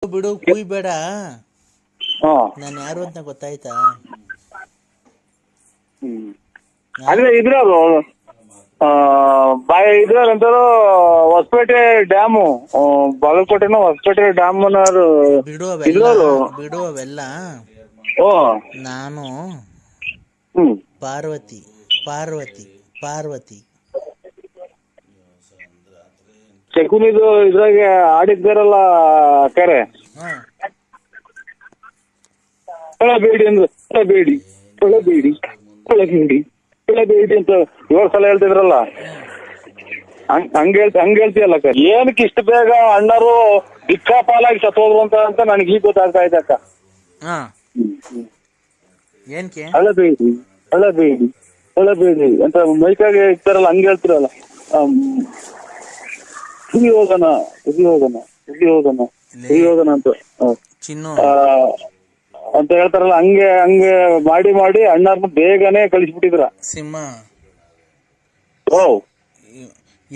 ಬಿಡು ಕುಯ್ಬೇಡ. ಹಾ ನಾನು ಯಾರು ಅಂತ ಗೊತ್ತಾಯ್ತಾ? ಅಲ್ಲೇ ಇದ್ರದು ಇದ್ರಂತಾರು ಹೊಸಪೇಟೆ ಡ್ಯಾಮು, ಬಾಗಲಕೋಟೆನ ಹೊಸಪೇಟೆ ಡ್ಯಾಮ್ನವರು ಬಿಡು ಅವೆಲ್ಲ, ಇದ್ರವರು. ಬಿಡು ಅವೆಲ್ಲ. ಓ ನಾನು ಹ್ಮ್ ಪಾರ್ವತಿ ಪಾರ್ವತಿ ಪಾರ್ವತಿ ಶಕುನಿದು ಇದ್ರಾಗೆ ಆಡಿದ್ದಾರಲ್ಲ ಕರೆ ಕೊಳಬೇಡಿ ಅಂದ್ರೆ ಕೊಳಬೇಡಿ ಕೊಳಬೇಡಿ ಕೊಳಬೇಡಿ ಕೊಳಬೇಡಿ ಅಂತ 7 ಸಲ ಹೇಳ್ತಿದ್ರಲ್ಲ, ಹಂಗ ಹೇಳ್ತೀಯಲ್ಲ ಕರೆ. ಏನಕ್ಕೆ ಇಷ್ಟು ಬೇಗ ಅಣ್ಣರು ದಿಕ್ಕಾಪಾಲಾಗಿ ಸತ್ತೋದ್ರು ಅಂತ ನನಗೆ ಈಗ ಗೊತ್ತಾಗ್ತಾ ಇದೆ ಅಕ್ಕ. ಏನ್ಕೆ ಅಳಬೇಡಿ ಅಳಬೇಡಿ ಅಳಬೇಡಿ ಅಂತ ಮೈಕಾಗೆ ಇರ್ತಾರಲ್ಲ, ಹಂಗ ಹೇಳ್ತಿರಲ್ಲ. ಇಲ್ಲಿ ಹೋಗೋಣ ಇಲ್ಲಿ ಹೋಗೋಣ ಇಲ್ಲಿ ಹೋಗೋಣ ಇಲ್ಲಿ ಹೋಗೋಣ ಅಂತ ಚಿನ್ನು ಅಂತ ಹೇಳ್ತಾರಲ್ಲ, ಹಂಗೆ ಮಾಡಿ ಮಾಡಿ ಅಣ್ಣಾರ್ನ ಬೇಗನೆ ಕಳಿಸ್ಬಿಟ್ಟಿದ್ರ. ಸಿಂಹ ಓ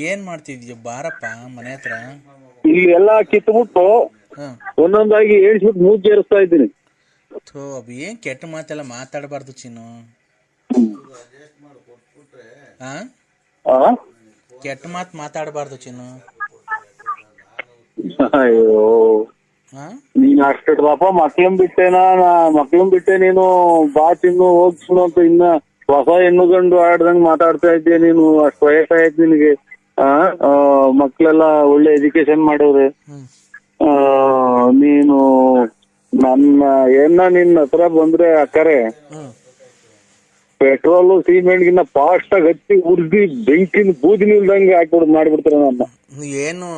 ಏನ್ ಮಾಡ್ತಿದ್ಯ? ಬಾರಪ್ಪ ಮನೆ ಹತ್ರ. ಇಲ್ಲಿ ಎಲ್ಲಾ ಕಿತ್ಬಿಟ್ಟು ಒಂದೊಂದಾಗಿ ಏಳ್ಸ್ಬಿಟ್ಟು ಮೂಗ್ ಸೇರಿಸ್ತಾ ಇದ್ದೀನಿ. ಏನ್ ಕೆಟ್ಟ ಮಾತೆಲ್ಲ ಮಾತಾಡಬಾರ್ದು ಚಿನ್ನು. ಕೆಟ್ಟ ಮಾತು ಮಾತಾಡಬಾರ್ದು ಚಿನ್ನು. ಅಯ್ಯೋ ನೀನ್ ಅಷ್ಟು ಪಾಪ ಮಕ್ಳನ್ ಬಿಟ್ಟೆ ನೀನು ಬಾ ತಿನ್ನು ಹೋಗ್ಸು ಅಂತ ಇನ್ನ ಹೊಸ ಹೆಣ್ಣು ಗಂಡು ಆಡ್ದಂಗ್ ಮಾತಾಡ್ತಾ ಇದ್ದೀಯ ನೀನು. ಅಷ್ಟು ವಯಸ್ಸಾಯ್ತು ನಿನಗೆ. ಮಕ್ಳೆಲ್ಲ ಒಳ್ಳೆ ಎಜುಕೇಶನ್ ಮಾಡವ್ರೆ. ನೀನು ನಿನ್ನ ಹತ್ರ ಬಂದ್ರೆ ಅಕ್ಕರೆ ಪೆಟ್ರೋಲು ಸಿಮೆಂಟ್ಗಿನ್ನ ಫಾಸ್ಟ್ ಆಗಿ ಹಚ್ಚಿ ಉರ್ದಿ ಬೆಂಕಿನ ಬೂದಿ ನಿಲ್ದಂಗೆ ಮಾಡ್ಬಿಡ್ತಾರೆ ನನ್ನ. ಏನು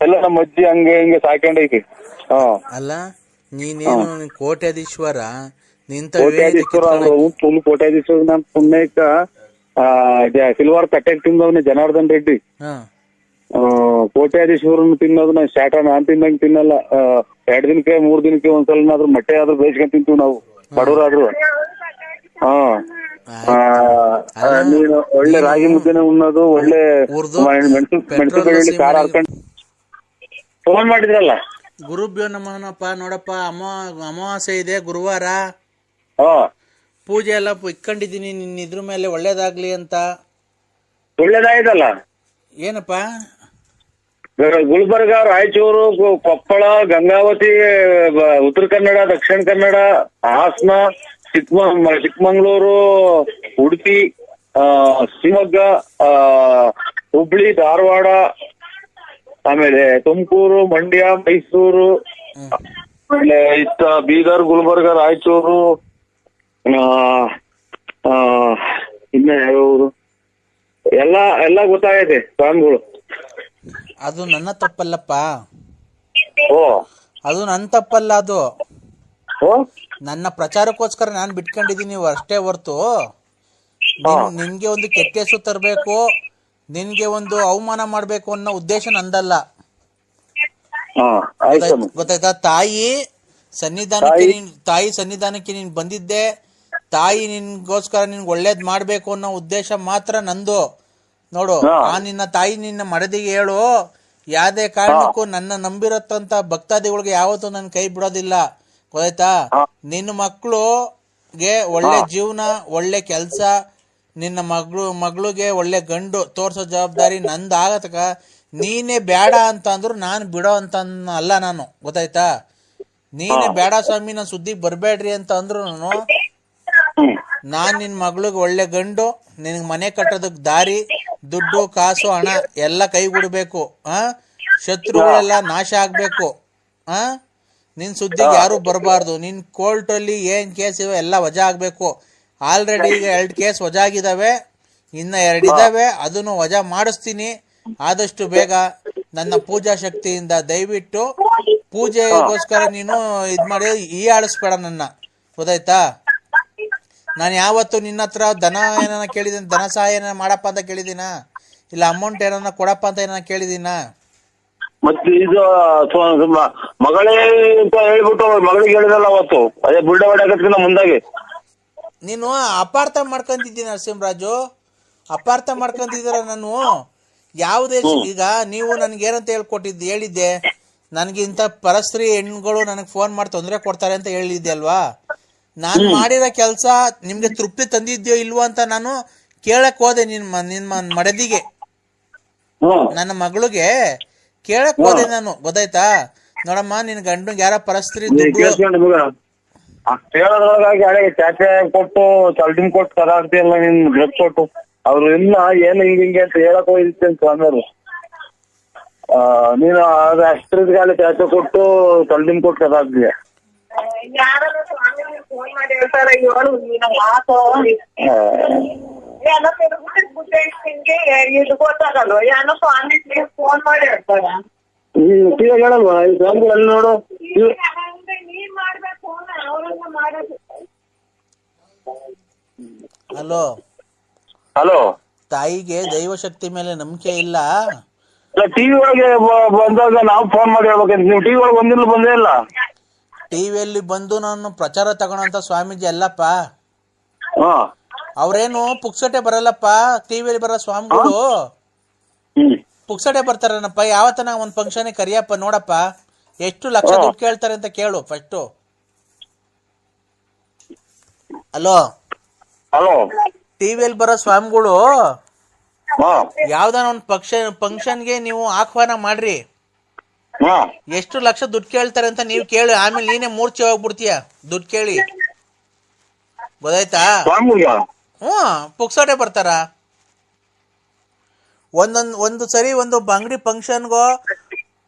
ಎಲ್ಲ ನಮ್ಮ ಅಜ್ಜಿ ಹಂಗೆ ಹಿಂಗೆ ಸಾಕೊಂಡೈತಿ. ಅಲ್ಲ ನೀನೇನು ಕೋಟ್ಯಾಧೀಶ್ವರ? ಕೋಟ್ಯಾಧೀಶ್ವರ ಫುಲ್ ಕೋಟ್ಯಾಧೀಶ್ವರ. ನಾನ್ ಪುಣ್ಯಕ್ಕ ಸಿಲ್ವರ್ ತಟ್ಟೆಗೆ ತಿಂದವನೇ ಜನಾರ್ದನ್ ರೆಡ್ಡಿ. ಕೋಟ್ಯಾಧೀಶ್ವರನ್ ತಿನ್ನೋದು ನಾನು ಶಾಟ ನಾನ್ ತಿನ್ನಂಗ್ ತಿನ್ನಲ್ಲ. 2 ದಿನಕ್ಕೆ 3 ದಿನಕ್ಕೆ ಒಂದ್ಸಲನಾದ್ರೂ ಮೊಟ್ಟೆ ಆದ್ರೂ ಬೇಯಿಸ್ಕೊಂಡ್ ತಿಂತೀವಿ ನಾವು ಬಡವರಾದ್ರು. ನೀನು ಒಳ್ಳೆ ರಾಗಿ ಮುದ್ದೆನೆ ಉಣ್ಣೋದು, ಒಳ್ಳೆ ಮೆಣಸು ಬೆಳ್ಳುಳ್ಳಿ ಖಾರ ಹಾಕೊಂಡು ಫೋನ್ ಮಾಡಿದ್ರಲ್ಲ. ಗುರುಭ್ಯೋ ನಮಃನಪ್ಪ. ನೋಡಪ್ಪ, ಅಮಾವಾಸ್ಯೆ ಇದೆ ಗುರುವಾರ. ಪೂಜೆ ಎಲ್ಲ ಇಟ್ಕೊಂಡಿದ್ದೀನಿ ನಿನ್ನ ಇದ್ರ ಮೇಲೆ ಒಳ್ಳೇದಾಗ್ಲಿ ಅಂತ. ಒಳ್ಳೇದಾಯ್ತಲ್ಲ. ಏನಪ್ಪಾ? ಗುಲ್ಬರ್ಗ, ರಾಯಚೂರು, ಕೊಪ್ಪಳ, ಗಂಗಾವತಿ, ಉತ್ತರ ಕನ್ನಡ, ದಕ್ಷಿಣ ಕನ್ನಡ, ಹಾಸನ, ಚಿಕ್ಕಮಂಗ್ಳೂರು, ಉಡುಪಿ, ಶಿವಮೊಗ್ಗ, ಹುಬ್ಳಿ, ಧಾರವಾಡ, ಆಮೇಲೆ ತುಮಕೂರು, ಮಂಡ್ಯ, ಮೈಸೂರು, ಆಮೇಲೆ ಬೀದರ್, ಗುಲ್ಬರ್ಗ, ರಾಯಚೂರು, ಇನ್ನ ಯಾವ್ಯಾವರು ಎಲ್ಲ ಗೊತ್ತಾಗೈತೆ ಸ್ವಾಮಿಗಳು. ಅದು ನನ್ನ ತಪ್ಪಲ್ಲಪ್ಪ. ಓ ಅದು ನನ್ನ ತಪ್ಪಲ್ಲ. ಅದು ನನ್ನ ಪ್ರಚಾರಕ್ಕೋಸ್ಕರ ನಾನು ಬಿಟ್ಕೊಂಡಿದ್ದೀನಿ ಅಷ್ಟೇ ಹೊರ್ತು ನಿನ್ಗೆ ಒಂದು ಕೆಟ್ಟ ಹೆಸರು ತರಬೇಕು, ನಿನ್ಗೆ ಒಂದು ಅವಮಾನ ಮಾಡ್ಬೇಕು ಅನ್ನೋ ಉದ್ದೇಶ ನಂದಲ್ಲ. ಗೊತ್ತಾಯ್ತಾ? ತಾಯಿ ಸನ್ನಿಧಾನಕ್ಕೆ ನೀನ್ ಬಂದಿದ್ದೆ. ತಾಯಿ ನಿನ್ಗೋಸ್ಕರ ನಿನ್ಗೆ ಒಳ್ಳೇದ್ ಮಾಡ್ಬೇಕು ಅನ್ನೋ ಉದ್ದೇಶ ಮಾತ್ರ ನಂದು. ನೋಡು, ನಿನ್ನ ತಾಯಿ ನಿನ್ನ ಮಡದಿಗೆ ಹೇಳು, ಯಾವ್ದೇ ಕಾರಣಕ್ಕೂ ನನ್ನ ನಂಬಿರತ್ತಂತ ಭಕ್ತಾದಿಗಳಿಗೆ ಯಾವತ್ತೂ ನನ್ನ ಕೈ ಬಿಡೋದಿಲ್ಲ. ಗೊತ್ತಾಯ್ತಾ? ನಿನ್ನ ಮಕ್ಳುಗೆ ಒಳ್ಳೆ ಜೀವನ, ಒಳ್ಳೆ ಕೆಲ್ಸ, ನಿನ್ನ ಮಗಳಿಗೆ ಒಳ್ಳೆ ಗಂಡು ತೋರ್ಸೋ ಜವಾಬ್ದಾರಿ ನಂದು ಆಗತಕ. ನೀನೇ ಬೇಡ ಅಂತ ಅಂದ್ರು ನಾನು ಬಿಡೋ ಅಂತ ಅಲ್ಲ ನಾನು. ಗೊತ್ತಾಯ್ತಾ? ನೀನೇ ಬೇಡ ಸ್ವಾಮಿ ನನ್ನ ಸುದ್ದಿಗೆ ಬರ್ಬೇಡ್ರಿ ಅಂತ ಅಂದ್ರು ನಾನ್ ನಿನ್ ಮಗಳಿಗೆ ಒಳ್ಳೆ ಗಂಡು, ನಿನಗ್ ಮನೆ ಕಟ್ಟೋದಕ್ ದಾರಿ, ದುಡ್ಡು ಕಾಸು ಹಣ ಎಲ್ಲ ಕೈಗೂಡ್ಬೇಕು. ಶತ್ರುಗಳೆಲ್ಲ ನಾಶ ಆಗ್ಬೇಕು. ನಿನ್ ಸುದ್ದಿಗೆ ಯಾರು ಬರಬಾರ್ದು. ನಿನ್ ಕೋರ್ಟ್ ಅಲ್ಲಿ ಏನ್ ಕೇಸ್ ಇವೆ ಎಲ್ಲ ವಜಾ ಆಗ್ಬೇಕು. ಆಲ್ರೆಡಿ ಈಗ 2 ಕೇಸ್ ವಜಾ ಆಗಿದಾವೆ, ಇನ್ನ 2 ಇದಾವೆ. ಅದನ್ನು ವಜಾ ಮಾಡಿಸ್ತೀನಿ ಆದಷ್ಟು ಬೇಗ ನನ್ನ ಪೂಜಾ ಶಕ್ತಿಯಿಂದ. ದಯವಿಟ್ಟು ಪೂಜೆಗೋಸ್ಕರ ನೀನು ಇದ್ ಮಾಡಿ ಆಳಿಸ್ಬೇಡ ನನ್ನ. ಗೊತ್ತಾಯ್ತಾ? ನಾನು ಯಾವತ್ತು ನಿನ್ನ ಹತ್ರ ದನ ಏನಾನ ಕೇಳಿದ್ದೀನಿ, ಧನ ಸಹಾಯ ಏನಾನ ಮಾಡಪ್ಪ ಅಂತ ಕೇಳಿದ್ದೀನ? ಇಲ್ಲ ಅಮೌಂಟ್ ಏನಾನ ಕೊಡಪ್ಪ ಅಂತ ಏನಾನ ಕೇಳಿದ್ದೀನ? ಮತ್ತೆ ಇದು ಮಗಳೇ ಅಂತ ಹೇಳ್ಬಿಟ್ಟು ಮಗಳಿಗೆ ಹೇಳಿದಲ್ಲ ಅವತ್ತು, ಅದೇ ಬುಲ್ಡ ಹೊಡೆಯಕತ್ತಿನ ಮುಂದಾಗೆ. ನೀನು ಅಪಾರ್ಥ ಮಾಡ್ಕೊಂತಿದ್ದೀನಿ ನರಸಿಂಹರಾಜು, ಅಪಾರ್ಥ ಮಾಡ್ಕೊಂತಿದ್ದೀರ. ನಾನು ಯಾವುದೇ ಈಗ ನೀವು ನನ್ಗೆ ಏನಂತ ಹೇಳಿದ್ದೆ, ನನಗೆ ಇಂಥ ಪರಸ್ತ್ರೀ ಹೆಣ್ಗಳು ನನಗೆ ಫೋನ್ ಮಾಡಿ ತೊಂದರೆ ಕೊಡ್ತಾರೆ ಅಂತ ಹೇಳಿದ್ದೆ ಅಲ್ವಾ. ನಾನು ಮಾಡಿರೋ ಕೆಲಸ ನಿಮ್ಗೆ ತೃಪ್ತಿ ತಂದಿದ್ಯೋ ಇಲ್ವೋ ಅಂತ ನಾನು ಕೇಳಕ್ ಹೋದೆ ನಿಮ್ಮ ಮಡದಿಗೆ, ನನ್ನ ಮಗಳಿಗೆ ಕೇಳಕ್ ಹೋದೆ ನಾನು. ಗೊತ್ತಾಯ್ತಾ? ನೋಡಮ್ಮ, ನಿನ್ ಗಂಡಂಗೆ ಯಾರ ಪರಸ್ತ್ರೀ ದುಡ್ಡು ಹೇಳೋದ್ರೊಳಗಾಗಿ ಚಾಚೆ ಕೊಟ್ಟು ತಲ್ಟಿನ್ ಕೊಟ್ಟು ತರಾಗ್ತಿಯಲ್ಲ ನಿನ್ ಬ್ಲಡ್ ಕೊಟ್ಟು ಅವ್ರು ಇಲ್ಲ ಏನು ಹಿಂಗೆ ಅಂತ ಹೇಳಕ್ ಹೋಗಿದ್ದೆ ಅಂತ ಅಂದರು. ನೀನು ಅಷ್ಟ್ರದ್ಗಾಲ ಚಾಚೆ ಕೊಟ್ಟು ತಲ್ಟಿನ್ ಕೊಟ್ಟು ತರಾಗ್ತೀಯ. ಫೋನ್ ಮಾಡಿ ಹೇಳ್ತಾರೆ ಮಾತು ಇದು ಗೊತ್ತಾಗಲ್ವ, ಏನೋ ಸ್ವಾಮಿ ಫೋನ್ ಮಾಡಿ ಹೇಳ್ತಾರೆ. ಟಿವಿಯಾಗ ಹೇಳಲ್ವಾ ಈ ಸ್ವಾಮಿಗಳಲ್ಲಿ ನೋಡು. ನೀನ್ ಮಾಡ್ಬೇಕು ಅವ್ರನ್ನ ಮಾಡೋದು. ಹಲೋ, ತಾಯಿಗೆ ದೈವಶಕ್ತಿ ಮೇಲೆ ನಂಬಿಕೆ ಇಲ್ಲ. ಟಿವಿ ಒಳಗೆ ಬಂದಾಗ ನಾವು ಫೋನ್ ಮಾಡಿ ಹೇಳ್ಬೇಕಂತ, ನೀವು ಟಿವಿ ಒಳಗೆ ಬಂದೇ ಇಲ್ಲ. ಟಿವಿಯಲ್ಲಿ ಬಂದು ನಾನು ಪ್ರಚಾರ ತಗೊಳಂತ ಸ್ವಾಮೀಜಿ ಅಲ್ಲಪ್ಪ. ಅವ್ರೇನು ಪುಕ್ಸಟೆ ಬರಲ್ಲಪ್ಪ. ಟಿವಿಯಲ್ಲಿ ಬರೋ ಸ್ವಾಮಿಗಳು ಪುಕ್ಸಟೆ ಬರ್ತಾರನಪ್ಪ. ಯಾವತ್ತನ ಒಂದ್ ಫಂಕ್ಷನ್ ಕರಿಯಪ್ಪ, ನೋಡಪ್ಪ ಎಷ್ಟು ಲಕ್ಷ ದುಡ್ಡು ಕೇಳ್ತಾರೆ ಅಂತ ಕೇಳು ಫಸ್ಟ್. ಹಲೋ, ಟಿವಿಯಲ್ಲಿ ಬರೋ ಸ್ವಾಮಿಗಳು ಯಾವ್ದಾನ ಒಂದ್ ಫಂಕ್ಷನ್ಗೆ ನೀವು ಆಹ್ವಾನ ಮಾಡ್ರಿ, ಎಷ್ಟು ಲಕ್ಷ ದುಡ್ಡು ಕೇಳ್ತಾರೆ ಅಂತ ನೀವು ಕೇಳಿ. ಆಮೇಲೆ ನೀನೇ ಮೂರ್ಛೆ ಹೋಗ್ಬಿಡ್ತೀಯ ದುಡ್ಡು ಕೇಳಿ. ಗೊತ್ತಾಯ್ತಾ? ಪುಕ್ಸಟೆ ಬರ್ತಾರ. ಒಂದು ಸರಿ ಒಂದು ಅಂಗಡಿ ಫಂಕ್ಷನ್ಗೋ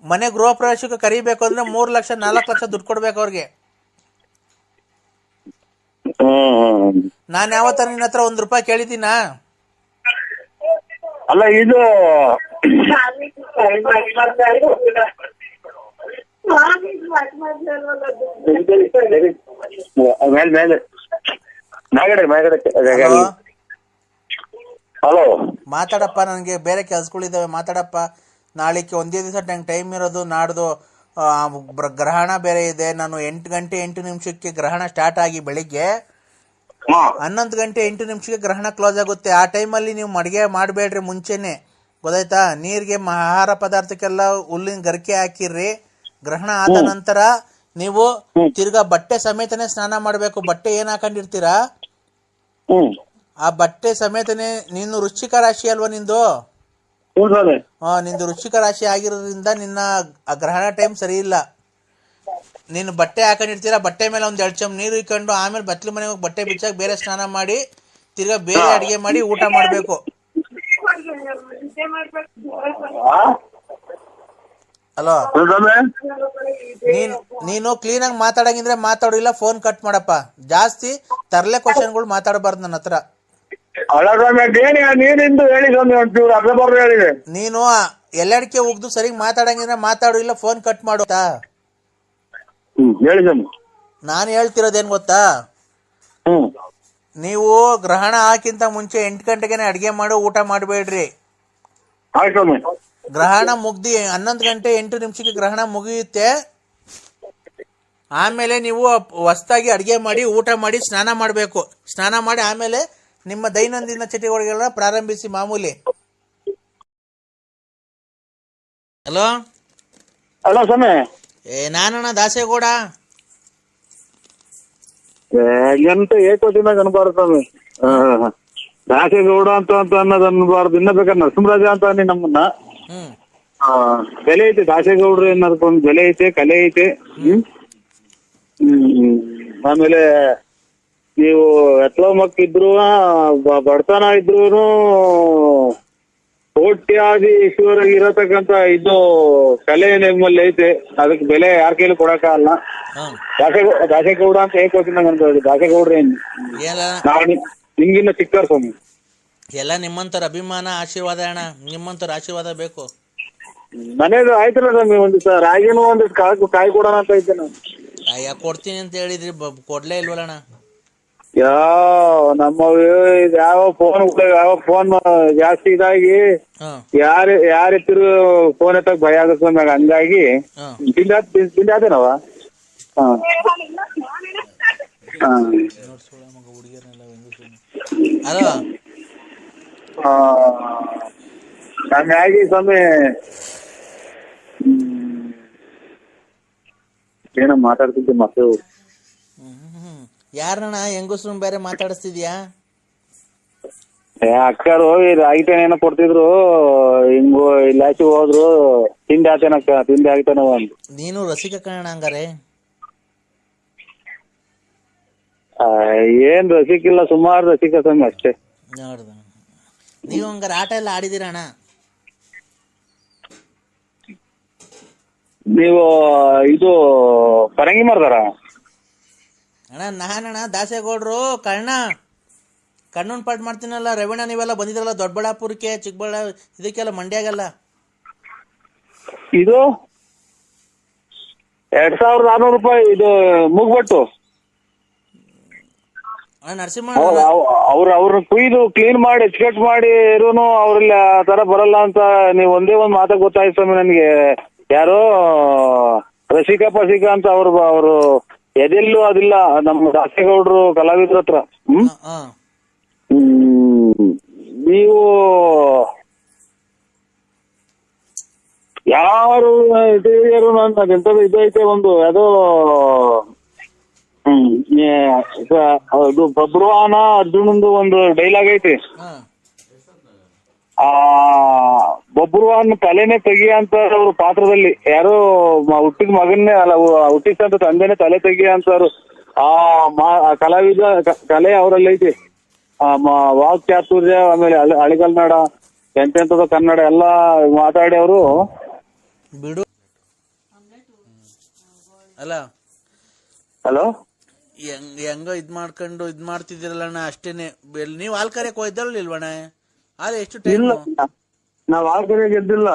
ಮನೆ ಗೃಹ ಪ್ರವೇಶಕ್ಕೆ ಕರಿಬೇಕು ಅಂದ್ರೆ 3 ಲಕ್ಷ 4 ಲಕ್ಷ ದುಡ್ಡು ಕೊಡ್ಬೇಕು ಅವ್ರಿಗೆ. ನಾನ್ ಯಾವತ್ತ ನಿನ್ನ ಹತ್ರ ₹1 ಕೇಳಿದ್ದೀನಾ? ಅಲ್ಲ, ಇದು ಹಲೋ, ಮಾತಾಡಪ್ಪ, ನನಗೆ ಬೇರೆ ಕೆಲ್ಸಗಳಿದಾವೆ, ಮಾತಾಡಪ್ಪ. ನಾಳಿಕೆ ಒಂದೇ ದಿವಸ ನಂಗೆ ಟೈಮ್ ಇರೋದು. ನಾಡ್ದು ಗ್ರಹಣ ಬೇರೆ ಇದೆ. ನಾನು 8 ಗಂಟೆ 8 ನಿಮಿಷಕ್ಕೆ ಗ್ರಹಣ ಸ್ಟಾರ್ಟ್ ಆಗಿ ಬೆಳಿಗ್ಗೆ 11 ಗಂಟೆ 8 ನಿಮಿಷಕ್ಕೆ ಗ್ರಹಣ ಕ್ಲೋಸ್ ಆಗುತ್ತೆ. ಆ ಟೈಮಲ್ಲಿ ನೀವು ಅಡುಗೆ ಮಾಡಬೇಡ್ರಿ ಮುಂಚೆನೆ. ಗೊತ್ತಾಯ್ತಾ? ನೀರಿಗೆ ಆಹಾರ ಪದಾರ್ಥಕ್ಕೆಲ್ಲ ಹುಲ್ಲಿನ ಗರಿಕೆ ಹಾಕಿರ್ರಿ. ಗ್ರಹಣ ಆದ ನಂತರ ನೀವು ತಿರ್ಗಾ ಬಟ್ಟೆ ಸಮೇತನೇ ಸ್ನಾನ ಮಾಡಬೇಕು. ಬಟ್ಟೆ ಏನ್ ಹಾಕೊಂಡಿರ್ತೀರಾ ಆ ಬಟ್ಟೆ ಸಮೇತನೇ. ನೀನು ವೃಶ್ಚಿಕ ರಾಶಿ ಅಲ್ವಾ ನಿಂದು? ನಿಂದು ವೃಶ್ಚಿಕ ರಾಶಿ ಆಗಿರೋದ್ರಿಂದ ನಿನ್ನ ಗ್ರಹಣ ಟೈಮ್ ಸರಿ ಇಲ್ಲ. ನೀನು ಬಟ್ಟೆ ಹಾಕೊಂಡಿರ್ತೀರಾ, ಬಟ್ಟೆ ಮೇಲೆ 1-2 ಚಮ್ ನೀರು ಇಕ್ಕೊಂಡು ಆಮೇಲೆ ಬತ್ಲಿ ಮನೆಗೆ ಹೋಗಿ ಬಟ್ಟೆ ಬಿಚ್ಚಾಕ ಬೇರೆ ಸ್ನಾನ ಮಾಡಿ ತಿರ್ಗಾ ಬೇರೆ ಅಡಿಗೆ ಮಾಡಿ ಊಟ ಮಾಡಬೇಕು. ಹಲೋ, ನೀನು ಕ್ಲೀನಾಗಿ ಮಾತಾಡಂಗಿದ್ರೆ ಮಾತಾಡು, ಇಲ್ಲ ಫೋನ್ ಕಟ್ ಮಾಡಪ್ಪ. ಜಾಸ್ತಿ ತರಲೆ ಕ್ವಶನ್ಗಳು ಮಾತಾಡಬಾರ್ದು ನನ್ನ ಹತ್ರ. ನೀನು ಎಲ್ಲಡಿಕೆ ಉಗ್ದು ಸರಿ ಮಾತಾಡಂಗಿದ್ರೆ ಮಾತಾಡು, ಇಲ್ಲ ಫೋನ್ ಕಟ್ ಮಾಡು. ನಾನು ಹೇಳ್ತಿರೋದೇನ್ ಗೊತ್ತಾ? ನೀವು ಗ್ರಹಣ ಹಾಕಿಂತ ಮುಂಚೆ 8 ಗಂಟೆಗೆ ಅಡಿಗೆ ಮಾಡು, ಊಟ ಮಾಡಬೇಡ್ರಿ. ಗ್ರಹಣ ಮುಗ್ದಿ 11 ಗಂಟೆ 8 ನಿಮಿಷಕ್ಕೆ ಗ್ರಹಣ ಮುಗಿಯುತ್ತೆ. ಆಮೇಲೆ ನೀವು ಹೊಸದಾಗಿ ಅಡಿಗೆ ಮಾಡಿ ಊಟ ಮಾಡಿ ಸ್ನಾನ ಮಾಡಬೇಕು. ಸ್ನಾನ ಮಾಡಿ ಆಮೇಲೆ ನಿಮ್ಮ ದೈನಂದಿನ ಚಟುವಟಿಕೆಗಳನ್ನ ಪ್ರಾರಂಭಿಸಿ ಮಾಮೂಲಿ. ಹಲೋ, ಸ್ವಾಮಿ. ನಾನಣ್ಣ ದಾಸೇಗೌಡ. ಎಂತ ಏಕೋಟಿನಾಗ ಅನ್ಬಾರ್ದು ಸ್ವಾಮಿ. ದಾಸೇಗೌಡ ಅಂತ ಅನ್ನೋದು ಅನ್ಬಾರ್ದು. ಇನ್ನ ಬೇಕಾದ್ರೆ ನರಸಿಂಹರಾಜ ಅಂತ ನಮ್ಮನ್ನ ಬೆಲೆ ಐತೆ. ದಾಸೇಗೌಡ್ರು ಅನ್ನೋದಕ್ಕೊಂದು ಬೆಲೆ ಐತೆ, ಕಲೆ ಐತೆ. ಆಮೇಲೆ ನೀವು ಎತ್ಲೋ ಮಕ್ಕಿದ್ರು ಬಡತನ ಇದ್ರು ಕೋಟ್ಯಾಧೀಶ್ವರ ಇರತಕ್ಕಂತ ಇದು ಕಲೆ ನಿಮ್ಮಲ್ಲಿ ಐತೆ. ಅದಕ್ಕೆ ಬೆಲೆ ಯಾರ ಕೈಲಿ ಕೊಡಕ್ಕಾಗಲ್ಲ. ದಾಸೇಗೌಡ ಅಂತ ಏಕೋಚಿನಾಗ ಅನ್ಕೊಳ್ಳಿ. ದಾಸೇಗೌಡ್ರ ನಾವು ನಿಮ್ಗಿನ್ನ ಚಿಕ್ಕರ್ ಸ್ವಾಮಿ. ಎಲ್ಲ ನಿಮ್ಮಂತರ ಅಭಿಮಾನ ಆಶೀರ್ವಾದ ಅಣ್ಣ. ನಿಮ್ಮಂತರ ಆಶೀರ್ವಾದ ಬೇಕು. ಮನೇದು ಆಯ್ತಲ್ಲ ಸ್ವಾಮಿ. ಒಂದಿವ್ಸ ರಾಗಿನೂ ಒಂದಿವ್ಸ ಕಾಯಿ ಕೊಡೋಣ ಅಂತ ಇದ್ದೆ ನಾನು. ಕೊಡ್ತೀನಿ ಅಂತ ಹೇಳಿದ್ರಿ, ಕೊಡ್ಲೇ ಇಲ್ವಲ್ಲಣ್ಣ. ಯಾವ ಫೋನ್ ಜಾಸ್ತಿ ಇದಾಗಿ ಯಾರಿದ್ರು ಫೋನ್ ಎತ್ತಕ್ ಭಯ ಆಗುತ್ತೆ ಸ್ವಾಮಿ. ಹಂಗಾಗಿ ತಿಂದಾತೇನವ. ಹಲೋ, ಹಂಗಾಗಿ ಸ್ವಾಮಿ ಏನೋ ಮಾತಾಡ್ತಿದ್ದೆ ಮಕ್ಕಳು. ಯಾರಣ್ಣ ಹೆಂಗಸ್ರು ಬೇರೆ ಮಾತಾಡಿಸ್ತಿದ್ಯಾ? ಅಕ್ಕರು ರಾಗಿತೇನೇನೋ ಕೊಡ್ತಿದ್ರು, ಹಿಂಗು ಇಲ್ಲಾಚಿ ಹೋದ್ರು, ತಿಂಡಿ ಆತೇನಕ್ಕ, ತಿಂಡಿ ಆಗ್ತಾನವ ಅಂತ. ನೀನು ರಸಿಕ ಕಣ ಹಂಗಾರೆ? ಏನ್ ರಸಿಕಿಲ್ಲ, ಸುಮಾರು ರಸಿಕ ಸ್ವಾಮಿ ಅಷ್ಟೇ. ನೋಡ್ದ, ನೀವು ಹಂಗಾರೆ ಆಟ ಎಲ್ಲ ಆಡಿದಿರಣ್ಣ? ನೀವು ಇದು ಪರಂಗಿ ಮಾಡ್ದಾರ ಅಣ್ಣ? ನಾನಣ್ಣ ದಾಸೇಗೌಡ್ರು ಕಣ್ಣನ್ ಪಾಠ ಮಾಡ್ತೀನಲ್ಲ ರವೀಣ, ನೀವೆಲ್ಲ ಬಂದಿದ್ರಲ್ಲ ದೊಡ್ಡಬಳ್ಳಾಪುರಕ್ಕೆ, ಇದಕ್ಕೆಲ್ಲ ಮಂಡ್ಯಾಗೆಲ್ಲ. ಇದು 2600 ರೂಪಾಯಿ ಇದು ಮೂಗ್ಬಟ್ಟು. ನರಸಿಂಹ ಅವ್ರನ್ನ ಕುಯ್ದು ಕ್ಲೀನ್ ಮಾಡಿ ಎಚ್ಕಟ್ ಮಾಡಿ ಇರೋನು ಅವ್ರಲ್ಲಿ ಆ ತರ ಬರಲ್ಲ ಅಂತ ನೀವು ಒಂದೇ ಒಂದ್ ಮಾತಾಗ ಗೊತ್ತಾಯ್ತು ಸ್ವಾಮಿ ನನ್ಗೆ. ಯಾರೋ ರಸಿಕಾ ಪಸಿಕಾ ಅಂತ ಅವರು ಎದೆಲ್ಲೂ ಅದಿಲ್ಲ ನಮ್ಮ ದಾಸೇಗೌಡ್ರು ಕಲಾವಿದ್ರ ಹತ್ರ. ನೀವು ಯಾರು ಹಿರಿಯರು ಎಂತದ್ದು ಇದೈತೆ ಒಂದು ಯಾವುದೋ ಅದು ಬಬ್ರುವಾನ ಅರ್ಜುನಂದು ಒಂದು ಡೈಲಾಗ್ ಐತಿ. ಆ ಬಬ್ರುವಾನ್ ತಲೆನೇ ತೆಗಿಯ ಅಂತ ಅವ್ರ ಪಾತ್ರದಲ್ಲಿ ಯಾರೋ ಹುಟ್ಟಿದ ಮಗನ್ನೇ ಅಲ್ಲ, ಹುಟ್ಟಿದಂತ ತಂದೆನೇ ತಲೆ ತೆಗಿಯ ಅಂತಾರು. ಆ ಕಲಾವಿದ ಕಲೆ ಅವರಲ್ಲಿ ಐತಿ. ವಾಕ್ ಚಾತುರ್ಯ, ಆಮೇಲೆ ಹಳೆಗನ್ನಡ, ಎಂತೆಂತದ ಕನ್ನಡ ಎಲ್ಲಾ ಮಾತಾಡಿ ಅವರು ಬಿಡು. ಅಲ್ಲ ಹಲೋ ಹೆಂಗ ಇದ್ ಮಾಡ್ತಿದ್ದೀರಲ್ಲ ಅಷ್ಟೇನೆ. ನೀವ್ ಹಾಲ್ ಕರೆಯಕ್ ಹೋಯ್ದಲ್ಲ ಇಲ್ವಣ್ಣ? ಹಾಲು ಎಷ್ಟು ಟೈಮ್? ಇಲ್ಲ, ನಾವ್ ಆ ಕಡೆ ಗೆದ್ದಿಲ್ಲ.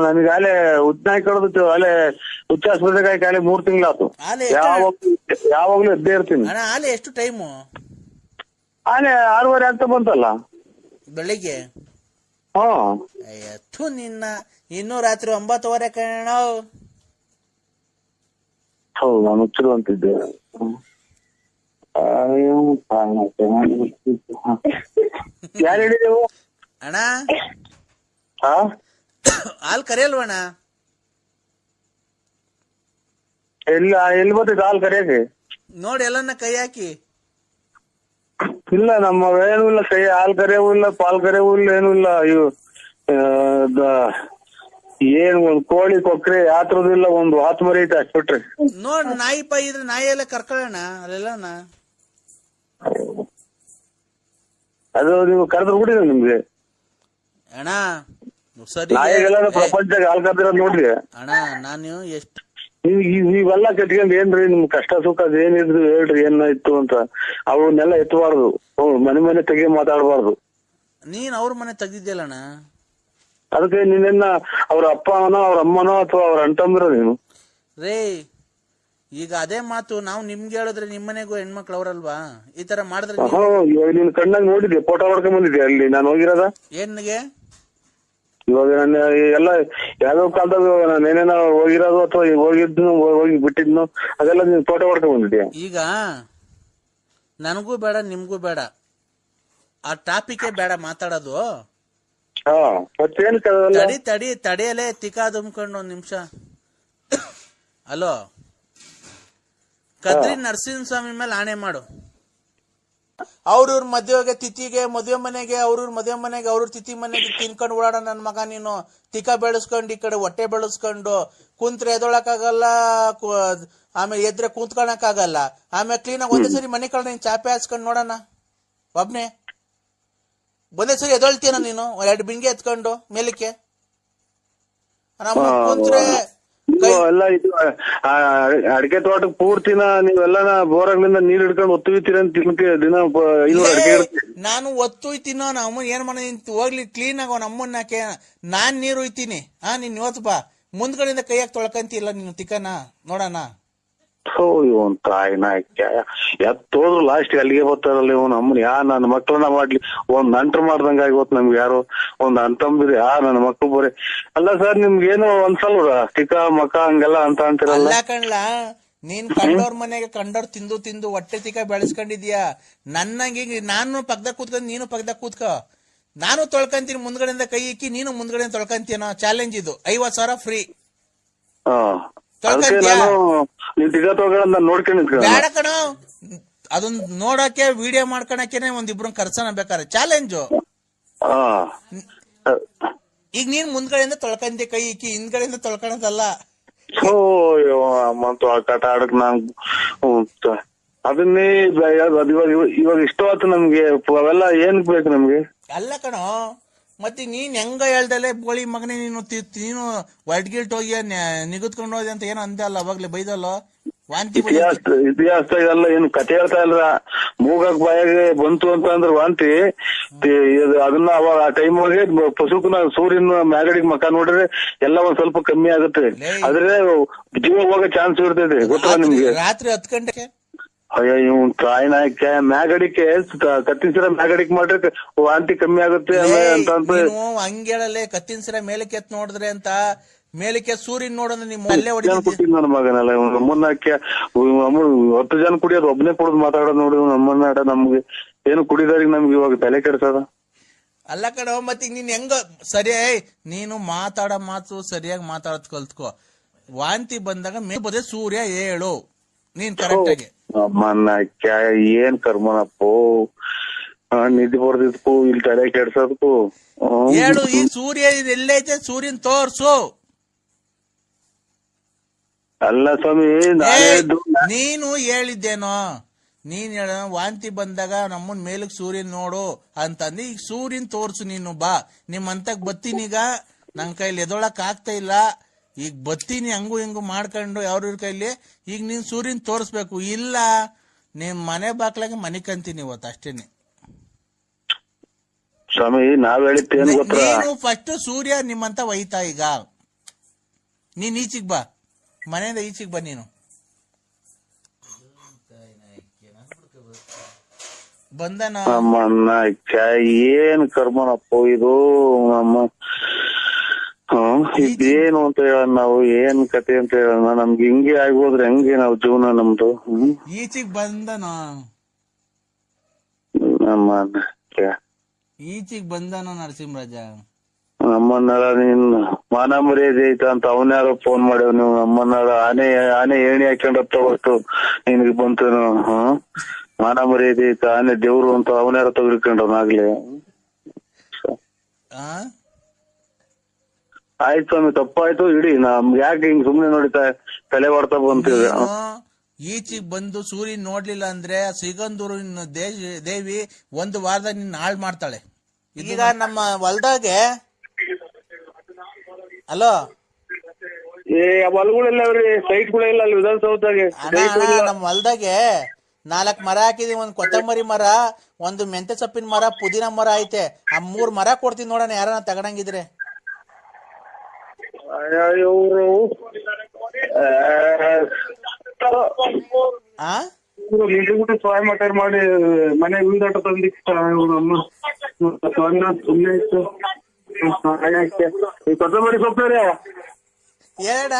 ನನಗೆ ಅಲ್ಲೇ ಉದ್ನಾಯ್ ಕಡ್ದು ಅಲ್ಲೇ ಹುಚ್ಚ ಆಸ್ಪತ್ರೆಗೆ ಕಾಲೇ 3 ತಿಂಗಳಾತು. ಯಾವಾಗ್ಲೂ ಎದ್ದೇ ಇರ್ತೀನಿ. ಅಣ್ಣ ಹಾಲೆ ಎಷ್ಟು ಟೈಮು? ಆಲೆ 6:30 ಆಗ್ತಾ ಬಂತಲ್ಲ ಬೆಳಿಗ್ಗೆ. ಅಯ್ಯೋ ನಿನ್ನ ಇನ್ನೂ ರಾತ್ರಿ 9:15 ಕಣ. ಹೌದು, ನಾನು ಹುಚ್ಚರು ಅಂತಿದ್ದೆ. ಯಾರು ಹೇಳಿದೆವು ಅಣ್ಣ? ಹಾಲ್ ಕರೆಯಲ್ವಣ್ಣ? ಎಲ್ಲಿ ಬರ್ತೈತೆ ಹಾಲು ಕರೆಯಕ್ಕೆ? ನೋಡಿ ಎಲ್ಲನ್ನ ಕೈ ಹಾಕಿ. ಇಲ್ಲ, ನಮ್ಮ ಏನೂ ಇಲ್ಲ, ಕೈ ಹಾಲು ಕರೆಯವೂ ಇಲ್ಲ, ಪಾಲ್ ಕರೆಯವೂ ಇಲ್ಲ, ಏನೂ ಇಲ್ಲ. ಇವು ಏನ್ ಒಂದ್ ಕೋಳಿ ಕೊಕ್ರೆ ಯಾತ್ರದ್ದು ಇಲ್ಲ, ಒಂದು ವಾತ್ ಮರಿ ಐತೆ ಅಷ್ಟ್ಬಿಟ್ರಿ. ನೋಡ್ ನಾಯಿ ಪೈ ಇದ್ರೆ ನಾಯಿ ಎಲ್ಲ ಕರ್ಕೊಳ್ಳೋಣ ಅಲ್ಲೆಲ್ಲಣ್ಣ. ಅದು ನೀವು ಕರೆದ್ರು ಬಿಡಿದ ನಿಮ್ಗೆ ಅಣ್ಣ. ಸರಿ, ನಾಯಿಗೆಲ್ಲ ಪ್ರಪಂಚದಾಗ ಹಾಲು ಕರೆದಿರೋದು ನೋಡ್ರಿ ಅಣ್ಣ. ನಾನು ಎಷ್ಟು ನೀವೆಲ್ಲ ಕಟ್ಕೊಂಡ್ ಏನ್ರಿ ನಿಮ್ ಕಷ್ಟ ಸುಖ ಅದೇನಿದ್ರು ಹೇಳ್ರಿ, ಏನಾಯ್ತು ಅಂತ. ಅವನ್ನೆಲ್ಲ ಎತ್ತಬಾರ್ದು, ಮನೆ ತೆಗಿ ಮಾತಾಡಬಾರ್ದು. ನೀನ್ ಅವ್ರ ಮನೆ ತೆಗ್ದಿದ್ಯಲ್ಲಣ್ಣ? ಅದಕ್ಕೆ ನೀನೆನ್ನ ಅವ್ರ ಅಪ್ಪನೋ ಅವ್ರ ಅಮ್ಮನೋ ಅಥವಾ ಅವ್ರ ಅಣ್ತಂದಿರೋ ನೀನು ರೇ. ಈಗ ಅದೇ ಮಾತು ನಾವು ನಿಮ್ಗೆ ಹೇಳಿದ್ರೆ ನಿಮ್ಮನೆಗೂ ಹೆಣ್ಮಕ್ಳು ಅವ್ರಲ್ವಾ? ಈ ತರ ಮಾಡಿದ್ರೆ ಇವಾಗ ನೀನ್ ಕಣ್ಣಾಗ ನೋಡಿದ್ದೆ, ಫೋಟೋ ಹೊಡ್ಕೊಂಡ್ ಬಂದಿದ್ದೆ ಅಲ್ಲಿ ನಾನು ಹೋಗಿರೋದ. ಏನ್ಗೆ ಇವಾಗ ನಾನು ಎಲ್ಲ ಯಾವ್ಯಾವ ಕಾಲದಾಗ ನಾನೇನ ಹೋಗಿರೋದು ಅಥವಾ ಹೋಗಿದ್ನು ಹೋಗಿ ಬಿಟ್ಟಿದ್ನು ಅದೆಲ್ಲ ನೀನ್ ಫೋಟೋ ಹೊಡ್ಕೊಂಡ್ ಬಂದಿದ್ಯಾ? ಈಗ ನನಗೂ ಬೇಡ ನಿಮ್ಗೂ ಬೇಡ, ಆ ಟಾಪಿಕ್ ಬೇಡ ಮಾತಾಡೋದು. ಮತ್ತೇನ್ ತಡಿಯಲೇ ತಿಕಾ ದುಮ್ಕೊಂಡು 1 ನಿಮಿಷ. ಹಲೋ, ಕದ್ರಿ ನರಸಿಂಹಸ್ವಾಮಿ ಮೇಲೆ ಆಣೆ ಮಾಡು. ಅವ್ರವ್ರ ಮದುವೆಗೆ ತಿಥಿಗೆ ಮದುವೆ ಮನೆಗೆ ಅವ್ರವ್ರ ಮದುವೆ ಮನೆಗೆ ಅವ್ರ ತಿಥಿ ಮನೆಗೆ ತಿನ್ಕೊಂಡು ಓಡಾಡ ನನ್ ಮಗ ನೀನು. ತಿಕ್ಕ ಬೆಳೆಸ್ಕೊಂಡು ಈ ಕಡೆ ಹೊಟ್ಟೆ ಬೆಳೆಸ್ಕೊಂಡು ಕುಂತ್ರೆ ಎದೊಳಕಾಗಲ್ಲ, ಆಮೇಲೆ ಎದ್ರೆ ಕುಂತ್ಕೊಳಕ್ ಆಗಲ್ಲ. ಆಮೇಲೆ ಕ್ಲೀನಾಗಿ ಒಂದೇ ಸರಿ ಮನೆ ಕಡೆ ನೀನ್ ಚಾಪೆ ಹಾಸ್ಕೊಂಡ್ ನೋಡೋಣ. ಒಬ್ನೇ ಒಂದೇ ಸರಿ ಎದೊಳ್ತೀನ ನೀನು 2 ಬಿಂಗೆ ಎತ್ಕೊಂಡು ಮೇಲಕ್ಕೆ. ನಮ್ಮ ಕುಂತ್ರೆ ಎಲ್ಲ ಇದು ಅಡಿಕೆ ತೋಟಕ್ಕೆ ಪೂರ್ತಿನ ನೀವೆಲ್ಲ ಬೋರಾಗ್ಲಿಂದ ನೀರ್ ಹಿಡ್ಕೊಂಡು ಒತ್ತುತ್ತೀರ ಅಂತ ದಿನ 500 ಅಡಿಕೆ. ನಾನು ಒತ್ತುಯ್ತೀನೋ ನಮ್ಮ ಏನ್ ಮಾಡ ಹೋಗ್ಲಿ ಕ್ಲೀನ್ ಆಗೋ ನಮ್ಮನ್ನ ನಾನ್ ನೀರು ಒಯ್ತೀನಿ. ನೀನ್ ಇವತ್ತು ಬಾ, ಮುಂದ್ಗಡೆಯಿಂದ ಕೈಯಾಗ ತೊಳ್ಕಂತಿಲ್ಲ ನೀನು ತಿಕ್ಕನ ನೋಡೋಣ. ಇವನ್ ತಾಯಿನ ಎತ್ತೋದ್ರು ಲಾಸ್ಟ್ ಅಲ್ಲಿಗೆ ಬರ್ತಾರಲ್ಲ ಇವನು. ಅಮ್ಮನ ನನ್ನ ಮಕ್ಳನ್ನ ಮಾಡ್ಲಿ ಒಂದ್ ನಂಟ್ರು ಮಾಡ್ದಂಗ ಆಗಿವತ್ ನಮ್ಗೆ. ಯಾರು ಒಂದ್ ಅಂತಂದ್ರಿ ನನ್ನ ಮಕ್ಳು ಬರೀ ಅಲ್ಲ ಸರ್, ನಿಮ್ಗೇನು ಒಂದ್ಸಲ ಟಿಕ ಮಕ ಹಂಗೆಲ್ಲ ಅಂತ ಅಂತಿರಲ್ಲ. ಕಣ್ಲ ನೀನ್ ಕಂಡೋರ್ ಮನೆಗೆ ಕಂಡೋರ್ ತಿಂದು ಹೊಟ್ಟೆ ತಿಕ್ಕ ಬೆಳೆಸ್ಕೊಂಡಿದ್ಯಾ. ನನ್ನಂಗೆ ನಾನು ಪಕ್ಕದಾಗ ಕೂತ್ಕೊಂಡ್ ನೀನು ಪಕ್ಕದಾಗ ಕೂತ್ಕೋ. ನಾನು ತೊಳ್ಕಂತೀನಿ ಮುಂದ್ಗಡೆಯಿಂದ ಕೈ ಇಕ್ಕಿ, ನೀನು ಮುಂದ್ಗಡೆ ತೊಳ್ಕಂತೀನೋ. ಚಾಲೆಂಜ್ ಇದು. 50,000 ಫ್ರೀ. ಅದಕ್ಕೆ ತೊಳ್ಕೊಂತೀಯಾ? ನಾನು ನೀನ್ ತಿಗ ತಗೊಂಡ್ ನಾನು ನೋಡ್ಕೊಂಡು ನಿಂತ್ಕೊಳ್ಳ. ಬೇಡ ಕಣೋ, ಅದನ್ನ ನೋಡಕ್ಕೆ ವಿಡಿಯೋ ಮಾಡ್ಕೊಳಕೇನೆ ಒಂದಿಬ್ರು ಕರ್ಸನ ಬೇಕಾರೆ ಚಾಲೆಂಜು. ಈಗ ನೀನ್ ಮುಂದ್ಗಡೆಯಿಂದ ತೊಳ್ಕೊಂತಿ ಕೈ ಇಕ್ಕಿ, ಹಿಂದ್ಗಡೆಯಿಂದ ತೊಳ್ಕೊಳದಲ್ಲ. ಅಮ್ಮಂತು ಆಟ ಆಡಕ್ ನಂಗೆ ಅದನ್ನೇ ಇವಾಗ ಇಷ್ಟವಾತು ನಮ್ಗೆ. ಅವೆಲ್ಲ ಏನ್ ಬೇಕು ನಮ್ಗೆ? ಅಲ್ಲ ಕಣೋ, ಮತ್ತೆ ನೀನ್ ಹೆಂಗ ಹೇಳ್ದಲೆ ಬೋಳಿ ಮಗನೇ ನೀನು ಹೊರಡ್ಗಿಲ್ಟ್ ಹೋಗಿ ನಿಗದ್ಕೊಂಡು ಹೋದೆ ಅಂತ ಏನೋ ಅಂದೆ ಅಲ್ಲ ಅವಾಗ್ಲೇ ಬೈದಲ್ಲೋ, ವಾಂತಿ ಇತಿಹಾಸ ಇದೆಲ್ಲ ಏನು ಕತೆ ಹೇಳ್ತಾ ಇಲ್ರ. ಮೂಗಕ್ ಬಾಯಾಗೆ ಬಂತು ಅಂತ ಅಂದ್ರೆ ವಾಂತಿ. ಅದನ್ನ ಅವಾಗ ಆ ಟೈಮ್ ಒಳಗೆ ಪಶುಕನ ಸೂರ್ಯನ ಮ್ಯಾಗಡಿಗೆ ಮಕ ನೋಡಿದ್ರೆ ಎಲ್ಲ ಒಂದ್ ಸ್ವಲ್ಪ ಕಮ್ಮಿ ಆಗುತ್ತೆ. ಆದ್ರೆ ಜೀವ ಹೋಗೋ ಚಾನ್ಸ್ ಇರ್ತೈತೆ, ಗೊತ್ತಾ ನಿಮ್ಗೆ? ರಾತ್ರಿ 10 ಗಂಟೆಗೆ ಅಯ್ಯೋ ಇವ್ ಟ್ರಾಯ್ನಾಯ್ಕೆ ಮ್ಯಾಗಡಿಕೆ ಕತ್ತಿಸಿರ ಮ್ಯಾಗಡಿಕೆ ಮಾಡ್ರೆ ವಾಂತಿ ಕಮ್ಮಿ ಆಗುತ್ತೆ ಅಂತ ಹಂಗೇಳಲ್ಲೇ. ಕತ್ತಿನ ಸಿರ ಮೇಲಕ್ಕೆ ಎತ್ ನೋಡಿದ್ರೆ ಅಂತ, ಮೇಲಕ್ಕೆ ಸೂರ್ಯನ್ ನೋಡೋದು ನಿಮ್ಮ ಅಲ್ಲೇ ಕೊಟ್ಟಿದ್ ನನ್ನ ಮಗನಲ್ಲ. ನಮ್ಮನ್ನ 10 ಜನ ಕುಡಿಯೋದು ಒಬ್ನೇ ಕುಡಿದ್ ಮಾತಾಡೋದು ನೋಡಿ. ನಮ್ಮನ್ನ ನಮ್ಗೆ ಏನು ಕುಡಿದಾರಿಗೆ ನಮ್ಗೆ ಇವಾಗ ತಲೆ ಕೆಡ್ಸದ. ಅಲ್ಲ ಕಣೋ, ಮತ್ತೆ ನೀನ್ ಹೆಂಗ ಸರಿ ನೀನು ಮಾತಾಡೋ ಮಾತು ಸರಿಯಾಗಿ ಮಾತಾಡೋದ್ ಕಲ್ತ್ಕೋ. ವಾಂತಿ ಬಂದಾಗ ಬದೇ ಸೂರ್ಯ ಹೇಳು ನೀನ್ ಕರೆಕ್ಟ್ ಆಗಿ. ಅಮ್ಮನ್ನ ಏನ್ ಕರ್ಮನಪ್ಪೋ, ನಿದ್ದೆ ಬರ್ದಿದ್ಕು ಇಲ್ಲಿ ತಲೆ ಕೆಡ್ಸೋದಕ್ಕೂ ಹೇಳು. ಈ ಸೂರ್ಯ ಎಲ್ಲೈತೆ ಸೂರ್ಯನ್ ತೋರ್ಸು. ಅಲ್ಲ ಸ್ವಾಮಿ, ನೀನು ಹೇಳಿದ್ದೇನೋ, ನೀನ್ ಹೇಳ ವಾಂತಿ ಬಂದಾಗ ನಮ್ಮನ್ ಮೇಲಕ್ ಸೂರ್ಯನ್ ನೋಡು ಅಂತಂದು. ಈಗ ಸೂರ್ಯನ್ ತೋರ್ಸು ನೀನು. ಬಾ ನಿಮ್ಮಂತಕ್ ಬತ್ತೀನೀಗ, ನನ್ ಕೈಲಿ ಎದೊಳಕ್ ಆಗ್ತಾ ಇಲ್ಲ. ಈಗ ಬತ್ತೀನಿ ಹಂಗು ಹಿಂಗು ಮಾಡ್ಕೊಂಡು ಯಾವ್ರ ಕೈಲಿ. ಈಗ ನೀನ್ ಸೂರ್ಯನ್ ತೋರ್ಸ್ಬೇಕು, ಇಲ್ಲ ನಿಮ್ ಮನೆ ಬಾಕ್ಲಾಗೆ ಮನೆ ಕಂತೀನಿ ಇವತ್ತು ಅಷ್ಟೇನೆ. ಸ್ವಾಮಿ ನಾವ್ ಹೇಳಿದ್ದೇನು ಗೊತ್ತಾ? ನೀನು ಫಸ್ಟ್ ಸೂರ್ಯ ನಿಮ್ಮಂತ ಒಯ್ತಾ. ಈಗ ನೀನ್ ಈಚಿಗ್ ಬಾ, ಮನೆಯಿಂದ ಈಚಿಗ್ ಬಾ ನೀನು. ಬಂದನ ಏನ್ ಕರ್ಮನಪ್ಪ ಇದು. ನಮ್ಮ ಇದೇನು ಅಂತ ಹೇಳ, ನಾವು ಏನ್ ಕತೆ ಅಂತ ಹೇಳೋಣ. ನಮ್ಗೆ ಹಿಂಗೆ ಆಗೋದ್ರೆ ಹೆಂಗೆ ನಾವು ಜೀವನ ನಮ್ದು? ಈಚಿಗ್ ಬಂದನ, ಈಚಿಗ್ ಬಂದನ ನರಸಿಂಹರಾಜ. ನಮ್ಮನ್ನೆಲ್ಲ ನೀನ್ ಮಾನ ಮರ್ಯಾದೆ ಐತ ಅಂತ ಅವನ್ಯಾರೋ ಫೋನ್ ಮಾಡ್ಯಾವ. ನೀವು ನಮ್ಮನ್ನೆಲ್ಲ ಆನೆ ಏಣಿ ಹಾಕೊಂಡತ್ತ ಹೊತ್ತು ನಿನ್ಗೆ ಬಂತು. ಮಾನ ಮರ್ಯಾದೆ ಐತ, ಆನೆ ದೇವ್ರು ಅಂತ ಅವನ್ಯಾರ ತೆಗೆದುಕೊಂಡವನಾಗ್ಲಿ. ಆಯ್ತು ಸ್ವಾಮಿ, ತಪ್ಪಾಯ್ತು ಇಡಿ. ನಮ್ಗೆ ಯಾಕೆ ಹಿಂಗ್ ಸುಮ್ನೆ ನೋಡಿತಾ ತಲೆ ಹೊಡ್ತಾ ಬಂತೀವಿ. ಈಚಿಗ್ ಬಂದು ಸೂರ್ಯನ್ ನೋಡ್ಲಿಲ್ಲ ಅಂದ್ರೆ ಸಿಗಂದೂರು ದೇವಿ 1 ವಾರದಾಗ ನಿನ್ನ ಹಾಳು ಮಾಡ್ತಾಳೆ. ಈಗ ನಮ್ಮ ಹೊಲ್ದಾಗೆ ಅಲೋ ಹೊಲಗಳೆಲ್ಲ ಸೈಟ್ಗಳೆಲ್ಲ ಅಲ್ಲಿ ವಿಧಾನಸೌಧಾಗೆ ನಮ್ಮ ಹೊಲ್ದಾಗೆ 4 ಮರ ಹಾಕಿದೀವಿ. 1 ಕೊತ್ತಂಬರಿ ಮರ, 1 ಮೆಂತೆ ಸೊಪ್ಪಿನ ಮರ, ಪುದೀನ ಮರ ಐತೆ. ಆ 3 ಮರ ಕೊಡ್ತೀನಿ ನೋಡೋಣ, ಯಾರನ್ನ ತಗೊಂಡಂಗಿದ್ರೆ. ಇವರು ಸಹಾಯ ಮಟರ್ ಮಾಡಿ ಮನೆ ಉಳಿದಾಟ ತಂದಿತ್ತು. ಸುಮ್ಮನೆ ಇತ್ತು. ಕೊತ್ತಂಬರಿ ಸೊಪ್ಪೇ ಹೇಳ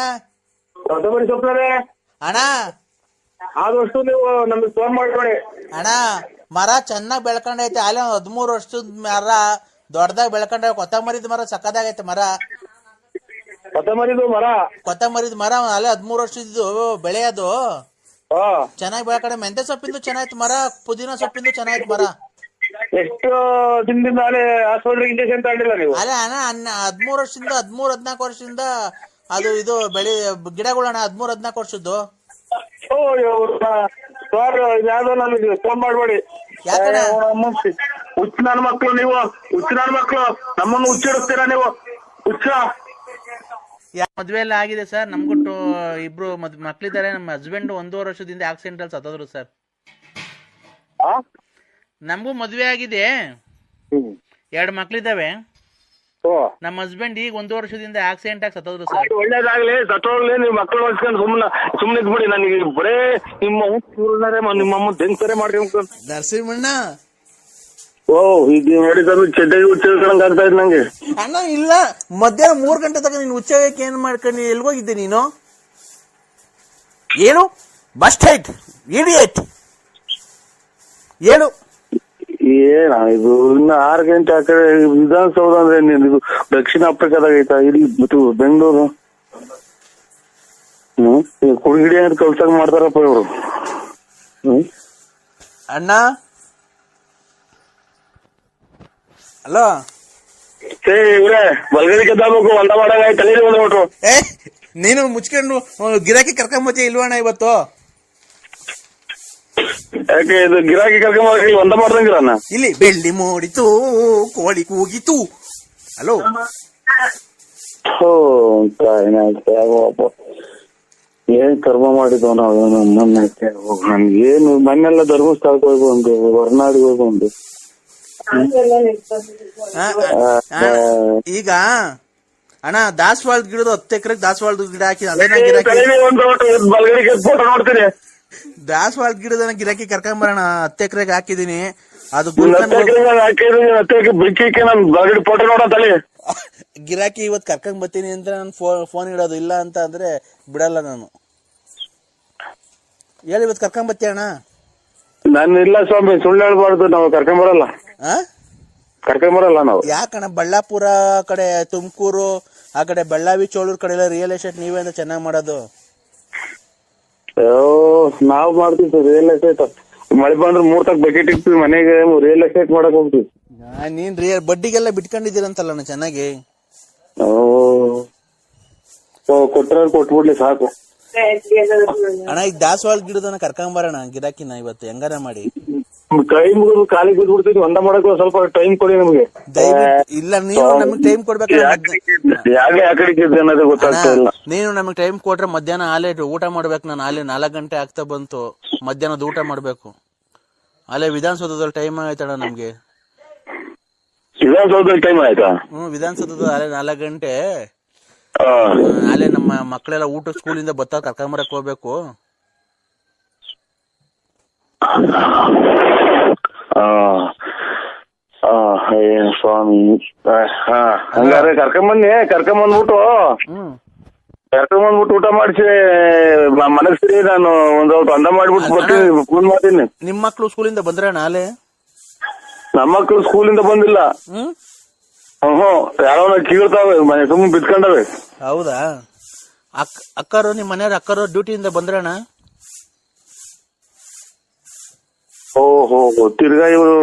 ಕೊತ್ತಂಬರಿ ಸೊಪ್ಪೇ ಅಣ್ಣ, ಆದಷ್ಟು ನೀವು ನಮ್ಗೆ ಫೋನ್ ಮಾಡ್ಕೊಳ್ಳಿ ಅಣ್ಣ. ಮರ ಚೆನ್ನಾಗ್ ಬೆಳ್ಕೊಂಡೈತೆ, ಅಲ್ಲೇ 13 ವರ್ಷದ ಮರ ದೊಡ್ಡದಾಗ ಬೆಳ್ಕೊಂಡ. ಕೊತ್ತಂಬರಿದ ಮರ ಸಕ್ಕದಾಗೈತೆ ಮರ. ಕೊತ್ತಂಬರಿದು ಮರ ಅಲ್ಲೇ 13 ವರ್ಷದ್ದು ಬೆಳೆ. ಅದು ಚೆನ್ನಾಗಿ ಬೆಳ್ಕೊಂಡೆ. ಮೆಂತೆ ಸೊಪ್ಪಿಂದು ಚೆನ್ನಾಯ್ತು ಮರ, ಪುದೀನ ಸೊಪ್ಪಿಂದು ಚೆನ್ನಾಯ್ತು ಮರ. ಎಷ್ಟು ದಿನದಿಂದ ಆಸ್ಪತ್ರೆಗೆ ಇಂಜೆಕ್ಷನ್ ತಗೊಂಡಿಲ್ಲ ನೀವು? ಅಲ್ಲ ಅಣ್ಣ, 13 ವರ್ಷದಿಂದ 13-14 ವರ್ಷದಿಂದ ಅದು ಇದು ಬೆಳೆ ಗಿಡಗಳಣ್ಣ. 13-14 ವರ್ಷದ್ದು. ಯಾವ್ದೋ ನಮಗೆ ಫೋನ್ ಮಾಡ್ಬೇಡಿ. ಹುಚ್ಚ ನನ್ನ ಮಕ್ಳು ನೀವು, ಹುಚ್ಚ ನನ್ನ ಮಕ್ಳು. ನಮ್ಮನ್ನು ಹುಚ್ಚಿಡಿಸ್ತೀರಾ ನೀವು? ಹುಚ್ಚ ಮದ್ವೆ ಎಲ್ಲ ಆಗಿದೆ ಸರ್. ನಮ್ಗುಟ್ಟು 2 ಮಕ್ಳಿದ್ದಾರೆ. ನಮ್ಮ ಹಸ್ಬೆಂಡ್ 1.5 ವರ್ಷದಿಂದ ಆಕ್ಸಿಡೆಂಟ್ ಅಲ್ಲಿ ಸತ್ತೋದ್ರು ಸರ್. ನಮಗೂ ಮದ್ವೆ ಆಗಿದೆ, 2 ಮಕ್ಳಿದಾವೆ. ನಮ್ಮ ಹಸ್ಬೆಂಡ್ ಈಗ 1 ವರ್ಷದಿಂದ ಆಕ್ಸಿಡೆಂಟ್ ಆಗಿ ಸತ್ತೋದ್ರು ಸರ್. ಒಳ್ಳೇದಾಗ್ಲಿ, ಸತ್ತೋಗ್ಲಿ. ನೀವು ಮಕ್ಳು ಹೊಡ್ಸ್ಕೊಂಡು ಸುಮ್ಮನೆ ಇದ್ಬಿಡಿ. ನನಗೆ ಬರೇ ನಿಮ್ಮಮ್ಮ ದೆಂಗ್ಸರೆ ಮಾಡಿ ನರಸಿಂಹಣ್ಣ. ಈಗ ನೋಡಿ ಸರ್, ಚೆಡ್ಡಾಗಿ ಹುಚ್ಚಿಡ್ಕೊಂಡ್ ಆಗ್ತಾ ಇದ್ ನಂಗೆ. ಅಣ್ಣ ಇಲ್ಲ, ಮಧ್ಯಾಹ್ನ 3 ಗಂಟೆ ತಗ ನೀನು ಹುಚ್ಚಾಗಕ್ಕೆ ಏನ್ ಮಾಡ್ಕೊಂಡು ಎಲ್ಗೋಗಿದ್ದೆ ನೀನು? ಏನು ಬಸ್ ಸ್ಟೈಟ್ ಇಡಿಯಟ್ ಹೇಳು. ಏನ ಇದು ಇನ್ನು 6 ಗಂಟೆ ಆ ಕಡೆ ವಿಧಾನಸೌಧ ಅಂದ್ರೆ ಇದು ದಕ್ಷಿಣ ಆಫ್ರಿಕಾದಾಗ ಐತಾ? ಇಲ್ಲಿ ಬೆಂಗಳೂರು. ಕುಡಿಗಿಡಿ ಅಂತ ಕಲ್ಸಾಗ ಮಾಡ್ತಾರಪ್ಪ ಇವ್ರು. ಅಣ್ಣ ಹಲೋ ಇವ್ರೆ ಬಲ್ಗಡಿ ಕೆದ್ದಾಬೇಕು ಒಂದ ಮಾಡಂಗ ತಲೆ ಬಂದ್ಬಿಟ್ರು. ಏ ನೀನು ಮುಚ್ಕೊಂಡು ಗಿರಾಕಿ ಕರ್ಕೊಂಬತ್ತೀಯ ಇಲ್ವಣ್ಣ ಇವತ್ತು? ಯಾಕೆ ಇದು ಗಿರಾಕಿ ಕರ್ಕೊಂಡ್ ಒಂದ ಮಾಡ್ದಂಗಿರಣ್ಣ. ಇಲ್ಲಿ ಬೆಳ್ಳಿ ಮೂಡಿತು ಕೋಳಿ ಕೂಗಿತು. ಹಲೋ ಏನ್ ಕರ್ಮ ಮಾಡಿದ್ವ ನಾವು ನನ್ಗೇನು ಮನೆಲ್ಲ ಧರ್ಮಸ್ಥಳಕ್ಕೆ ಹೋಗಿ ಬಂದು ಹೊರನಾಡಿಗೆ ಹೋಗಿ ಬಂದು. ಈಗ ಅಣ್ಣ ದಾಸವಾಳದ ಗಿಡದ 10 ಎಕರೆಗೆ ದಾಸವಾಳದ ಗಿಡ ಹಾಕಿ ಅದೇನ ಗಿರಾಕಿ ಬಲ್ಗಡಿಗೆ ಫೋಟೋ ನೋಡ್ತೀನಿ. ದಾಸವಾಳದ ಗಿಡದನ್ನ ಗಿರಾಕಿ ಕರ್ಕೊಂಬರೋಣ 10 ಎಕರೆಗೆ ಹಾಕಿದೀನಿ. ಅದು ಬಲ್ಗಡಿ ಫೋಟೋ ನೋಡತ್ತಲ್ಲಿ ಗಿರಾಕಿ ಇವತ್ತು ಕರ್ಕೊಂಡ್ ಬರ್ತೀನಿ ಅಂತ ನಾನು ಫೋನ್ ಇಡೋದು. ಇಲ್ಲ ಅಂತ ಅಂದ್ರೆ ಬಿಡಲ್ಲ ನಾನು. ಹೇಳಿ ಇವತ್ತು ಕರ್ಕೊಂಡ್ ಬರ್ತೀಯ ಅಣ್ಣ? ನಾನು ಇಲ್ಲ ಸ್ವಾಮಿ, ಸುಳ್ಳು ಹೇಳ್ಬಾರ್ದು. ನಾವು ಕರ್ಕೊಂಬರಲ್ಲ ನಾವು. ಯಾಕಣ್ಣ ಬಳ್ಳಾಪುರ ಕಡೆ, ತುಮಕೂರು ಆ ಕಡೆ, ಬೆಳ್ಳಾವಿ ಚೋಳೂರ್ ಕಡೆ ಎಲ್ಲ ರಿಯಲ್ ಎಸ್ಟೇಟ್ ನೀವೇ ಅಂತ ಚೆನ್ನಾಗ್ ಮಾಡೋದು. ನಾವ್ ಮಾಡ್ತೀವಿ ರಿಯಲ್ ಎಸ್ಟೇಟ್. ಮಳೆ ಬಂದ್ರೆ 3 ತಕ್ ಬಕೆಟ್ ಇರ್ತೀವಿ ಮನೆಗೆ, ರಿಯಲ್ ಎಸ್ಟೇಟ್ ಮಾಡಕ್ ಹೋಗ್ತೀವಿ. ನೀನ್ ಬಡ್ಡಿಗೆಲ್ಲ ಬಿಟ್ಕೊಂಡಿದ್ದೀರಂತಲ್ಲ ಚೆನ್ನಾಗಿ. ಕೊಟ್ರ ಕೊಟ್ಬಿಡ್ಲಿ ಸಾಕು. ಅಣ್ಣ ಈಗ ದಾಸವಾಳ ಗಿಡದನ್ನ ಕರ್ಕೊಂಬರೋಣ ಗಿರಾಕಿನ ಇವತ್ತು ಹೆಂಗಾರ ಮಾಡಿ. ಕೈ ಮುಗಿದು ಕಾಲಿಗೆ ಬಿದ್ಬಿಡ್ತೀವಿ. ಒಂದ ಮಾಡಕ್ ಸ್ವಲ್ಪ ಟೈಮ್ ಕೊಡಿ ನಮ್ಗೆ. ಇಲ್ಲ ನೀವು ನಮಗ್ ಟೈಮ್ ಕೊಡ್ಬೇಕು. ಅನ್ನೋದು ಗೊತ್ತಾಗ್ತಾ ಇಲ್ಲ. ನೀನು ನಮಗ್ ಟೈಮ್ ಕೊಟ್ರೆ ಮಧ್ಯಾಹ್ನ ಆಲೆ ಊಟ ಮಾಡ್ಬೇಕು. ನಾನು ಆಲೆ 4 ಗಂಟೆ ಆಗ್ತಾ ಬಂತು. ಮಧ್ಯಾಹ್ನದ ಊಟ ಮಾಡ್ಬೇಕು. ಅಲ್ಲೇ ವಿಧಾನಸೌಧದಲ್ಲಿ ಟೈಮ್ ಆಯ್ತಣ್ಣ ನಮ್ಗೆ. ವಿಧಾನಸೌಧದಲ್ಲಿ ಟೈಮ್ ಆಯ್ತಾ? ವಿಧಾನಸೌಧದ ಅಲ್ಲೇ 4 ಗಂಟೆ. ಅಲ್ಲೇ ನಮ್ಮ ಮಕ್ಕಳೆಲ್ಲ ಊಟ ಸ್ಕೂಲಿಂದ ಬತ್ತ ಕರ್ಕೊಂಬರಕ್ ಹೋಗ್ಬೇಕು. ಸ್ವಾಮಿ ಹಂಗಾರೆ ಕರ್ಕೊಂಬಂದ್ಬಿಟ್ಟು ಊಟ ಮಾಡಿಸಿ ಮನಸ್ಸಿರಿ. ನಾನು ಒಂದ್ ಅಂದ ಮಾಡ್ಬಿಟ್ಟು ಬರ್ತೀನಿ, ಫೋನ್ ಮಾಡ್ತೀನಿ. ನಿಮ್ ಮಕ್ಳು ಸ್ಕೂಲಿಂದ ಬಂದ್ರೆ ನಾಳೆ? ನಮ್ಮ ಮಕ್ಳು ಸ್ಕೂಲಿಂದ ಬಂದಿಲ್ಲ. ಯಾರೋ ಕೀಳ್ತಾವೆ ಮನೆ ಸುಮ್ಮನೆ ಬಿತ್ಕೊಂಡವೆ. ಹೌದಾ? ಅಕ್ಕರು ನಿಮ್ ಮನೆಯವ್ರ ಅಕ್ಕರು ಡ್ಯೂಟಿಯಿಂದ ಬಂದ್ರಣ್ಣ? ಓಹೋ, ತಿರ್ಗಾ ಇವ್ರು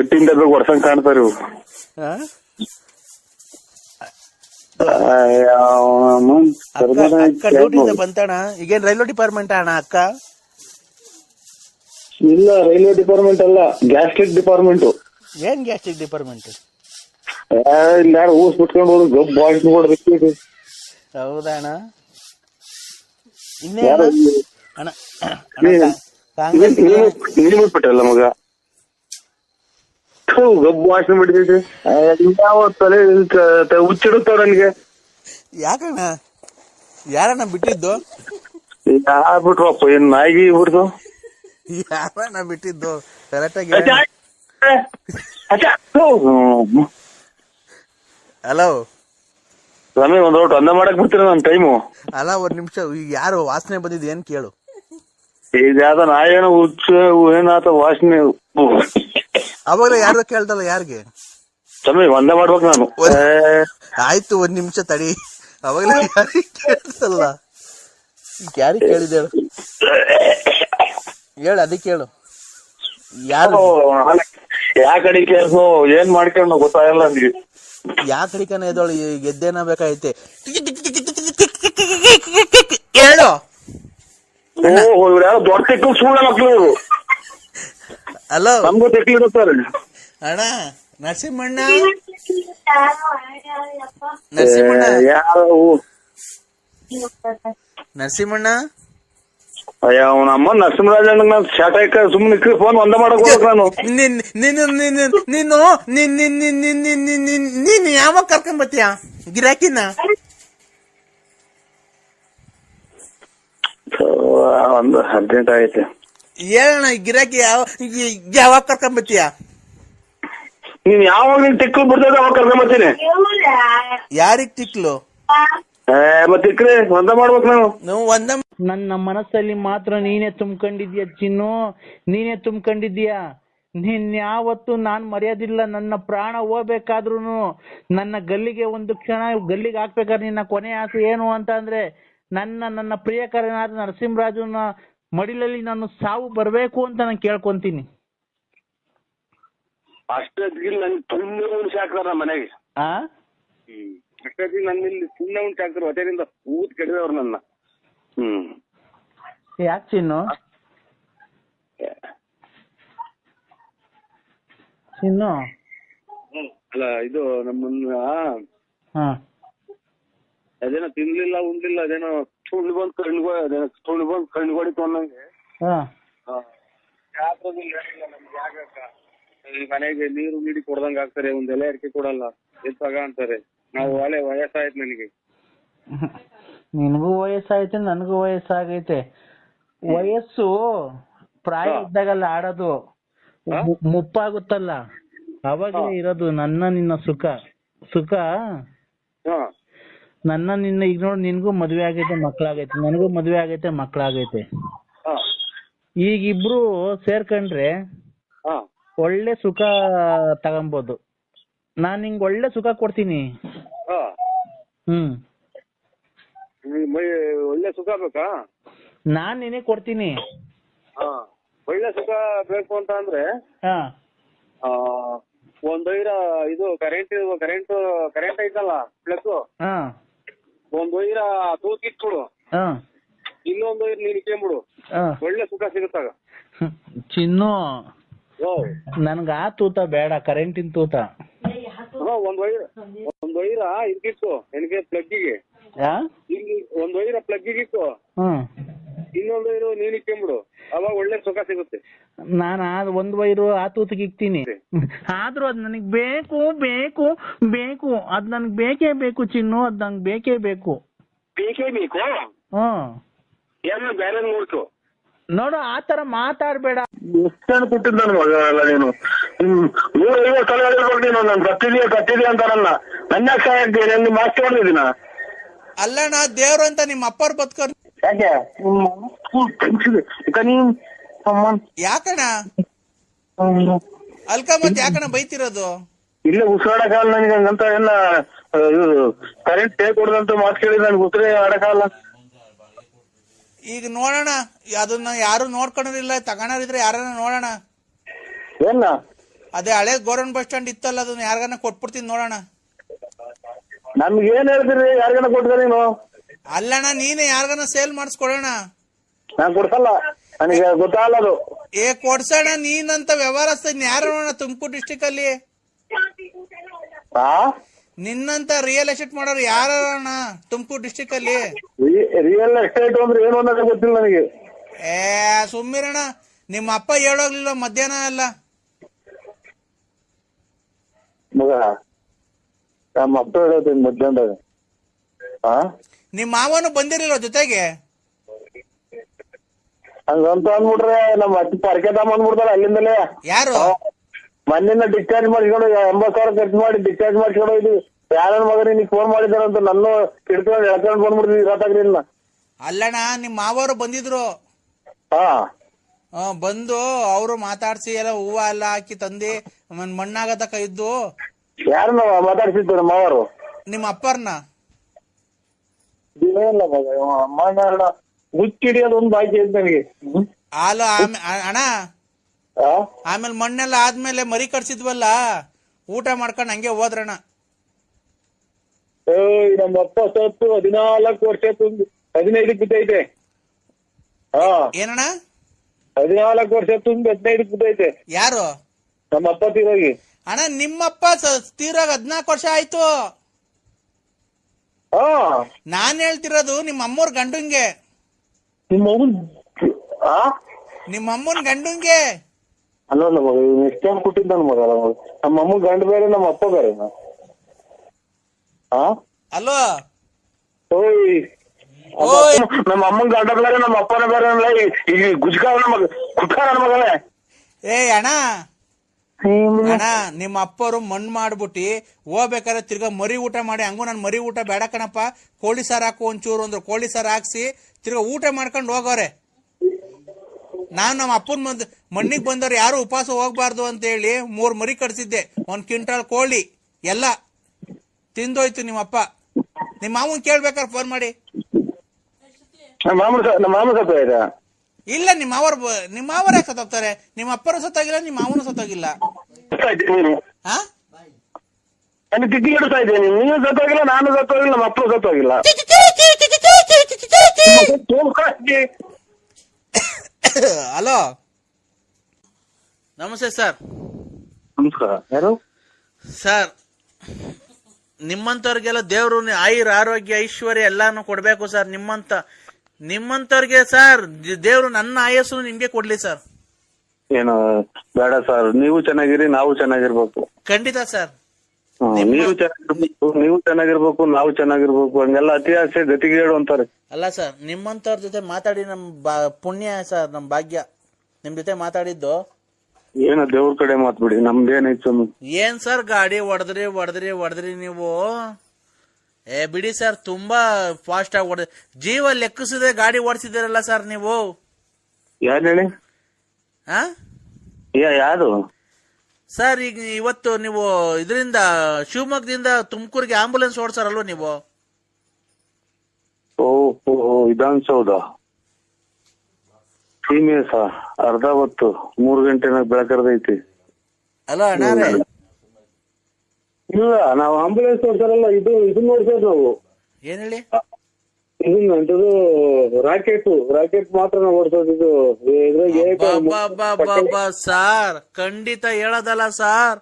ಎಟ್ಟಿಂದ ವರ್ಷಂಗ್ ಕಾಣ್ತಾರ ಇವ್ರು. ಅಕ್ಕ ಡ್ಯೂಟಿಯಿಂದ ಬಂತಣ್ಣ. ಈಗೇನ್ ರೈಲ್ವೆ ಡಿಪಾರ್ಟ್ಮೆಂಟ್ ಅಣ್ಣ ಅಕ್ಕ? ಇಲ್ಲ, ರೈಲ್ವೆ ಡಿಪಾರ್ಟ್ಮೆಂಟ್ ಅಲ್ಲ, ಗ್ಯಾಸ್ಟ್ರಿಕ್ ಡಿಪಾರ್ಟ್ಮೆಂಟ್. ಏನ್ ಗ್ಯಾಸ್ಟ್ರಿಕ್ ಡಿಪಾರ್ಟ್ಮೆಂಟ್? ಇಲ್ಲ ಯಾರು ಊಸ್ ಬಿಟ್ಕೊಂಡು ಹೋದ್ರು ಗಬ್ ಬಾಯ್ಸ್ ನೋಡ್ಬೇಕು. ಹೌದಾ ಅಣ್ಣ? ಇನ್ನೇ ಅಣ್ಣ ನೀನ್ ಬಿಟ್ಬಿಟ್ಟಲ್ಲ ಮಗ. ಗಬ್ಬು ವಾಸನೆ ಬಿಡ್ತೈತಿ. ಯಾವ ತಲೆ ಹುಚ್ಚಿಡುತ್ತಾವ ನನ್ಗೆ. ಯಾಕಣ್ಣ? ಯಾರಣ್ಣ ಬಿಟ್ಟಿದ್ದು? ಯಾಬಿಟ್ರಪ್ಪ, ಏನ್ ನಾಯಿಗೆ ಬಿಡ್ತು? ಯಾರಣ್ಣ ಬಿಟ್ಟಿದ್ದು ಕರೆಕ್ಟ್ ಆಗಿ? ಹಲೋ ಸ್ವಾಮಿ, ಒಂದ್ ಔಟ್ ಅಂದ ಮಾಡಕ್ ಬಿಡ್ತೀರ ನನ್ ಟೈಮು. ಅಲ್ಲ, 1 ನಿಮಿಷ. ಈಗ ಯಾರು ವಾಸನೆ ಬಂದಿದ್ ಏನ್ ಕೇಳು. ಇದ್ಯಾವ್ದ ನಾಯೇನು ಹುಚ್ಚು ಏನಾತ ವಾಸನೆ. ಅವಾಗಲೇ ಯಾರು ಕೇಳ್ತಲ್ಲ ಯಾರಿಗೆ? ಸ್ವಾಮಿ ಒಂದೇ ಮಾಡ್ಬೇಕು ನಾನು. ಆಯ್ತು 1 ನಿಮಿಷ ತಡಿ. ಅವಾಗಲೇ ಯಾರಿಗೆ ಕೇಳ್ತಲ್ಲ? ಯಾರಿಗೆ ಕೇಳಿದ ಹೇಳು, ಅದಕ್ಕೆ ಹೇಳು. ಯಾರು ಯಾ ಕಡೆ ಕೇಳ್ಸೋ ಏನ್ ಮಾಡ್ಕೊಂಡು ಗೊತ್ತಾಗಲ್ಲ ನನ್ಗೆ. ಯಾ ಕಡಿಕನ ಎದೋಳು ಗೆದ್ದೇನ ಬೇಕಾಯ್ತೆ. ಹೇಳು. ಯಾರು ದೊಡ್ಡ ತೆಕ್ಕು ಸುಳ್ಳ ಮಕ್ಳು ಇವರು. ಹಲೋ, ನಮ್ಗೂ ತೆಕ್ಕು ಇರುತ್ತಾರೆ. ಅಣ್ಣ ನರಸಿಂಹಣ್ಣ ನರಸಿಂಹಣ್ಣ ಅಯ್ಯ ಅವನ ಅಮ್ಮ ನರಸಿಂಹರಾಜಣ್ಣ ನಾನು ಶಾಟ ಸುಮ್ಮನೆ ಫೋನ್ ಒಂದ ಮಾಡಕ್ ಹೋಗ್ಬೇಕು ನಾನು. ನೀನ್ ಯಾವಾಗ ಕರ್ಕೊಂಡ್ ಬರ್ತೀಯ ಗಿರಾಕಿನ? ಒಂದು ಅರ್ಜೆಂಟ್ ಆಗೈತೆ. ಹೇಳಣ್ಣ, ಗಿರಾಕಿ ಯಾವಾಗ ಕರ್ಕೊಂಡ್ ಬರ್ತೀಯ? ನೀನ್ ಯಾವಾಗ ನೀನ್ ತಿಕ್ಲು ಬಿಡ್ತದ ಅವಾಗ ಕರ್ಕೊಂಡ್ ಬರ್ತೀನಿ. ಯಾರಿಗ್ ತಿಕ್ಲು? ಮತ್ತೆ ತಿಕ್ರೆ ಒಂದ ಮಾಡ್ಬೇಕು ನಾವು ಒಂದ. ನನ್ನ ಮನಸ್ಸಲ್ಲಿ ಮಾತ್ರ ನೀನೇ ತುಂಬ್ಕೊಂಡಿದ್ಯಾ ಚಿನ್ನು, ನೀನೇ ತುಂಬ್ಕೊಂಡಿದ್ಯಾ. ನೀನ್ ಯಾವತ್ತು ನಾನ್ ಮರೆಯೋದಿಲ್ಲ. ನನ್ನ ಪ್ರಾಣ ಹೋಗ್ಬೇಕಾದ್ರೂ, ನನ್ನ ಗಲ್ಲಿಗೆ ಒಂದು ಕ್ಷಣ ಗಲ್ಲಿಗೆ ಹಾಕ್ಬೇಕಾದ್ರೆ ನಿನ್ನ ಕೊನೆ ಆಸೆ ಏನು ಅಂತ ಅಂದ್ರೆ ನನ್ನ ಪ್ರಿಯಕರನಾದ ನರಸಿಂಹರಾಜನ ಮಡಿಲಲ್ಲಿ ನಾನು ಸಾವು ಬರಬೇಕು ಅಂತ ನಾನು ಕೇಳ್ಕೊಂತೀನಿ. ಅಷ್ಟೊತ್ತಿಗೆ ನನ್ ಸುಮ್ಮನೆ ಉಣ್ಸಿ ಹಾಕ್ತಾರ ನಮ್ಮ ಮನೆಗೆ. ಅಷ್ಟೊತ್ತಿಗೆ ನನ್ನ ಇಲ್ಲಿ ಸುಮ್ಮನೆ ಉಣ್ಸಿ ಹಾಕ್ತಾರ ಹೊಟ್ಟೆಯಿಂದ ಊತ್ ಕೆಡದವ್ರು ನನ್ನ. ಯಾಕೆ ಚಿನ್ನು ಅಲ್ಲ ಇದು ನಮ್ಮನ್ನ ಅದೇನೋ ತಿನ್ಲಿಲ್ಲ ಉಣ್ಲಿಲ್ಲ ಅದೇನೋ ಸುಳ್ಳು ಬಂದ್ ಕಣ್ಗೊಡಿತು ಅನ್ನಂಗೆ ಮನೆಗೆ ನೀರು ನೀಡಿ ಕೊಡ್ದಂಗ ಆಗ್ತಾರೆ, ಒಂದ್ ಎಲೆ ಅಡಿಕೆ ಕೊಡಲ್ಲ, ಎತ್ತಾಗ ಅಂತಾರೆ. ನಾವು ವಯಸ್ಸಾಯ್ತು ನನಗೆ. ನಿನಗೂ ವಯಸ್ಸಾಯ್ತು ನನಗೂ ವಯಸ್ಸಾಗೈತೆ. ವಯಸ್ಸು ಪ್ರಾಯ ಇದ್ದಾಗಲ್ಲ ಆಡೋದು, ಮುಪ್ಪಾಗುತ್ತಲ್ಲ ಅವಾಗಲೇ ಇರೋದು ನಿನ್ನ ಸುಖ. ನಿನ್ನ ಈಗ ನೋಡಿ ನಿನ್ಗೂ ಮದ್ವೆ ಆಗೈತೆ ಮಕ್ಳಾಗೈತೆ, ನನಗೂ ಮದ್ವೆ ಆಗೈತೆ ಮಕ್ಳಾಗೈತೆ. ಈಗ ಇಬ್ರು ಸೇರ್ಕೊಂಡ್ರೆ ಒಳ್ಳೆ ಸುಖ ತಗೊಂಬೋದು. ನಾನ್ ನಿಂಗೆ ಒಳ್ಳೆ ಸುಖ ಕೊಡ್ತೀನಿ. ಒಳ್ಳೆ ಸುಖ ಬೇಕಾ? ನಾನ್ ನಿನಗೆ ಕೊಡ್ತೀನಿ. ಒಳ್ಳೆ ಸುಖ ಬೇಕು ಅಂತ ಅಂದ್ರೆ ಒಂದ್ ವೈರ ಇದು ಕರೆಂಟ್ ಐತಲ್ಲ ಪ್ಲಸ್, ಒಂದ್ ವೈರ ತೂಕಿಟ್ಬಿಡು, ಇನ್ನೊಂದ್ ವೈರ್ ನೀನ್ ಇಕ್ಕೊಂಬಿಡು, ಒಳ್ಳೆ ಸುಖ ಸಿಗುತ್ತಾಗ. ಚಿನ್ನು ನನ್ಗ ಆ ತೂತ ಬೇಡ, ಕರೆಂಟಿನ ತೂತ. ಒಂದ್ ವೈರ ಇಟ್ಕಿಟ್ಟು ನನಗೆ ಪ್ಲಗ್ಗಿಗೆ, ಒಂದ್ ವೈರ ಪ್ಲಗ್ಗಿಗೆ ಇಟ್ಟು ಇನ್ನೊಂದ್ ವೈರು ನೀನ್ ಇಕ್ಕೊಂಬಿಡು, ಅವಾಗ ಒಳ್ಳೆ ಸುಖ ಸಿಗುತ್ತೆ. ನಾನು ಒಂದ್ ವೈರು ಆ ತೂತಿಗೆ ಇಕ್ತೀನಿ, ಆದ್ರೂ ಅದ್ ನನಗ್ ಬೇಕು ಬೇಕು ಬೇಕು, ಅದ್ ನನ್ಗ್ ಬೇಕೇ ಬೇಕು ಚಿನ್ನು, ಅದ್ ನಂಗೆ ಬೇಕೇ ಬೇಕು. ಏನೋ ಬೇರೆ ನೋಡ್ತು ನೋಡು, ಆತರ ಮಾತಾಡ್ಬೇಡ. ಎಷ್ಟು ಕೊಟ್ಟಿದ್ದ ನನ್ ಮಗಲ್ಲ ನೀನು. 150 ಸಲ ಹೇಳ್ಬೇಕು ನೀನು, ನಾನು ಕತ್ತಿದೀಯ ಅಂತಾರಲ್ಲ, ನನ್ನ ಆಗ್ತೀನಿ ಮಾಸ್ತಿ ಮಾಡಿದೀನ. ಅಲ್ಲಣ್ಣ ದೇವ್ರು ಅಂತ ನಿಮ್ಮ ಅಪ್ಪವ್ರು ಬದುಕೋರು ಯಾಕೆ ಯಾಕಣ್ಣ ಅಲ್ಕ ಮತ್ ಯಾಕಣ್ಣ ಬೈತಿರೋದು? ಇಲ್ಲ ಉಸಿರಾಡಕಾಲ ನನಗೆ ಹಂಗಂತ ಎಲ್ಲ ಕರೆಂಟ್ ಟೇ ಕೊಡದಂತ ಮಾತು ಕೇಳಿ ನನ್ಗೆ ಉಸಿರೇ ಆಡಕಾಲ. ಈಗ ನೋಡೋಣ, ಅದನ್ನ ಯಾರು ನೋಡ್ಕೊಂಡಿಲ್ಲ, ತಗೋರಿದ್ರೆ ಯಾರನ್ನ ನೋಡೋಣ. ಏನ ಅದೇ ಹಳೆ ಗೌರ್ಮೆಂಟ್ ಬಸ್ ಸ್ಟ್ಯಾಂಡ್ ಇತ್ತಲ್ಲ, ಅದನ್ನ ಯಾರಿಗಾನ ಕೊಟ್ಬಿಡ್ತೀನಿ ನೋಡೋಣ. ನಮ್ಗೆ ಏನ್ ಹೇಳ್ತೀರಿ, ಯಾರಿಗಾನ ಕೊಡ್ತೀರ ನೀನು? ಅಲ್ಲಣ್ಣ ನೀನೇ ಯಾರಿಗಾನ ಸೇಲ್ ಮಾಡಿಸ್ಕೊಡೋಣ. ನಾನ್ ಕೊಡ್ಸಲ್ಲ, ನನಗೆ ಗೊತ್ತಾಗಲ್ಲ ಅದು. ಕೊಡ್ಸೋಣ, ನೀನಂತ ವ್ಯವಹಾರಸ್ಥ ಯಾರು ನೋಡೋಣ ತುಮಕೂರು ಡಿಸ್ಟಿಕ್ ಅಲ್ಲಿ? ನಿನ್ನಂತ ರಿಯಲ್ ಎಸ್ಟೇಟ್ ಮಾಡೋರು ಯಾರಣ್ಣ ತುಮಕೂರು ಡಿಸ್ಟಿಕ್ ಅಲ್ಲಿ? ರಿಯಲ್ ಎಸ್ಟೇಟ್ ಅಂದ್ರೆ ಏನು ಅನ್ನೋದೇ ಗೊತ್ತಿಲ್ಲ ನನಗೆ. ಸುಮ್ಮಿರಣ್ಣ, ನಿಮ್ಮ ಅಪ್ಪ ಹೇಳೋಗ್ಲಿಲ್ಲ ಮಧ್ಯಾಹ್ನ ಎಲ್ಲ? ಮಗ ನಮ್ಮ ಅಪ್ಪ ಹೇಳೋದು ಮಧ್ಯಾಹ್ನದಾಗ. ನಿಮ್ ಮಾವನು ಬಂದಿರಲಿಲ್ಲ ಜೊತೆಗೆ? ಹಂಗಂತ ಅಂದ್ಬಿಟ್ರೆ ನಮ್ಮ ಅತ್ತಿ ಪರ್ಕೆ ತಗೊಂಡ್ಬಿಡ್ತಾರ ಅಲ್ಲಿಂದಲೇ. ಯಾರು? ಮನೆಯಿಂದ ಡಿಸ್ಚಾರ್ಜ್ ಮಾಡಿಸ್ಕೊಂಡು 80,000 ಖರ್ಚು ಮಾಡಿ ಡಿಸ್ಚಾರ್ಜ್ ಮಾಡಿಸ್ಕೊಂಡು ಇದು ಯಾರ ಮಗ ನಿನಗೆ ಫೋನ್ ಮಾಡಿದಾರಂತ ನನ್ನ ಕಿಡ್ಕೊಂಡು ಎಳ್ಕೊಂಡು ಬಂದ್ಬಿಡ್ತೀವಿ ರಾತಾಗ್ರಿಲ್ಲ. ಅಲ್ಲಣ್ಣ ನಿಮ್ ಮಾವರು ಬಂದಿದ್ರು. ಬಂದು ಅವರು ಮಾತಾಡ್ಸಿ ಎಲ್ಲ ಹೂವ ಎಲ್ಲ ಹಾಕಿ ತಂದಿ ಮಣ್ಣಾಗತಕ್ಕ ಇದ್ದು. ಯಾರನ್ನ ಮಾತಾಡ್ಸಿದ್ರು ಮಾವರು? ನಿಮ್ಮ ಅಪ್ಪರ್ನ. ಮುಚ್ಚಿಡಿಯೋದೊಂದು ಬಾಕಿ ಐತೆ ನನಗೆ. ಅಣ್ಣ ಆಮೇಲೆ ಮಣ್ಣೆಲ್ಲ ಆದ್ಮೇಲೆ ಮರಿ ಕಟ್ಸಿದ್ವಲ್ಲ, ಊಟ ಮಾಡ್ಕೊಂಡು ಹಂಗೆ ಹೋದ್ರಣ್ಣ. ನಮ್ಮ ಅಪ್ಪ ಸತ್ತು 14 ವರ್ಷ 15 ಬಿದ್ದೈತೆ. ಏನಣ್ಣ? 14 ವರ್ಷ 15 ಬಿದ್ದೈತೆ. ಯಾರು? ನಮ್ಮ ಅಪ್ಪ ತೀರೋಗಿ. ಅಣ್ಣ ನಿಮ್ಮಪ್ಪ ತೀರಾಗ 14 ವರ್ಷ ಆಯ್ತು. ನಾನ್ ಹೇಳ್ತಿರೋದು ನಿಮ್ಮ ಅಮ್ಮೋರ್ ಗಂಡುಂಗೆ. ನಿಮ್ಮ ಅಮ್ಮನ್ ಗಂಡುಂಗೆ ಅಲ್ಲ ಮಗ, ಎಷ್ಟು ಟೈಮ್ ಕೊಟ್ಟಿದ್ದ ಮಗ. ನಮ್ಮ ಅಮ್ಮ ಗಂಡು ಬೇರೆ, ನಮ್ಮ ಅಪ್ಪ ಬೇರೆ. ಅಲ್ವಾ? ನಮ್ಮ ಅಮ್ಮನ ಗಂಡ ಬೇರೆ, ನಮ್ಮ ಅಪ್ಪನ ಬೇರೆ. ಈಗ ಗುಜ್ಕ ನನ್ನ ಮಗನೇ. ಅಣ್ಣ ನಿಮ್ಮ ಅಪ್ಪರು ಮಣ್ಣು ಮಾಡ್ಬಿಟ್ಟಿ ಹೋಗ್ಬೇಕಾದ್ರೆ ತಿರ್ಗಾ ಮರಿ ಊಟ ಮಾಡಿ, ಹಂಗೂ ನನ್ ಮರಿ ಊಟ ಬೇಡ ಕಣಪ್ಪ, ಕೋಳಿ ಸಾರು ಹಾಕು ಒಂಚೂರು ಅಂದ್ರೆ ಕೋಳಿ ಸಾರು ಹಾಕ್ಸಿ ತಿರ್ಗಾ ಊಟ ಮಾಡ್ಕೊಂಡು ಹೋಗೋರೆ. ನಾನ್ ನಮ್ಮ ಅಪ್ಪನ ಮಣ್ಣಿಗೆ ಬಂದವ್ರು ಯಾರು ಉಪವಾಸ ಹೋಗ್ಬಾರ್ದು ಅಂತ ಹೇಳಿ 3 ಮರಿ ಕಟ್ಸಿದ್ದೆ, 1 ಕ್ವಿಂಟಲ್ ಕೋಳಿ ಎಲ್ಲ ತಿಂದೋಯ್ತು ನಿಮ್ಮಪ್ಪ. ನಿಮ್ಮ ಮಾವನ್ ಕೇಳ್ಬೇಕಾರೆ ಫೋನ್ ಮಾಡಿ. ನಮ್ಮ ಮಾಮ ಸತ್ತ ಆಯ್ತಾ? ಇಲ್ಲ, ನಿಮ್ಮ ಮಾವರ ಯಾಕೆ ಸತ್ತೋಗ್ತಾರೆ? ನಿಮ್ಮ ಅಪ್ಪರು ಸತ್ತೋಗಿಲ್ಲ, ನಿಮ್ಮ ಮಾವನು ಸತ್ತೋಗಿಲ್ಲ. ನೀನು ಹಾ, ನನಗೆ ತಿಕ್ಕಿ ಇಡ್ತಾ ಇದ್ದೀನಿ. ನೀನು ಸತ್ತೋಗಿಲ್ಲ, ನಾನು ಸತ್ತೋಗಿಲ್ಲ, ನಮ್ಮ ಅಪ್ಪನು ಸತ್ತೋಗಿಲ್ಲ. ಹಲೋ, ನಮಸ್ತೆ ಸರ್. ನಮಸ್ಕಾರ. ಯಾರು ಸರ್, ನಿಮ್ಮಂತವ್ರಿಗೆಲ್ಲ ದೇವ್ರು ಆಯುರ್ ಆರೋಗ್ಯ ಐಶ್ವರ್ಯ ಎಲ್ಲಾನು ಕೊಡ್ಬೇಕು ಸರ್. ನಿಮ್ಮಂತವ್ರಿಗೆ ಸರ್ ದೇವ್ರು ನನ್ನ ಆಯಸ್ಸು ನಿಮ್ಗೆ ಕೊಡ್ಲಿ ಸರ್. ಏನು ಬೇಡ ಸರ್, ನೀವು ಚೆನ್ನಾಗಿರಿ, ನಾವು ಚೆನ್ನಾಗಿರ್ಬೇಕು. ಖಂಡಿತ ಸರ್. ನೀವು ಚೆನ್ನಾಗಿರ್ಬೇಕು, ನಾವು ಚೆನ್ನಾಗಿರ್ಬೇಕು. ಹಂಗೆಲ್ಲ ಅತಿ ಆಸೆ ಗತಿಗೇಡು ಅಂತಾರೆ. ಅಲ್ಲ ಸರ್, ನಿಮ್ಮಂತವ್ರ ಜೊತೆ ಮಾತಾಡಿ ನಮ್ ಪುಣ್ಯ ಸರ್, ನಮ್ ಭಾಗ್ಯ ನಿಮ್ ಜೊತೆ ಮಾತಾಡಿದ್ದು. ಏನೋ ದೇವ್ರ ಕಡೆ ಮಾತ್ಬಿಡಿ, ನಮ್ದೇನೈತು? ಏನ್ ಸರ್ ಗಾಡಿ ಹೊಡೆದ್ರಿ ನೀವು? ಬಿಡಿ ಸರ್, ತುಂಬಾ ಫಾಸ್ಟ್ ಆಗಿ ಹೊಡೆದ್ರಿ. ಜೀವ ಲೆಕ್ಕಿಸದೆ ಗಾಡಿ ಓಡಿಸಿದಿರಲ್ಲ ಸರ್ ನೀವು. ಯಾರು ಹೇಳಿ? ಯಾರು ಸರ್? ಈಗ ಇವತ್ತು ನೀವು ಇದರಿಂದ ಶಿವಮೊಗ್ಗದಿಂದ ತುಮಕೂರಿಗೆ ಆಂಬುಲೆನ್ಸ್ ಓಡಿಸಾರಲ್ವ ನೀವು? ಓಹೋ, ವಿಧಾನಸೌಧ ಸೀಮೆಸ ಅರ್ಧ ಹೊತ್ತು 3 ಗಂಟೆನಾಗ ಬೆಳಕರ್ದೈತಿ. ಅಲ್ಲ ಅಣ್ಣಾರೆ, ಇಲ್ಲ, ನಾವು ಆಂಬುಲೆನ್ಸ್ ಓಡ್ಸಾರಲ್ಲ, ಇದನ್ನ ಓಡ್ಸೋದು ನಾವು. ಏನ್ ಹೇಳಿ? ಇದನ್ನಂತದ್ದು ರಾಕೆಟ್ ಮಾತ್ರ ನಾವು ಓಡಿಸೋದು. ಇದು ಸಾರ್ ಖಂಡಿತ ಹೇಳೋದಲ್ಲ ಸರ್.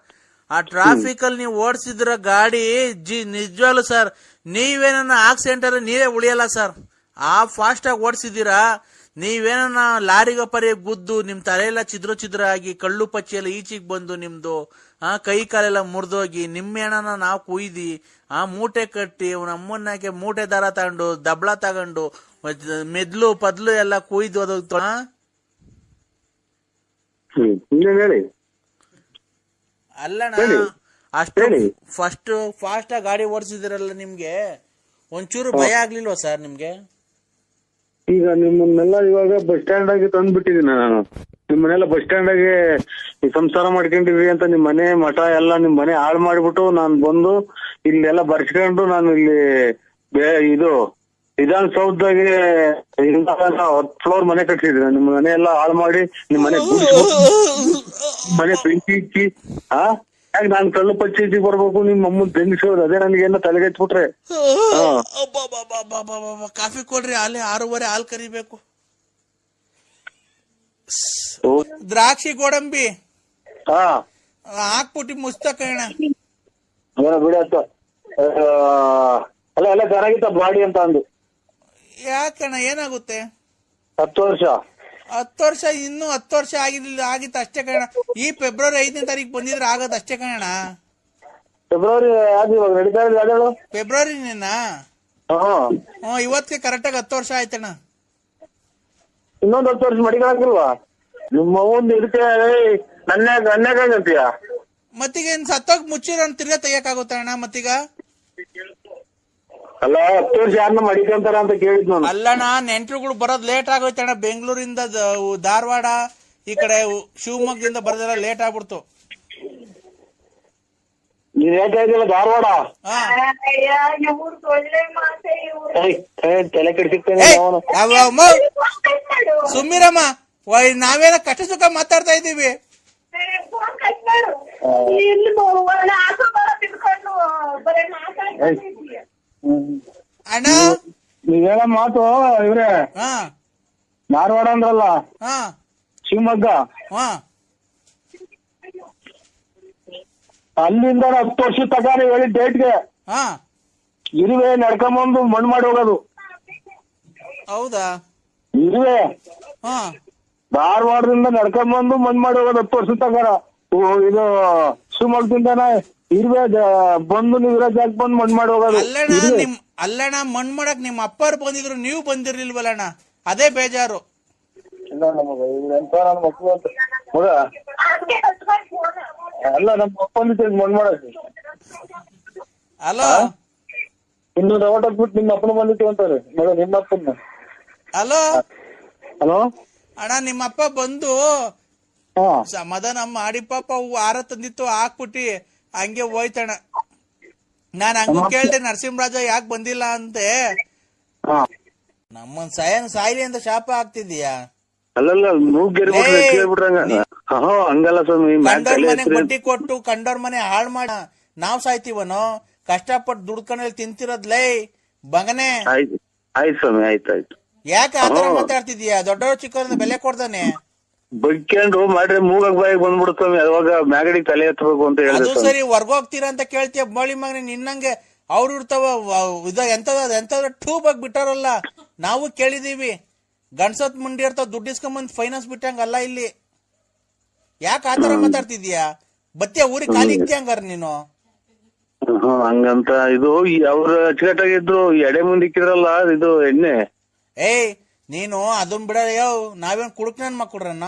ಆ ಟ್ರಾಫಿಕ್ ಅಲ್ಲಿ ನೀವು ಓಡಿಸಿದ್ರ ಗಾಡಿ ನಿಜವಾಗ್ಲು ಸರ್, ನೀವೇನ ಆಕ್ಸಿಡೆಂಟ್ ನೀವೇ ಉಳಿಯಲ್ಲ ಸರ್. ಆ ಫಾಸ್ಟ್ ಆಗಿ ಓಡಿಸಿದೀರಾ. ನೀವೇನ ಲಾರಿಗ ಪರಿ ಗುದ್ದು ನಿಮ್ ತಲೆಯೆಲ್ಲ ಚಿದ್ರ ಆಗಿ ಕಳ್ಳು ಪಚ್ಚಿ ಎಲ್ಲ ಈಚಿಗೆ ಬಂದು ನಿಮ್ದು ಕೈ ಕಾಲೆಲ್ಲ ಮುರಿದೋಗಿ ನಿಮ್ಮೆಣ್ಣನ ನಾವು ಕುಯ್ದಿ ಮೂಟೆ ಕಟ್ಟಿ ನಮ್ಮನ್ನಕ್ಕೆ ಮೂಟೆ ದಾರ ತಗೊಂಡು ದಬ್ಳ ತಗೊಂಡು ಮೆದ್ಲು ಪದ್ಲು ಎಲ್ಲ ಕುಯ್ದು ಅದು ಅಲ್ಲಣ್ಣ. ಅಷ್ಟು ಫಾಸ್ಟ್ ಆಗಿ ಗಾಡಿ ಓಡಿಸಿದಿರಲ್ಲ, ನಿಮ್ಗೆ ಒಂಚೂರು ಭಯ ಆಗ್ಲಿಲ್ವಾ ಸರ್ ನಿಮ್ಗೆ? ಈಗ ನಿಮ್ಮನ್ನೆಲ್ಲ ಇವಾಗ ಬಸ್ ಸ್ಟ್ಯಾಂಡ್ ಆಗಿ ತಂದ್ಬಿಟ್ಟಿದೀನಿ ನಾನು. ನಿಮ್ಮನ್ನೆಲ್ಲ ಬಸ್ ಸ್ಟ್ಯಾಂಡ್ ಆಗಿ ಸಂಸಾರ ಮಾಡ್ಕೊಂಡಿದ್ವಿ ಅಂತ ನಿಮ್ ಮನೆ ಮಠ ಎಲ್ಲ ನಿಮ್ ಮನೆ ಹಾಳು ಮಾಡಿಬಿಟ್ಟು ನಾನು ಬಂದು ಇಲ್ಲೆಲ್ಲ ಬರ್ಸ್ಕೊಂಡು ನಾನು ಇಲ್ಲಿ ಇದು ವಿಧಾನಸೌಧದಾಗೆ 10 ಫ್ಲೋರ್ ಮನೆ ಕಟ್ಸಿದ್ದೀನಿ. ನಿಮ್ ಮನೆ ಎಲ್ಲ ಹಾಳು ಮಾಡಿ ನಿಮ್ ಮನೆ ಮನೆ ಬೆಂಕಿ ಇಕ್ಕಿ ಯಾಕೆ ನಾನು ಕಳ್ಳು ಪಚ್ಚಿ ಬರ್ಬೇಕು, ನಿಮ್ ಅಮ್ಮನ್ ಬೆಂಗಿಸೋದು ಅದೇ ನನಗೇನ ತಲೆಗೆಚ್ಬಿಟ್ರೆ. ಕಾಫಿ ಕೊಡ್ರಿ, ಅಲ್ಲಿ 6:30 ಹಾಲು ಕರಿಬೇಕು. ದ್ರಾಕ್ಷಿ ಗೋಡಂಬಿ ಹಾಕ್ಬಿಟ್ಟು ಮುಸ್ತಕಣ ಬಿಡತ್ತ. ಅಲ್ಲ ಎಲ್ಲ ಚೆನ್ನಾಗಿತ್ತ ಬಾಡಿ ಅಂತ ಅಂದು. ಯಾಕಣ್ಣ ಏನಾಗುತ್ತೆ? 10 ವರ್ಷ ಇನ್ನೂ 10 ವರ್ಷ ಆಗಿತ್ತು ಅಷ್ಟೇ ಕಣ. ಈ ಫೆಬ್ರವರಿ 5ನೇ ತಾರೀಕು ಬಂದಿದ್ರೆ ಆಗೋದು ಅಷ್ಟೇ ಕಣ. ಫೆಬ್ರವರಿ ಇವಾಗ ನಡೀತಾ ಇದೆ. ಫೆಬ್ರವರಿನ ಇವತ್ತಿಗೆ ಕರೆಕ್ಟಾಗಿ 10 ವರ್ಷ ಆಯ್ತಣ್ಣ. ಇನ್ನೊಂದು 10 ವರ್ಷ ಮಡಿಗಳಾಗಿಲ್ವಾ ನಿಮ್ಮ ಒಂದು ಇದಕ್ಕೆ? ನನ್ಯಾಗಂತೀಯ ಮತ್ತೀಗ ಸತ್ತೋಗ್ ಮುಚ್ಚಿರೋ ತಿರ್ಗಾ ತೆಗಿಯಕ್ಕಾಗುತ್ತಣ್ಣ ಮತ್ತೀಗ? ಅಲ್ಲ 10 ವರ್ಷ ಯಾರನ್ನ ಮಡಿಕಂತಾರ ಅಂತ ಕೇಳಿದ್ ನಾನು. ಅಲ್ಲಣ್ಣ, ನೆಂಟ್ರುಗಳು ಬರೋದ್ ಲೇಟ್ ಆಗೋಯ್ತಣ್ಣ. ಬೆಂಗಳೂರಿಂದ ಧಾರವಾಡ ಈ ಕಡೆ ಶಿವಮೊಗ್ಗದಿಂದ ಬರೋದೆಲ್ಲ ಲೇಟ್ ಆಗ್ಬಿಡ್ತು. ನೀನ್ ಹೇಳ್ತಾ ಇದೀಲ್ಲ ಧಾರವಾಡ? ತಲೆ ಕೆಡಿಸಿರ್ತೇನೆ ಸುಮ್ಮಿರಮ್ಮ, ನಾವೇನ ಕಷ್ಟ ಸುಖ ಮಾತಾಡ್ತಾ ಇದೀವಿ. ಅಣ್ಣ ನೀವ್ ಹೇಳೋ ಮಾತು ಇವ್ರೆ, ಧಾರವಾಡ ಅಂದ್ರಲ್ಲ, ಶಿವಮೊಗ್ಗ, ಅಲ್ಲಿಂದ 10 ವರ್ಷ ತಗ ನೀವು ಹೇಳಿದ ಡೇಟ್ಗೆ ಇರುವೆ ನಡ್ಕೊಂಬಂದು ಮಣ್ಣು ಮಾಡಿ ಹೋಗೋದು. ಹೌದಾ? ಇರುವೆ ಧಾರವಾಡದಿಂದ ನಡ್ಕೊಂಬಂದು ಮಣ್ಣು ಮಾಡಿ ಹೋಗೋದು 10 ವರ್ಷ ತಗಾರ. ಇದು ಶಿವಮೊಗ್ಗದಿಂದನ ಇರುವೆ ಬಂದು ನೀವು ಇರೋ ಜಾಗ ಬಂದು ಮಣ್ಣು ಮಾಡಿ ಹೋಗೋದು. ಅಲ್ಲಣ್ಣ, ಮಣ್ಣು ಮಾಡಕ್ ನಿಮ್ಮ ಅಪ್ಪರು ಬಂದಿದ್ರು, ನೀವು ಬಂದಿರ್ಲಿಲ್ವಲ್ಲಣ್ಣ, ಅದೇ ಬೇಜಾರು. ಅಲ್ಲ ನಮ್ಮ ಅಪ್ಪನ ಮಣ್ಣು ಮಾಡಕ್ ಅಲ್ಲ ಇನ್ನೊಂದು ಔಟ್ ಹಾಕ್ಬಿಟ್ಟು ನಿಮ್ಮ ಅಪ್ಪನ ಬಂದಿತ್ತು ಅಂತಾರೆ ನೋಡ. ನಿಮ್ಮ ಅಪ್ಪನ ಹಲೋ ಅಣ್ಣ, ನಿಮ್ಮ ಅಪ್ಪ ಬಂದು ಸಮಾಧಾನ ಮಾಡಿ ಪಾಪ ಆರ ತಂದಿತ್ತು ಹಾಕ್ಬಿಟ್ಟಿ ಹಂಗೆ ಹೋಯ್ತಣ್ಣ. ನಾನ್ ಹಂಗ ಕೇಳ್ದೆ ನರಸಿಂಹರಾಜ ಯಾಕೆ ಬಂದಿಲ್ಲ ಅಂತೆ. ನಮ್ಮನ್ ಸಾಯ್ಲಿ ಅಂತ ಶಾಪ ಆಗ್ತಿದ್ಯಾ? ಅಲ್ಲಲ್ಲ ಮೂಗ್ಗೆರಿ ಕೇಳ್ಬಿಟ್ರಂಗ. ಹಂಗಲ್ಲ ಸ್ವಾಮಿ, ಕಂಡೋರ್ ಮನೆಗ್ ಬಡ್ಡಿ ಕೊಟ್ಟು ಕಂಡೋರ್ ಮನೆ ಹಾಳ್ ಮಾಡ ನಾವ್ ಸಾಯ್ತೀವನೋ? ಕಷ್ಟಪಟ್ಟು ದುಡ್ಕೊಂಡ್ ತಿಂತಿರೋದ್ಲೇ ಬಗನೆ. ಆಯ್ತು ಸ್ವಾಮಿ, ಆಯ್ತಾಯ್ತು. ಯಾಕೆ ಆತರ ಮಾತಾಡ್ತಿದ್ಯಾ? ದೊಡ್ಡವ್ರು ಚಿಕ್ಕವ್ರನ್ನ ಬೆಲೆ ಕೊಡ್ದಾನೆ. ಬಗ್ಕೊಂಡು ಮಾಡ್ರೆ ಮೂಗಾಗ್ ಬಾಯಿಗೆ ಬಂದ್ಬಿಡುತ್ತ ಸ್ವಾಮಿ. ಅವಾಗ ಮ್ಯಾಗಡಿಗೆ ತಲೆ ಎತ್ತಬೇಕು ಅಂತ ಅದು ಹೇಳಿದ್ರು. ಸರಿ, ಹೊರ್ಗೋಗ್ತೀರಾ ಅಂತ ಕೇಳ್ತೀಯ ಬೋಳಿ ಮಗನೆ. ನಿನ್ನಂಗೆ ಅವ್ರು ಇರ್ತಾವ ಎಂತದ ಟೂಬ್ ಆಗಿ ಬಿಟ್ಟಾರಲ್ಲ. ನಾವು ಕೇಳಿದೀವಿ, ಗಂಡ್ಸತ್ ಮುಂಡಿ ಇರ್ತಾವ ದುಡ್ಡು ಇಸ್ಕೊಂಬಂದ್ ಫೈನಾನ್ಸ್ ಬಿಟ್ಟಂಗ ಅಲ್ಲ ಇಲ್ಲಿ. ಯಾಕೆ ಆತರ ಮಾತಾಡ್ತಿದ್ಯಾ? ಬತ್ತಿಯ ಊರಿಗೆ ಖಾಲಿ ಇಕ್ತಿ ಹಂಗಾರ ನೀನು? ಹಂಗಂತ ಇದು ಅವ್ರ ಅಚ್ಚುಕಟ್ಟಾಗಿದ್ರು. ಎಡೆ ಮುಂದಿಕ್ಕಿದ್ರಲ್ಲ ಇದು ಎಣ್ಣೆ. ಏಯ್ ನೀನು ಅದನ್ ಬಿಡ. ನಾವೇನ್ ಕುಡುಕ್ ನನ್ ಮಕ್ಕಳ್ರನ್ನ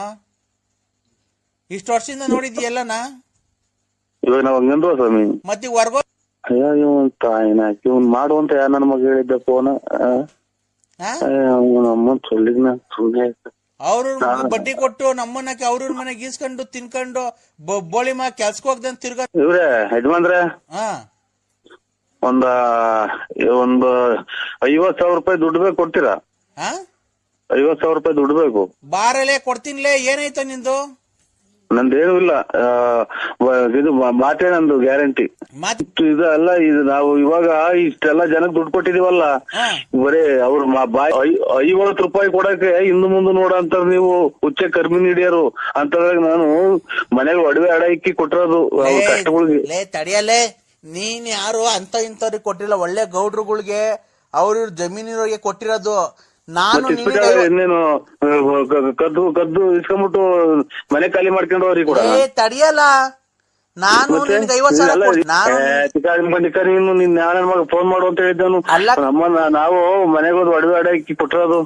ಇಷ್ಟು ವರ್ಷದಿಂದ ನೋಡಿದ್ಯಲ್ಲನಾ? ಇವಾಗ ನಾವ್ ಹಂಗಂದ್ವ ಸ್ವಾಮಿ. ಮತ್ತೆ ಹೊರ್ಗೋ ಅಯ್ಯೋ ಇವ್ನ್ ಮಾಡುವಂತ ಯಾರ ನನ್ನ ಮಗ ಹೇಳಿದ್ದ ಫೋನ್. ನಮ್ಮನ್ ಸೊಲ್ಲಿಗ್ನ ಸುಮ್ನೆ ಅವ್ರ ಬಡ್ಡಿ ಕೊಟ್ಟು ನಮ್ಮನ್ನಕ್ಕೆ ಅವ್ರ ಮನೆಗೆ ಗೀಸ್ಕೊಂಡು ತಿನ್ಕೊಂಡು ಬೋಳಿ ಮಾ ಕೆಲ್ಸಕ್ ಹೋಗ್ದಂತ ತಿರ್ಗ. ಇವ್ರೆ ಯಜಮಾನ್ರೆ, ಒಂದು 50,000 ರೂಪಾಯಿ ದುಡ್ಡು ಬೇಕು, ಕೊಡ್ತೀರಾ? 50,000 ರೂಪಾಯಿ ದುಡ್ಡು ಬೇಕು. ಬಾರಲ್ಲೇ ಕೊಡ್ತೀನಿಲೇ. ಏನಾಯ್ತು ನಿಂದು? ನಂದೇನು ಇಲ್ಲ, ಇದು ಮಾತೇ ನಂದು ಗ್ಯಾರಂಟಿ. ಇದಲ್ಲ, ಇದು ನಾವು ಇವಾಗ ಇಷ್ಟೆಲ್ಲ ಜನಕ್ಕೆ ದುಡ್ಡು ಕೊಟ್ಟಿದೀವಲ್ಲ, ಬರೀ ಅವ್ರ 50 ರೂಪಾಯಿ ಕೊಡಕ್ಕೆ ಹಿಂದು ಮುಂದೆ ನೋಡಂತ ನೀವು ಹುಚ್ಚೆ ಕರ್ಮಿ ಹಿಡಿಯೋರು ಅಂತಂದಾಗ ನಾನು ಮನೇಲಿ ಒಡವೆ ಅಡ ಇಕ್ಕಿ ಕೊಟ್ಟಿರೋದು ಕಷ್ಟಗಳಿಗೆ. ತಡಿಯಲ್ಲೇ, ನೀನ್ ಯಾರು ಅಂತ ಇಂಥವ್ರಿಗೆ ಕೊಟ್ಟಿಲ್ಲ, ಒಳ್ಳೆ ಗೌಡ್ರುಗಳಿಗೆ ಅವ್ರ ಜಮೀನಿರೋರಿಗೆ ಕೊಟ್ಟಿರೋದು. ನಾನು ಇನ್ನೇನು ಕದ್ದು ಇಸ್ಕೊಂಡ್ಬಿಟ್ಟು ಮನೆ ಖಾಲಿ ಮಾಡ್ಕೊಂಡು ಅವ್ರಿಗೆ ಕೂಡ ತಡಿಯಲ್ಲ. ನಾನು ನಿನ್ಗೆ 50,000 ನೀನು ನಿನ್ ಯಾರ ಮಗ ಫೋನ್ ಮಾಡು ಅಂತ ಹೇಳಿದ್ದನು. ನಮ್ಮನ್ನ ನಾವು ಮನೆಗೆ ಹೋದ್ ಒಡವೆ ಅಡ ಇಕ್ಕಿ ಕೊಟ್ಟಿರೋದು,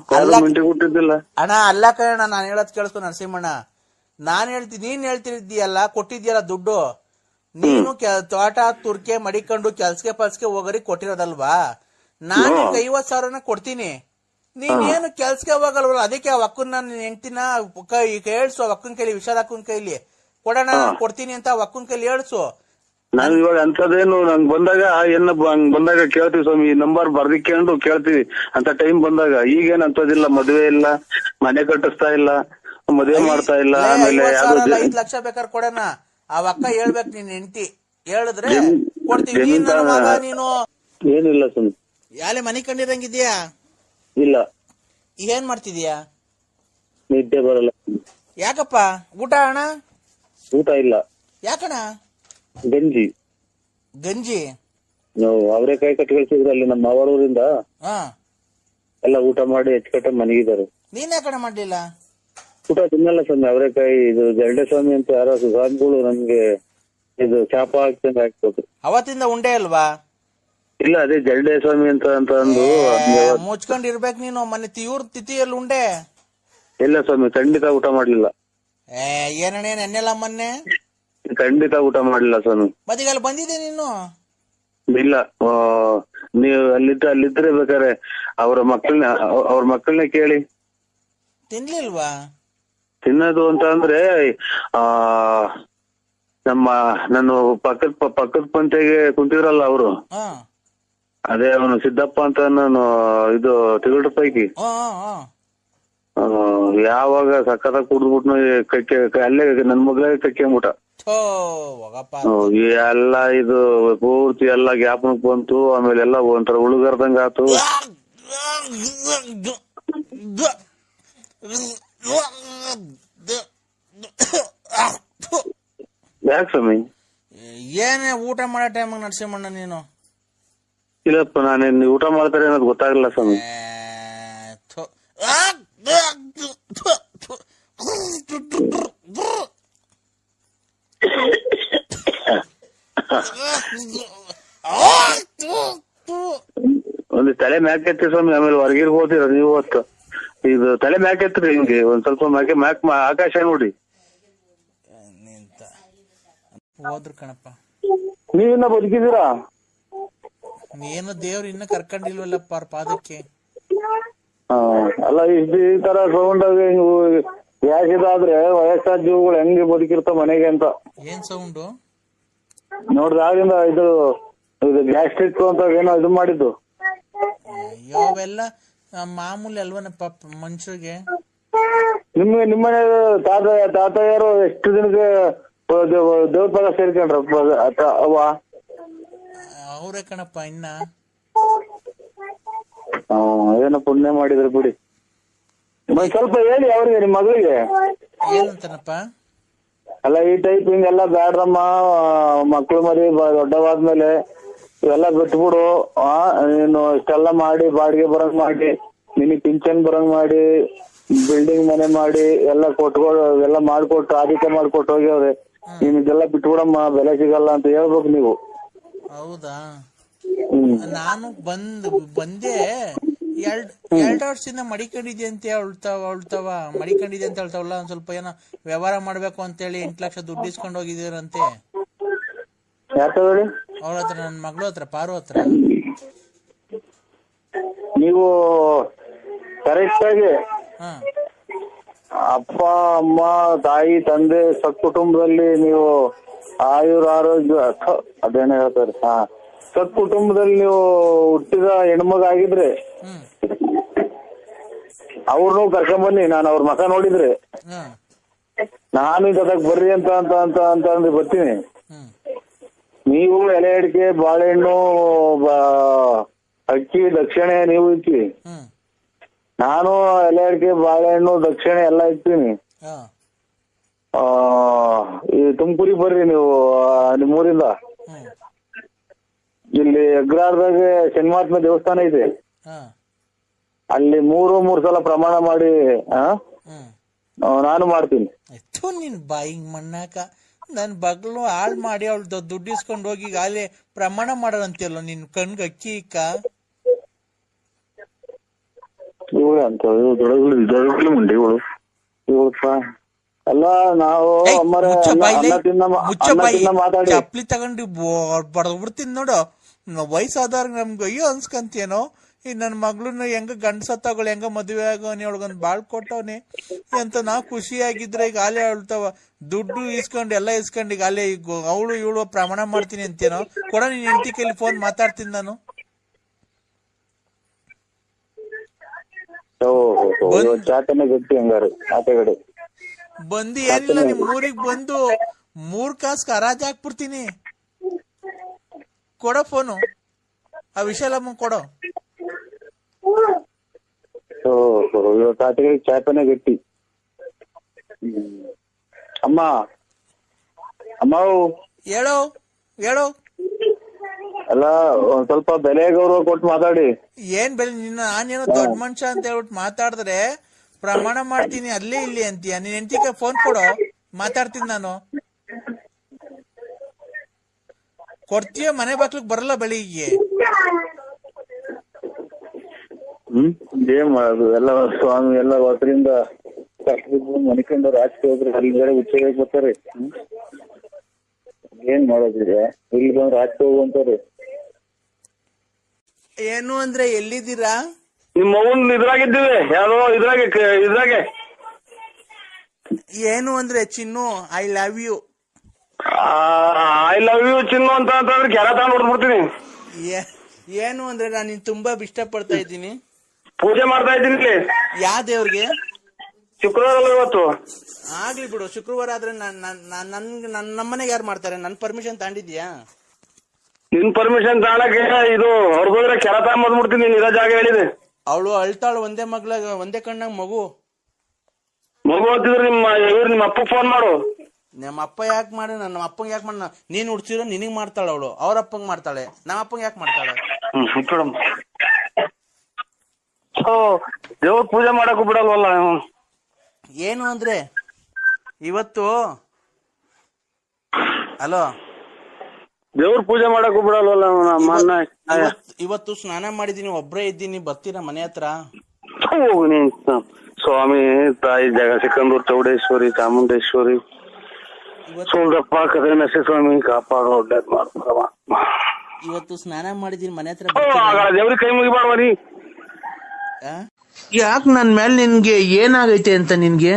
ಮಿಂಟಿ ಕೊಟ್ಟಿದ್ದಿಲ್ಲ ಅಣ್ಣ. ಅಲ್ಲ ಕಣ, ನಾನ್ ಹೇಳೋದ್ ಕೇಳಿಸ್ಕೊ ನರಸಿಂಹಣ್ಣ. ನೀನ್ ಹೇಳ್ತಿದ್ದೀಯಲ್ಲ, ಕೊಟ್ಟಿದ್ಯಲ್ಲ ದುಡ್ಡು, ನೀನು ತೋಟ ತುರ್ಕೆ ಮಡಿಕೊಂಡು ಕೆಲ್ಸಕ್ಕೆ ಹೋಗರಿ ಕೊಟ್ಟಿರೋದಲ್ವಾ? ನಾನು ನಿನ್ಗೆ 50,000 ಕೊಡ್ತೀನಿ, ನೀನೇನು ಕೆಲ್ಸಕ್ಕೆ ಹೋಗಲ್ವಲ್ಲ. ಅದಕ್ಕೆ ಆ ಅಕ್ಕನ್ ನಾನು ಹೆಂಡ್ತಿನ ಹೇಳ್ಸು, ಅಕ್ಕನ ಕೈಲಿ, ವಿಶಾಲ ಅಕ್ಕನ ಕೈಲಿ ಕೊಡೋಣ ಕೊಡ್ತೀನಿ ಅಂತ ಅಕ್ಕನ ಕೈಲಿ ಹೇಳ್ಸು. ನಾನು ಇವಾಗ ಅಂತದೇನು ನಂಗ್ ಬಂದಾಗ ಬಂದಾಗ ಕೇಳ್ತೀವಿ ಸ್ವಾಮಿ, ನಂಬರ್ ಬರ್ದಿಕೊಂಡು ಕೇಳ್ತೀವಿ ಅಂತ ಟೈಮ್ ಬಂದಾಗ. ಈಗೇನ್ ಅಂತದಿಲ್ಲ, ಮದ್ವೆ ಇಲ್ಲ, ಮನೆ ಕಟ್ಟಿಸ್ತಾ ಇಲ್ಲ, ಮದ್ವೆ ಮಾಡ್ತಾ ಇಲ್ಲ. ಆಮೇಲೆ 5 ಲಕ್ಷ ಬೇಕಾದ್ರೆ ಕೊಡೋಣ. ಆ ಅಕ್ಕ ಹೇಳ್ಬೇಕು, ನಿನ್ ಹೆಂಡ್ತಿ ಹೇಳಿದ್ರೆ ಕೊಡ್ತೀವಿ. ನೀನು ಏನಿಲ್ಲ ಸ್ವಾಮಿ, ಯಾಲೆ ಮನೆ ಕಂಡಿರಂಗಿದ್ಯಾ? ಇಲ್ಲ. ಏನ್ ಮಾಡ್ತಿದ್ಯಾ? ನಿದ್ದೆ ಬರಲ್ಲ. ಯಾಕಪ್ಪ? ಊಟ ಅಣ್ಣ? ಊಟ ಇಲ್ಲ. ಯಾಕಣ್ಣ? ಗಂಜಿ ನಾವು ಅವರೇಕಾಯಿ ಕಟ್ಟಿ ಕಳ್ಸಿದ್ರೆ ಅಲ್ಲಿ ನಮ್ಮ ಮಾವರೂರಿಂದ ಎಲ್ಲ ಊಟ ಮಾಡಿ ಹೆಚ್ಚುಕಟ್ಟ ಮನೆಗಿದ್ದಾರೆ. ನೀನ್ ಯಾಕಣ್ಣ ಮಾಡ್ಲಿಲ್ಲ? ಊಟ ತಿನ್ನಲ್ಲ ಸ್ವಾಮಿ. ಅವರೇಕಾಯಿ ಇದು ಜರಡೆ ಸ್ವಾಮಿ ಅಂತ ಯಾರೋ ಸ್ವಾಮಿಗಳು ನಮ್ಗೆ ಇದು ಚಾಪ ಹಾಕ್ತಂಗ ಹಾಕ್ಬೇಕು. ಅವತ್ತಿಂದ ಉಂಡೆ ಅಲ್ವಾ? ಇಲ್ಲ, ಅದೇ ಜರಡೆ ಸ್ವಾಮಿ ಅಂತ ಅಂದು ಮುಚ್ಕೊಂಡಿರ್ಬೇಕು ನೀನು. ಮೊನ್ನೆ ಇವ್ರ ತಿಥಿಯಲ್ಲಿ ಉಂಡೆ ಇಲ್ಲ ಸ್ವಾಮಿ, ಖಂಡಿತ ಊಟ ಮಾಡ್ಲಿಲ್ಲ. ಏನಣ್ಣ ನೆನ್ನೆಲ್ಲ ಮೊನ್ನೆ ಖಂಡಿತ ಊಟ ಮಾಡ್ಲಿಲ್ಲ ಸ್ವಾಮಿ. ಮತ್ತೀಗ ಅಲ್ಲಿ ಬಂದಿದ್ದೆ ನೀನು? ಇಲ್ಲ, ನೀವು ಅಲ್ಲಿದ್ರೆ ಬೇಕಾರೆ ಅವ್ರ ಮಕ್ಕಳನ್ನ ಕೇಳಿ. ತಿನ್ಲಿಲ್ವಾ? ತಿನ್ನೋದು ಅಂತ ಅಂದ್ರೆ ನಾನು ಪಕ್ಕದ ಪಂತೆಗೆ ಕುಂತಿದ್ರಲ್ಲ ಅವರು, ಅದೇ ಅವನು ಸಿದ್ದಪ್ಪ ಅಂತ ನಾನು ಇದು ತಿರುಳು ಪೈಕಿ ಯಾವಾಗ ಸಕ್ಕತ್ತಾಗಿ ಕುಡ್ದ್ಬಿಟ್ಟು ಅಲ್ಲೇ ನನ್ ಮಗಳಿಗೆ ಕಕ್ಕೆಂಬಿಟ. ಎಲ್ಲ ಇದು ಪೂರ್ತಿ ಎಲ್ಲ ಜ್ಞಾಪನಕ್ ಬಂತು. ಆಮೇಲೆ ಎಲ್ಲ ಒಂಥರ ಉಳುಗರ್ದಂಗ ಆತು. ಯಾಕೆ ಸ್ವಾಮಿ? ಏನೇ ಊಟ ಮಾಡೋ ಟೈಮ್ ನರಸಿಂಹಣ್ಣ ನೀನು? ಇಲ್ಲಪ್ಪ, ನಾನೇನ್ ಊಟ ಮಾಡ್ತಾರೆ ಅನ್ನೋದು ಗೊತ್ತಾಗಲ್ಲ ಸ್ವಾಮಿ. ಒಂದು ತಲೆ ಮ್ಯಾಕ್ ಎತ್ತಿ ಸ್ವಾಮಿ, ಆಮೇಲೆ ಹೊರಗಿರ್ ಹೋದಿರ ನೀವು ಹೊತ್ತು. ಇದು ತಲೆ ಮ್ಯಾಕ್ ಎತ್ರಿ, ಹಿಂಗೆ ಒಂದ್ ಸ್ವಲ್ಪ ಮ್ಯಾಕ್ ಆಕಾಶ ನೋಡಿ. ಹೋದ್ರು ಕಣಪ್ಪ. ನೀವಿನ್ನ ಬದುಕಿದ್ದೀರಾ? ಏನು ದೇವ್ರು ಇನ್ನ ಕರ್ಕೊಂಡಿಲ್ವಲ್ಲಪ್ಪ ಅವ್ರ ಪಾದಕ್ಕೆ. ಅಲ್ಲ, ಈ ತರ ಸೌಂಡ್ ಗ್ಯಾಸ್ ಇದಾದ್ರೆ ವಯಸ್ಸಾದ ಜೀವಗಳು ಹೆಂಗೆ ಬದುಕಿರ್ತಾವ ಮನೆಗೆ ಅಂತ. ಏನ್ ಸೌಂಡು ನೋಡ್ರಿ? ಆಗಿಂದ ಇದು ಗ್ಯಾಸ್ಟ್ರಿಕ್ ಅಂತ ಏನೋ ಇದು ಮಾಡಿದ್ದು. ಅವೆಲ್ಲ ಮಾಮೂಲಿ ಅಲ್ವನಪ್ಪ ಮನುಷ್ಯರಿಗೆ. ನಿಮ್ಮನೆ ತಾತಯ್ಯರು ಎಷ್ಟು ದಿನಕ್ಕೆ ದೇವ್ರ ಪದ ಸೇರ್ಕೊಂಡ್ರ ಅವ್ವ? ಅವ್ರೇ ಕಣಪ್ಪ ಇನ್ನ. ಏನೋ ಪುಣ್ಯ ಮಾಡಿದ್ರು ಬಿಡಿ. ಸ್ವಲ್ಪ ಹೇಳಿ ಅವ್ರಿಗೆ, ನಿಮ್ ಮಗಳಿಗೆ. ಏನಂತಾನಪ್ಪ? ಅಲ್ಲ ಈ ಟೈಪ್ ಹಿಂಗೆಲ್ಲ ಬ್ಯಾಡ್ರಮ್ಮ, ಮಕ್ಳು ಮರಿ ದೊಡ್ಡವಾದ್ಮೇಲೆ ಇವೆಲ್ಲ ಬಿಟ್ಬಿಡು. ನೀನು ಇಷ್ಟೆಲ್ಲ ಮಾಡಿ ಬಾಡಿಗೆ ಬರಂಗ್ ಮಾಡಿ, ನಿನಗ್ ಪಿಂಚನ್ ಬರಂಗ್ ಮಾಡಿ, ಬಿಲ್ಡಿಂಗ್ ಮನೆ ಮಾಡಿ ಎಲ್ಲ ಎಲ್ಲ ಮಾಡ್ಕೊಟ್ಟು ಆದಿತ್ಯ ಮಾಡ್ಕೊಟ್ಟು ಹೋಗ್ಯವ್ರೆ. ನೀನ್ ಇದೆಲ್ಲ ಬಿಟ್ಬಿಡಮ್ಮ, ಬೆಲೆ ಸಿಗಲ್ಲ ಅಂತ ಹೇಳ್ಬೇಕು ನೀವು. ಹೌದಾ? ನಾನು ಬಂದೆ 2 ವರ್ಷದಿಂದ ಮಡಿಕೊಂಡಿದ್ದೆ ಅಂತ ಮಡಿಕೊಂಡಿದ್ದೆ ಅಂತ ಹೇಳ್ತಾವಲ್ಲ. ಒಂದ್ ಸ್ವಲ್ಪ ಏನೋ ವ್ಯವಹಾರ ಮಾಡ್ಬೇಕು ಅಂತೇಳಿ 8 ಲಕ್ಷ ದುಡ್ಡು ಇಸ್ಕೊಂಡು ಹೋಗಿದ್ದೀರಂತೆ ಅವ್ರ ಹತ್ರ, ನನ್ ಮಗಳು ಹತ್ರ, ಪಾರು ಹತ್ರ. ನೀವು ಕರೆಕ್ಟ್ ಆಗಿ ಹ ಅಪ್ಪ ಅಮ್ಮ ತಾಯಿ ತಂದೆ ಸತ್ಕುಟುಂಬದಲ್ಲಿ ನೀವು ಆಯುರ್ ಆರೋಗ್ಯ ಅದೇನೋ ಹೇಳ್ತಾರೆ. ಸತ್ಕುಟುಂಬದಲ್ಲಿ ನೀವು ಹುಟ್ಟಿದ ಹೆಣ್ಮಗ ಆಗಿದ್ರೆ ಅವ್ರನ್ನೂ ಕರ್ಕೊಂಬನ್ನಿ. ನಾನು ಅವ್ರ ಮಕ ನೋಡಿದ್ರೆ ನಾನು ಇದಕ್ಕೆ ಬರ್ರಿ ಅಂತ ಅಂದ್ರೆ ಬರ್ತೀನಿ. ನೀವು ಎಲೆ ಅಡಿಕೆ ಬಾಳೆಹಣ್ಣು ಅಕ್ಕಿ ದಕ್ಷಿಣೆ ನೀವು ಇಕ್ಕಿ, ನಾನು ಎಲೆ ಅಡಿಕೆ ಬಾಳೆಹಣ್ಣು ದಕ್ಷಿಣೆ ಎಲ್ಲ ಇಕ್ತೀನಿ. ಈ ತುಮಕೂರಿಗೆ ಬರ್ರಿ ನೀವು, ನಿಮ್ಮೂರಿಂದ. ಇಲ್ಲಿ ಅಗ್ರಾರದಾಗ ಶನಿಮಾತ್ಮ ದೇವಸ್ಥಾನ ಇದೆ, ಅಲ್ಲಿ 3 ಸಲ ಪ್ರಮಾಣ ಮಾಡಿ ನಾನು ಮಾಡ್ತೀನಿ. ನಿನ್ ಬಾಯಿಗೆ ಮಣ್ಣಾಕ ನನ್ ಬಗ್ಲು ಹಾಳ್ ಮಾಡಿ ಅವಳು ದುಡ್ಡು ಇಸ್ಕೊಂಡು ಹೋಗಿ ಅಲ್ಲಿ ಪ್ರಮಾಣ ಮಾಡೋರಂತಿಯಲ್ಲ ನಿನ್ ಕಣ್ಗ ಅಕ್ಕಿ ಇಕ್ಕ. ಇವಳು ಅಂತ ದೊಡ್ಡ ಮುಂಡಿಗಳು ಇವಳಪ್ಪ. ಅಲ್ಲ ನಾವು ಮಾತಾಡಿ ಚಪ್ಲಿ ತಗೊಂಡು ಬಡದ್ಬಿಡ್ತೀನಿ ನೋಡು. ವಯಸ್ಸಾದವ್ರ ನಮ್ಗೆ ಅಯ್ಯೋ ಅನ್ಸ್ಕಂತೇನೋ. ಈ ನನ್ ಮಗ್ಳನ್ನ ಹೆಂಗ ಗಂಡಸತ್ತವಳು ಹೆಂಗ ಮದುವೆ ಆಗೋನಿ, ಅವಳಿಗೊಂದ್ ಬಾಳ್ ಕೊಟ್ಟವನಿ ಅಂತ ನಾವು ಖುಷಿಯಾಗಿದ್ರೆ ಈಗ ಅಲ್ಲೇ ಅಳ್ತಾವ ದುಡ್ಡು ಇಸ್ಕೊಂಡು ಎಲ್ಲ ಇಸ್ಕೊಂಡು ಈಗ ಅಲ್ಲೇ ಈಗ ಅವಳು ಇವಳು ಪ್ರಮಾಣ ಮಾಡ್ತೀನಿ ಅಂತೇನೋ. ಕೊಡ ನೀನ್ ಹೆಂಡತಿ ಕೈಲಿ ಫೋನ್ ಮಾತಾಡ್ತೀನಿ ನಾನು. ಬಂದು ಏನಿಲ್ಲ ನಿಮ್ ಊರಿಗೆ ಬಂದು 3 ಕಾಸು ಹರಾಜ್ ಹಾಕ್ಬಿಡ್ತೀನಿ. ಕೊಡೋ ಫೋನು, ಆ ವಿಶಾಲಮ್ಮ ಕೊಡೋ. ಚಾಪನೆ ಗಟ್ಟಿ. ಅಮ್ಮ ಹೇಳೋ ಹೇಳೋ. ಅಲ್ಲ ಒಂದ್ ಸ್ವಲ್ಪ ಬೆಲೆ ಗೌರವ ಕೊಟ್ಟು ಮಾತಾಡಿ. ಏನ್ ಬೆಲೆ? ನಾನೇನೋ ದೊಡ್ಡ ಮನುಷ್ಯ ಅಂತ ಹೇಳ್ಬಿಟ್ಟು ಮಾತಾಡಿದ್ರೆ ಪ್ರಮಾಣ ಮಾಡ್ತೀನಿ ಅಲ್ಲೇ ಇಲ್ಲಿ ಅಂತೀಯ. ನೀನ್ ಹೆಂಡತಿಗೆ ಫೋನ್ ಕೊಡೋ, ಮಾತಾಡ್ತೀನಿ ನಾನು. ಕೊಡ್ತೀಯ? ಮನೆ ಬಾಕ್ಲಿಗೆ ಬರಲ್ಲ ಬೆಳಿಗ್ಗೆ. ಏನ್ ಮಾಡೋದು, ಎಲ್ಲ ಸ್ವಾಮಿ ಎಲ್ಲ ಹೊಸರಿಂದ ಮನಿಕೊಂಡು ರಾಜಕೀಯ ಹೋದ್ರೆ ಅಲ್ಲಿ ಬೇರೆ ಉಚ್ಚರಿಗೆ ಬರ್ತಾರೆ. ಏನ್ ಮಾಡೋದಿದೆ, ಇಲ್ಲಿ ಬಂದ್ರೆ ರಾಜಕೀಯ ಹೋಗುವಂತಾರೆ. ಏನು ಅಂದ್ರೆ ಎಲ್ಲಿದ್ದೀರಾ? ನಿಮ್ಮ ಮಗನ್ ಇದ್ರಾಗಿದ್ದೀವಿ, ಯಾರೋ ಇದ್ರಾಗೆ. ಏನು ಅಂದ್ರೆ ಚಿನ್ನು, I love you. I love you ಚಿನ್ನು ಅಂತಂದ್ರೆ ಕೆರ ತಗೊಂಡ್ ಹೊಡ್ಬಿಡ್ತೀನಿ. ಏನು ಅಂದ್ರೆ ನಾನು ನಿನ್ ತುಂಬಾ ಇಷ್ಟಪಡ್ತಾ ಇದ್ದೀನಿ. ಪೂಜೆ ಮಾಡ್ತಾ ಇದ್ದೀನಿ. ಯಾವ ದೇವ್ರಿಗೆ? ಶುಕ್ರವಾರ ಇವತ್ತು. ಆಗ್ಲಿ ಬಿಡು, ಶುಕ್ರವಾರ ಆದ್ರೆ ನಮ್ಮನೆಗೆ ಯಾರು ಮಾಡ್ತಾರೆ? ನನ್ ಪರ್ಮಿಷನ್ ತಗೊಂಡಿದ್ಯಾ? ನಿನ್ ಪರ್ಮಿಷನ್ ತಗೊಳಕ್ಕೆ ಇದು ಹೊರಗೋದ್ರೆ ಕೆರ ತಗೊಂಡ್ಬಿಡ್ತೀನಿ. ನೀನ್ ಇರೋ ಜಾಗ ಹೇಳಿದೆ. ಅವಳು ಅಳ್ತಾಳು, ಒಂದೇ ಕಣ್ಣಾಗ ಮಗು ಅಂತಿದ್ರೆ ನಿಮ್ಮ ಅಪ್ಪ ಫೋನ್ ಮಾಡು. ನಮ್ಮ ಅಪ್ಪ ಯಾಕೆ ಮಾಡಿ? ನಮ್ಮ ಅಪ್ಪಂಗೆ ಯಾಕೆ ಮಾಡ? ನೀನ್ ಹುಡ್ಸಿರೋ ನಿನಗ್ ಮಾಡ್ತಾಳ ಅವಳು, ಅವ್ರ ಅಪ್ಪಂಗ್ ಮಾಡ್ತಾಳೆ. ನಮ್ಮ ಅಪ್ಪಂಗೆ ಯಾಕೆ ಮಾಡ್ತಾಳೆ? ದೇವ್ರ ಪೂಜೆ ಮಾಡಕ್ ಬಿಡಲ್ವಲ್ಲ. ಏನು ಅಂದ್ರೆ ಇವತ್ತು ಹಲೋ ದೇವ್ರ ಪೂಜೆ ಮಾಡಕ್ ಬಿಡಲ್ವಲ್ಲ. ಇವತ್ತು ಸ್ನಾನ ಮಾಡಿದೀನಿ, ಒಬ್ರೇ ಇದ್ದೀನಿ. ಬರ್ತೀರಾ ಮನೆ ಹತ್ರ? ಸ್ವಾಮಿ ತಾಯಿ ಜಗಸಿಕಂದೂರ್ ಚೌಡೇಶ್ವರಿ ಚಾಮುಂಡೇಶ್ವರಿ ಸೋಲ್ದಪ್ಪ ಕದ್ರೆ ಸ್ವಾಮಿ ಕಾಪಾಡೋ ಒಡ್ಡದ್ ಮಾಡ್ತಾವ. ಇವತ್ತು ಸ್ನಾನ ಮಾಡಿದೀನಿ, ಮನೆ ಹತ್ರ. ದೇವ್ರಿಗೆ ಕೈ ಮುಗಿಬಾರ್ವರಿ. ಯಾಕೆ ನನ್ ಮೇಲೆ ನಿನ್ಗೆ ಏನಾಗೈತೆ ಅಂತ? ನಿನ್ಗೆ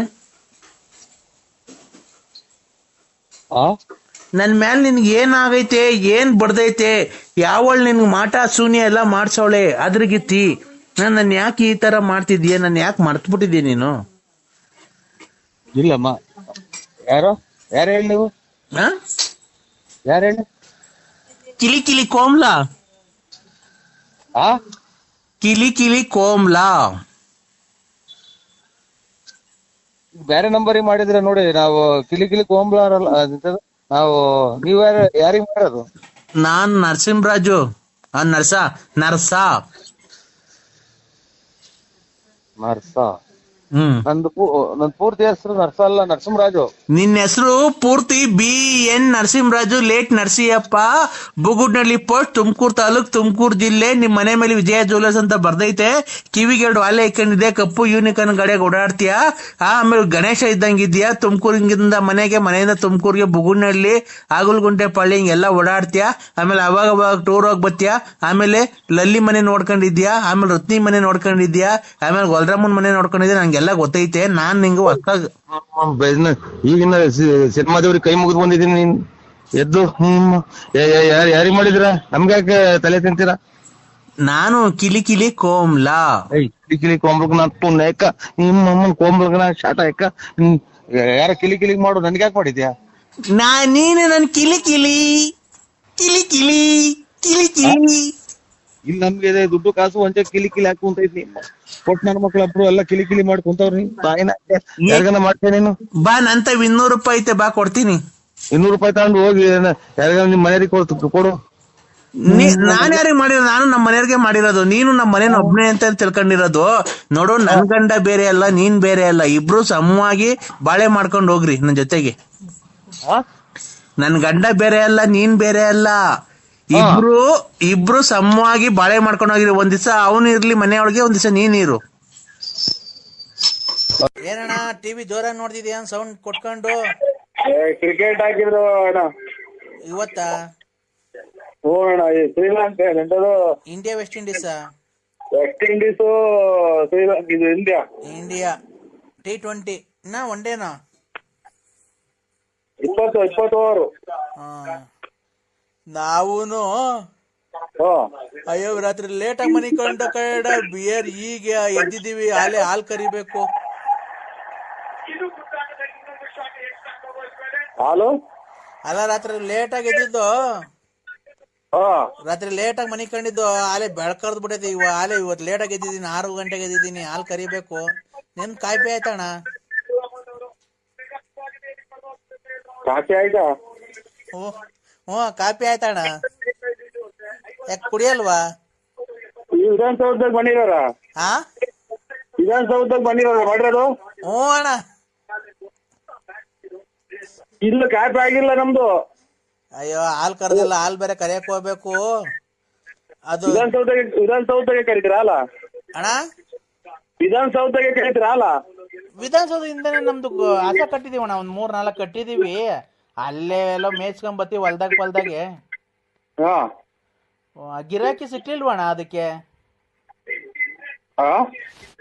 ನನ್ ಮೇಲೆ ನಿನ್ಗೆ ಏನಾಗೈತೆ? ಏನ್ ಬಡ್ದೈತೆ? ಯಾವಳು ನಿನ್ಗೆ ಮಾಟ ಶೂನ್ಯ ಎಲ್ಲ ಮಾಡ್ಸವಳೆ ಅದ್ರಗಿತ್ತಿ? ನನ್ನ ಯಾಕೆ ಈ ತರ ಮಾಡ್ತಿದ್ಯಾ? ನನ್ನ ಯಾಕೆ ಮರ್ತ್ಬಿಟ್ಟಿದ್ಯಾ ನೀನು? ಇಲ್ಲಮ್ಮ. ಯಾರು ಹೇಳಿ ನೀವು? ಆ? ಯಾರು ಹೇಳಿ? ಕಿಲಿ ಕಿಲಿ ಕೋಮ್ಲಾ. ಆ ಕಿಲಿ ಕಿಲಿ ಕೋಮ್ಲಾ. ಬೇರೆ ನಂಬರಿಗೆ ಮಾಡಿದ್ರೆ ನೋಡಿ. ನಾವು ಕಿಲಿ ಕೋಂಬ್ಲಾರಲ್ಲ ನಾವು. ನೀವು ಯಾರಿಗೆ ಮಾಡೋದು? ನಾನ್ ನರಸಿಂಹರಾಜು. ನರ್ಸ. ನರ್ಸ. ಹ್ಮ್. ನಂದು ಪೂರ್ತಿ ಹೆಸರು ನರ್ಸ ಅಲ್ಲ, ನರಸಿಂಹರಾಜು. ನಿನ್ನ ಹೆಸರು ಪೂರ್ತಿ BN Narasimharaju, late Narasiyappa, Bugudnalli post, Tumakuru taluk, Tumakuru ಜಿಲ್ಲೆ. ನಿಮ್ ಮನೆ ಮೇಲೆ ವಿಜಯ ಜ್ಯುವೆಲರ್ಸ್ ಅಂತ ಬರ್ದೈತೆ. ಕಿವಿಗೆ 2 ವಾಲೆ ಇಕ್ಕೊಂಡಿದೆ, ಕಪ್ಪು ಯೂನಿಕಾರ್ನ್ ಗಾಡಿಯಾಗ ಓಡಾಡ್ತೀಯ. ಆಮೇಲೆ ಗಣೇಶ ಇದ್ದಂಗಿದ್ಯಾ. ತುಮಕೂರಿಂದ ಮನೆಯಿಂದ ತುಮಕೂರಿಗೆ ಬುಗುಡ್ನಳ್ಳಿ, ಆಗಲ್ಗುಂಟೆ ಪಳ್ಳಿ ಹಿಂಗೆಲ್ಲ ಓಡಾಡ್ತೀಯ. ಆಮೇಲೆ ಅವಾಗ ಟೂರ್ ಹೋಗಿ ಬರ್ತೀಯ. ಆಮೇಲೆ ಲಲ್ಲಿ ಮನೆ ನೋಡ್ಕೊಂಡಿದ್ಯಾ, ಆಮೇಲೆ ರತ್ನಿ ಮನೆ ನೋಡ್ಕೊಂಡಿದ್ಯಾ, ಆಮೇಲೆ ಗೊಲ್ರಮ್ಮನ್ ಮನೆ ನೋಡ್ಕೊಂಡಿದ್ಯಾ. ನಂಗೆಲ್ಲ ಗೊತ್ತೈತೆ. ನಾನ್ ನಿಂಗೆ ಹೊಸ್ತಾಗ ಈಗಿನ ಸಿನಿಮಾ ದೇವ್ರಿಗೆ ಕೈ ಮುಗಿದು ಬಂದಿದ್ದೀನಿ. ನೀನ್ ಎದ್ದು ಯಾರಿಗೆ ಮಾಡಿದ್ರ? ನಮ್ಗೆ ಯಾಕೆ ತಲೆ ತಿಂತೀರಾ? ನಾನು ಕಿಲಿ ಕಿಲಿ ಕೋಮ್ಲಾ. ಕಿಲಿ ಕೋಂಬ್ಲಕ್ ನಾನು ನೇಕ ನಿಮ್ಮಮ್ಮನ್ ಕೋಂಬ್ಲಕ್ ನಾ ಶಾಟ ಯಾಕ ಯಾರ ಕಿಲಿ ಮಾಡು? ನನ್ಗೆ ಯಾಕೆ ಮಾಡಿದ್ಯಾ? ನೀನು ನನ್ ಕಿಲಿ ಕಿಲಿ ಕಿಲಿ ಕಿಲಿ ಕಿಲಿ ಕಿಲಿ. ಇಲ್ಲಿ ನಮ್ಗೆ ದುಡ್ಡು ಕಾಸು ಒಂಚೆ ಕಿಲಿ ಹಾಕಿ ಕುಂತೈತಿ. ಕೊಟ್ಟು ನನ್ನ ಮಕ್ಳೊಬ್ರು ಎಲ್ಲ ಕಿಲಿ ಮಾಡಿ ಕುಂತವ್ರಿ. ತಾಯಿನ ಯಾರಿಗಾನ ಮಾಡ್ತೇನೆ ನೀನು? ಬಾ, ನಂತ 200 ರೂಪಾಯಿ ಐತೆ, ಬಾ ಕೊಡ್ತೀನಿ. 200 ರೂಪಾಯಿ ತಗೊಂಡು ಹೋಗಿ ಯಾರಿಗಾನ ನಿಮ್ ಮನೆಯವ್ರಿಗೆ ಕೊಡು. ನಾನ್ ಯಾರಿಗೆ ಮಾಡಿರೋದು? ನಾನು ನಮ್ಮ ಮನೆಯವ್ರಿಗೆ ಮಾಡಿರೋದು. ನೀನು ನಮ್ಮ ಮನೇನ ಒಬ್ನೇ ಅಂತ ತಿಳ್ಕೊಂಡಿರೋದು. ನೋಡು, ನನ್ ಗಂಡ ಬೇರೆ ಅಲ್ಲ, ನೀನ್ ಬೇರೆ ಅಲ್ಲ. ಇಬ್ರು ಸಮವಾಗಿ ಬಾಳೆ ಮಾಡ್ಕೊಂಡು ಹೋಗ್ರಿ ನನ್ ಜೊತೆಗೆ. ನನ್ ಗಂಡ ಬೇರೆ ಅಲ್ಲ, ನೀನ್ ಬೇರೆ ಅಲ್ಲ. ಇಬ್ರು ಸಮವಾಗಿ ಬಾಳೆ ಮಾಡ್ಕೊಂಡು ಹೋಗಿರಿ. ಒಂದ್ ದಿವಸ ಅವನು ಇರ್ಲಿ ಮನೆಯೊಳಗೆ, ಒಂದ್ ದಿವಸ ನೀರು. ಏನಣ್ಣ ಟಿವಿ ಜೋರಾಗಿ ನೋಡ್ತಿದ್ಯಾ? ಸೌಂಡ್ ಕೊಟ್ಕೊಂಡು. ಕ್ರಿಕೆಟ್ ಹಾಕಿದ್ರು ಅಣ್ಣ ಇವತ್ತ. ಹ್ಞೂ ಅಣ್ಣ. ಶ್ರೀಲಂಕಾ ಎಂಟದು India West Indies. West Indies Sri Lanka, ಇದು ಇಂಡಿಯಾ T20 ನಾ ಒನ್ ಡೇನಾ? 20 ಓವರ್. ನಾವೂನು ಅಯ್ಯೋ ರಾತ್ರಿ ಲೇಟಾಗಿ ಮನೆ ಕಂಡ ಕಡೆ ಬಿಯರ್ ಈಗ ಎದ್ದಿದ್ದೀವಿ. ಹಾಲ್ ಕರಿಬೇಕು. ಹಾಲು ಅಲ್ಲ, ರಾತ್ರಿ ಲೇಟಾಗಿ ಎದ್ದಿದ್ದು. ರಾತ್ರಿ ಲೇಟಾಗಿ ಮನೆ ಕಂಡಿದ್ದು. ಬೆಳಕರ್ದು ಬಿಟ್ಟೈತಿ. ಇವತ್ತು ಲೇಟಾಗಿ ಎದ್ದಿದ್ದೀನಿ. 6 ಗಂಟೆಗೆ ಎದ್ದಿದ್ದೀನಿ. ಹಾಲ್ ಕರಿಬೇಕು. ನಿನ್ ಕಾಯ್ಪೆ ಆಯ್ತಣ್ಣ? ಕಾಫಿ ಆಯ್ತಾ? ಹ್ಞೂ ಕಾಪಿ ಆಯ್ತಣ್ಣ. ಯಾಕೆ ಕುಡಿಯಲ್ವಾ? ವಿಧಾನಸೌಧದಾಗ ಬಂದಿದಾರ. ವಿಧಾನಸೌಧದಾಗ ಬಂದಿದಾರ ಮಾಡಿರೋದು. ಹ್ಞೂ ಅಣ್ಣ. ಇಲ್ಲ ಕಾಫಿ ಆಗಿಲ್ಲ ನಮ್ದು. ಅಯ್ಯೋ, ಹಾಲ್ ಕರ್ದಿಲ್ಲ. ಹಾಲ್ ಬೇರೆ ಕರಿಯಕ್ ಹೋಗ್ಬೇಕು. ಅದು ವಿಧಾನಸೌಧಗೆ ಕರಿತೀರಲ್ಲ ಅಣ್ಣ? ವಿಧಾನಸೌಧಗೆ ಕರಿತೀರಲ್ಲ? ವಿಧಾನಸೌಧದಿಂದನೇ ನಮ್ದು ಹಸ ಕಟ್ಟಿದೀವಿ ಅಣ್ಣ. 3-4 ಕಟ್ಟಿದೀವಿ. ಅಲ್ಲೇ ಎಲ್ಲೋ ಮೇಯ್ಸ್ಕೊಂಡ್ ಬತ್ತೀವಿ ಹೊಲ್ದಾಗೆ. ಗಿರಾಕಿ ಸಿಕ್ಲಿಲ್ವಣ್ಣ ಅದಕ್ಕೆ?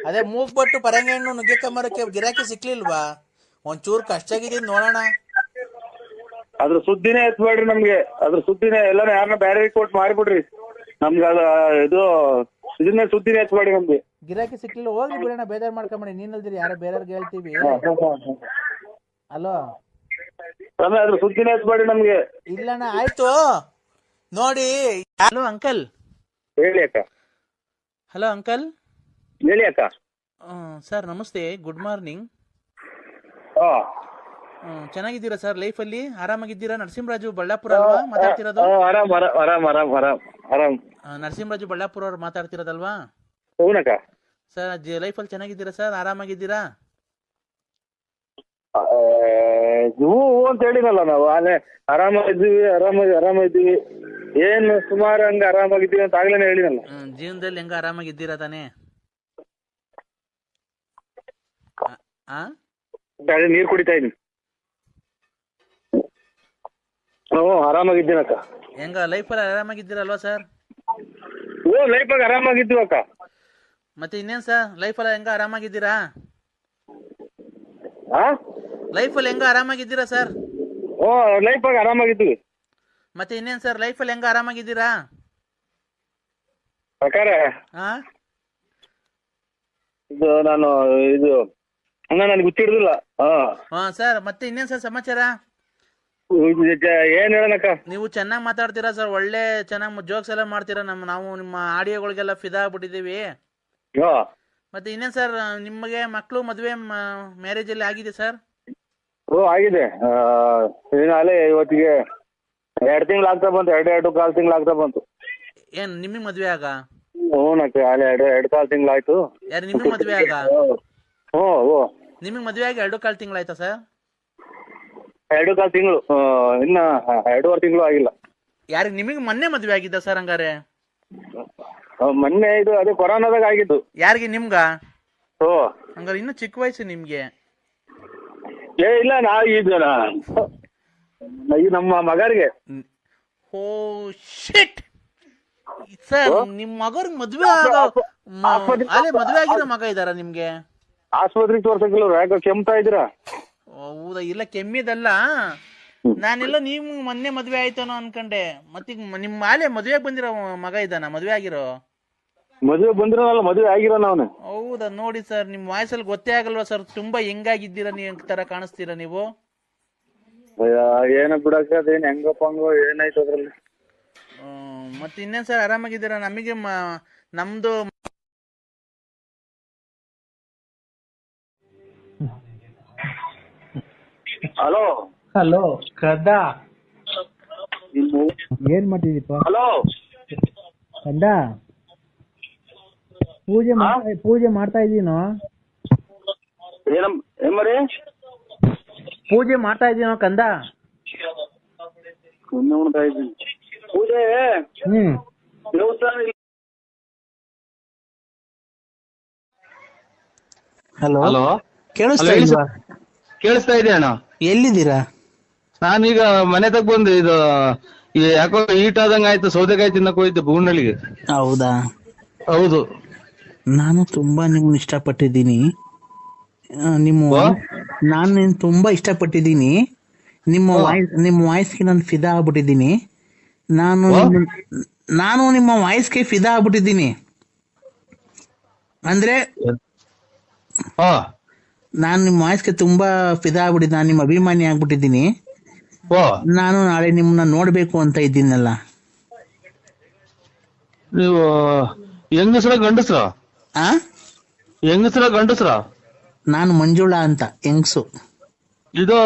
ಅದೇ ಮೂಗ್ಬಟ್ಟು ಪರಂಗಿ ಹಣ್ಣು ನುಗ್ಗೆಕಂಬರಕ್ಕೆ ಗಿರಾಕಿ ಸಿಕ್ಲಿಲ್ವಾ? ಒಂಚೂರು ಕಷ್ಟ ಆಗಿದ್ದೀನಿ ನೋಡೋಣ. ಅದ್ರ ಸುದ್ದಿನೇ ಎತ್ಬೇಡ್ರಿ ನಮ್ಗೆ. ಅದ್ರ ಸುದ್ದಿನೇ ಎಲ್ಲಾನು ಯಾರನ್ನ ಬೇರೆ ಕೊಟ್ಟು ಮಾರಿಬಿಡ್ರಿ. ನಮ್ಗೆ ಇದು ಇದನ್ನೇ ಸುದ್ದಿನೇ ಎತ್ಬೇಡಿ ನಮ್ಗೆ. ಗಿರಾಕಿ ಸಿಕ್ಲಿಲ್ಲ, ಹೋಗ್ಲಿ ಬಿಡೋಣ. ಬೇಜಾರ್ ಮಾಡ್ಕೊಂಬೇಡಿ. ನೀನಲ್ದಿರಿ ಯಾರೋ ಬೇರೆಯವ್ರಿಗೆ ಹೇಳ್ತೀವಿ. ಅಲೋ, ಅದ್ರ ಸುದ್ದಿನೇ ಎತ್ಬೇಡಿ ನಮ್ಗೆ. ಇಲ್ಲಣ್ಣ, ಆಯ್ತು ನೋಡಿ. Hello uncle. ಹೇಳಿ ಅಕ್ಕ. Hello uncle. ಹೇಳಿ ಅಕ್ಕ. ಸರ್ ನಮಸ್ತೆ, ಗುಡ್ ಮಾರ್ನಿಂಗ್. ಚೆನ್ನಾಗಿದ್ದೀರಾ ಸರ್? ಲೈಫಲ್ಲಿ ಆರಾಮಾಗಿದ್ದೀರಾ? ನರಸಿಂಹರಾಜು ಬಳ್ಳಾಪುರ ಅಲ್ವಾ ಮಾತಾಡ್ತಿರೋದು? ನರಸಿಂಹರಾಜು ಬಳ್ಳಾಪುರ ಅವ್ರು ಮಾತಾಡ್ತಿರೋದಲ್ವಾ? ಸರ್ ಲೈಫಲ್ಲಿ ಚೆನ್ನಾಗಿದ್ದೀರಾ ಸರ್? ಆರಾಮಾಗಿದ್ದೀರಾ? ಅಂತ ಹೇಳಿನಲ್ಲ ನಾವು. ಆರಾಮಾಗಿದ್ದೀವಿ. ಏನು ಸುಮಾರು ಹಂಗ ಆರಾಮಾಗಿದ್ದೀವಿ ಅಂತ ಆಗ್ಲೇನೆ ಹೇಳಿನಲ್ಲ. ಜೀವನದಲ್ಲಿ ಹೆಂಗ ಆರಾಮಾಗಿದ್ದೀರಾ ತಾನೇ? ನೀರ್ ಕುಡಿತಾ ಇದೀನಿ. ಆರಾಮಾಗಿದ್ದೀನಕ್ಕ. ಹೆಂಗ ಲೈಫಲ್ಲಿ ಆರಾಮಾಗಿದ್ದೀರಲ್ವಾ ಸರ್? ಲೈಫಾಗ ಆರಾಮಾಗಿದ್ದೀವಿ ಅಕ್ಕ. ಮತ್ತೆ ಇನ್ನೇನ್ ಸರ್, ಲೈಫಲ್ಲಿ ಹೆಂಗ ಆರಾಮಾಗಿದ್ದೀರಾ? ಲೈಫಲ್ಲಿ ಹೆಂಗ ಆರಾಮಾಗಿದ್ದೀರಾ ಸರ್? ಲೈಫಾಗ ಆರಾಮಾಗಿದ್ದೀವಿ. ಮತ್ತೆ ಇನ್ನೇನ್ ಸರ್, ಲೈಫಲ್ಲಿ ಹೆಂಗ ಆರಾಮಾಗಿದ್ದೀರಾ? ಇದು ನಾನು ಇದು ಅಣ್ಣ ನನಗೆ ಗೊತ್ತಿರೋದಿಲ್ಲ. ಹಾ ಸರ್, ಮತ್ತೆ ಇನ್ನೇನ್ ಸರ್ ಸಮಾಚಾರ? ಏನ್ ಹೇಳನಕ್ಕ? ನೀವು ಚೆನ್ನಾಗಿ ಮಾತಾಡ್ತೀರಾ ಸರ್, ಒಳ್ಳೆ ಚೆನ್ನಾಗಿ ಜೋಕ್ಸ್ ಎಲ್ಲ ಮಾಡ್ತೀರಾ. ನಾವು ನಿಮ್ಮ ಆಡಿಯೋಗಳಿಗೆಲ್ಲ ಫಿದಾ ಆಗ್ಬಿಟ್ಟಿದೀವಿ. ಹಾ ಮತ್ತೆ ಇನ್ನೇನ್ ಸರ್, ನಿಮಗೆ ಮಕ್ಕಳು ಮದುವೆ ಮ್ಯಾರೇಜ್ ಅಲ್ಲಿ ಆಗಿದೆ ಸರ್? ಆಗಿದೆ. ಅಲ್ಲೇ ಇವತ್ತಿಗೆ 2 ತಿಂಗಳು ಆಗ್ತಾ ಬಂತು, 2.25 ತಿಂಗಳು ಆಗ್ತಾ ಬಂತು. ಏನ್ ನಿಮಗೆ ಮದ್ವೆ ಆಗ? ಹ್ಞೂನಕ್ಕ, ಅಲ್ಲೇ 2.25 ತಿಂಗಳು ಆಯ್ತು. ಯಾರು ನಿಮಗೆ ಮದ್ವೆ ಆಗ? ಹ್ಞೂ ನಿಮಗೆ ಮದ್ವೆ ಆಗಿ 2.25 ತಿಂಗಳು ಆಯ್ತಾ ಸರ್? 2.25 ತಿಂಗಳು, ಇನ್ನ 2.5 ತಿಂಗಳು ಆಗಿಲ್ಲ. ಯಾರಿಗೆ ನಿಮಗೆ ಮೊನ್ನೆ ಮದ್ವೆ ಆಗಿದ್ದ ಸರ್ ಹಂಗಾರೆ? ಮೊನ್ನೆ ಇದು ಅದೇ ಕೊರೋನಾದಾಗ ಆಗಿದ್ದು. ಯಾರಿಗೆ, ನಿಮ್ಗ? ಓ ಹಂಗಾರೆ ಇನ್ನು ಚಿಕ್ಕ ವಯಸ್ಸು ನಿಮ್ಗೆ. ಇಲ್ಲ ಈಗ ನಮ್ಮ ಮಗರಿಗೆ. ಓ ಶಿಟ್ ಸರ್, ನಿಮ್ ಮಗರ್ಗ್ ಮದ್ವೆ ಅಲ್ಲೇ ಮದ್ವೆ ಆಗಿರೋ ಮಗ ಇದಾರ ನಿಮ್ಗೆ? ಆಸ್ಪತ್ರೆಗೆ ತೋರ್ಸಕ್ಕಿಲ್ಲ, ಯಾಕೆ ಕೆಮ್ತಾ ಇದ್ದೀರಾ? ಹೌದಾ? ಇಲ್ಲ ಕೆಮ್ಮಿದಲ್ಲ, ನಾನೆಲ್ಲ ನೀವು ಮೊನ್ನೆ ಮದ್ವೆ ಆಯ್ತಾನೋ ಅನ್ಕಂಡೆ. ಮತ್ತೀಗ ನಿಮ್ ಅಲ್ಲೇ ಮದ್ವೆಗೆ ಬಂದಿರೋ ಮಗ ಇದ್ದಾನ? ಮದ್ವೆ ಆಗಿರೋ? ಮದುವೆ ಬಂದಿರೋನಲ್ಲ, ಮದುವೆ ಆಗಿರೋ ಅವನು. ಹೌದಾ? ನೋಡಿ ಸರ್, ನಿಮ್ ವಾಯ್ಸಲ್ಲಿ ಗೊತ್ತೇ ಆಗಲ್ವಾ ಸರ್, ತುಂಬಾ ಹೆಂಗಾಗಿದ್ದೀರಾ ನೀವು ತರ ಕಾಣಿಸ್ತೀರಾ ನೀವು. ಏನ ಬಿಡಕ್ಕ, ಅದೇನ್ ಹೆಂಗಪ್ಪ ಹಂಗೋ ಏನಾಯ್ತು ಅದ್ರಲ್ಲಿ. ಮತ್ತೆ ಇನ್ನೇನ್ ಸರ್, ಆರಾಮಾಗಿದ್ದೀರಾ? ನಮಗೆ ನಮ್ದು ಹಲೋ ಹಲೋ ಕದ, ಏನ್ ಮಾಡ್ತಿದ್ದೀಪ? ಹಲೋ ಕಂದ, ಪೂಜೆ ಮಾಡ್ತಾ ಇದೀನೋ? ಏಮರಿ ಪೂಜೆ ಮಾಡ್ತಾ ಇದೀನೋ ಕಂದ? ಪೂಜೆ ದೇವಸ್ಥಾನ. ಹಲೋ ಹಲೋ, ಕೇಳಿಸ್ತಾ ಇಲ್ವಾ? ಕೇಳಿಸ್ತಾ ಇದೆ ಅಣ್ಣ. ಎಲ್ಲಿದ್ದೀರಾ? ನಾನೀಗ ಮನೆ ತಗ ಬಂದು ಇದು ಯಾಕೋ ಈಟ್ ಆದಂಗ ಆಯ್ತು, ಸೌದೆಕಾಯಿ ತಿನ್ನಕ್ ಹೋಗಿದ್ದೆ ಬೂನಳ್ಳಿಗೆ. ಹೌದಾ? ಹೌದು. ನಾನು ತುಂಬಾ ನಿಮ್ಮನ್ನ ಇಷ್ಟಪಟ್ಟಿದ್ದೀನಿ. ನಾನು ನಿನ್ ತುಂಬಾ ಇಷ್ಟಪಟ್ಟಿದ್ದೀನಿ. ನಿಮ್ಮ ವಾಯ್ಸ್ಗೆ ನಾನು ಫಿದಾ ಆಗ್ಬಿಟ್ಟಿದ್ದೀನಿ. ನಾನು ನಿಮ್ಮ ವಾಯ್ಸ್ಗೆ ಫಿದಾ ಆಗ್ಬಿಟ್ಟಿದ್ದೀನಿ. ಅಂದ್ರೆ ನಾನು ನಿಮ್ಮ ವಾಯ್ಸ್ಗೆ ತುಂಬಾ ಫಿದಾ ಆಗ್ಬಿಟ್ಟಿದ್ದೀನಿ. ನಾನು ನಿಮ್ಮ ಅಭಿಮಾನಿ ಆಗ್ಬಿಟ್ಟಿದ್ದೀನಿ. ನಾನು ನಾಳೆ ನಿಮ್ಮನ್ನ ನೋಡ್ಬೇಕು ಅಂತ ಇದ್ದೀನಲ್ಲ. ನೀವು ಹೆಂಗಸ್ರ ಗಂಡಸ್ರ? ಹೆಂಗಸ್ರ ಗಂಡಸ್ರ? ನಾನು ಮಂಜುಳಾ ಅಂತ, ಹೆಂಗ್ಸು. ಇದು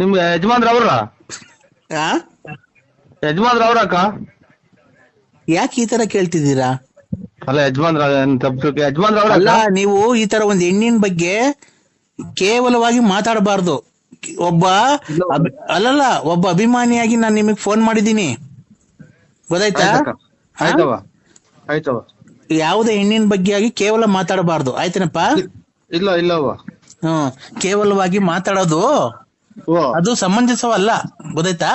ನಿಮ್ಗೆ ಯಜಮಾನ್ರ ಅವ್ರ? ಯಜಮಾನ್ರ ಅವ್ರಕ್ಕ? ಯಾಕೆ ಈ ತರ ಕೇಳ್ತಿದ್ದೀರಾ? ಅಲ್ಲ ಯಜಮಾನ್ರ, ಯಜಮಾನ್ರ ಅವ್ರ? ಅಲ್ಲ, ನೀವು ಈ ತರ ಒಂದು ಹೆಣ್ಣಿನ ಬಗ್ಗೆ ಕೇವಲವಾಗಿ ಮಾತಾಡಬಾರ್ದು. ಒಬ್ಬ ಅಭಿಮಾನಿಯಾಗಿ ನಾನು ನಿಮಗೆ ಫೋನ್ ಮಾಡಿದ್ದೀನಿ, ಗೊತ್ತಾಯ್ತಾ? ಆಯ್ತವ ಆಯ್ತವ. ಯಾವುದೇ ಹೆಣ್ಣಿನ ಬಗ್ಗೆ ಆಗಿ ಕೇವಲ ಮಾತಾಡಬಾರ್ದು, ಆಯ್ತೇನಪ್ಪ? ಇಲ್ಲ ಇಲ್ಲವ. ಕೇವಲವಾಗಿ ಮಾತಾಡೋದು ಅದು ಸಮಂಜಸವಲ್ಲ, ಗೊತ್ತಾಯ್ತಾ?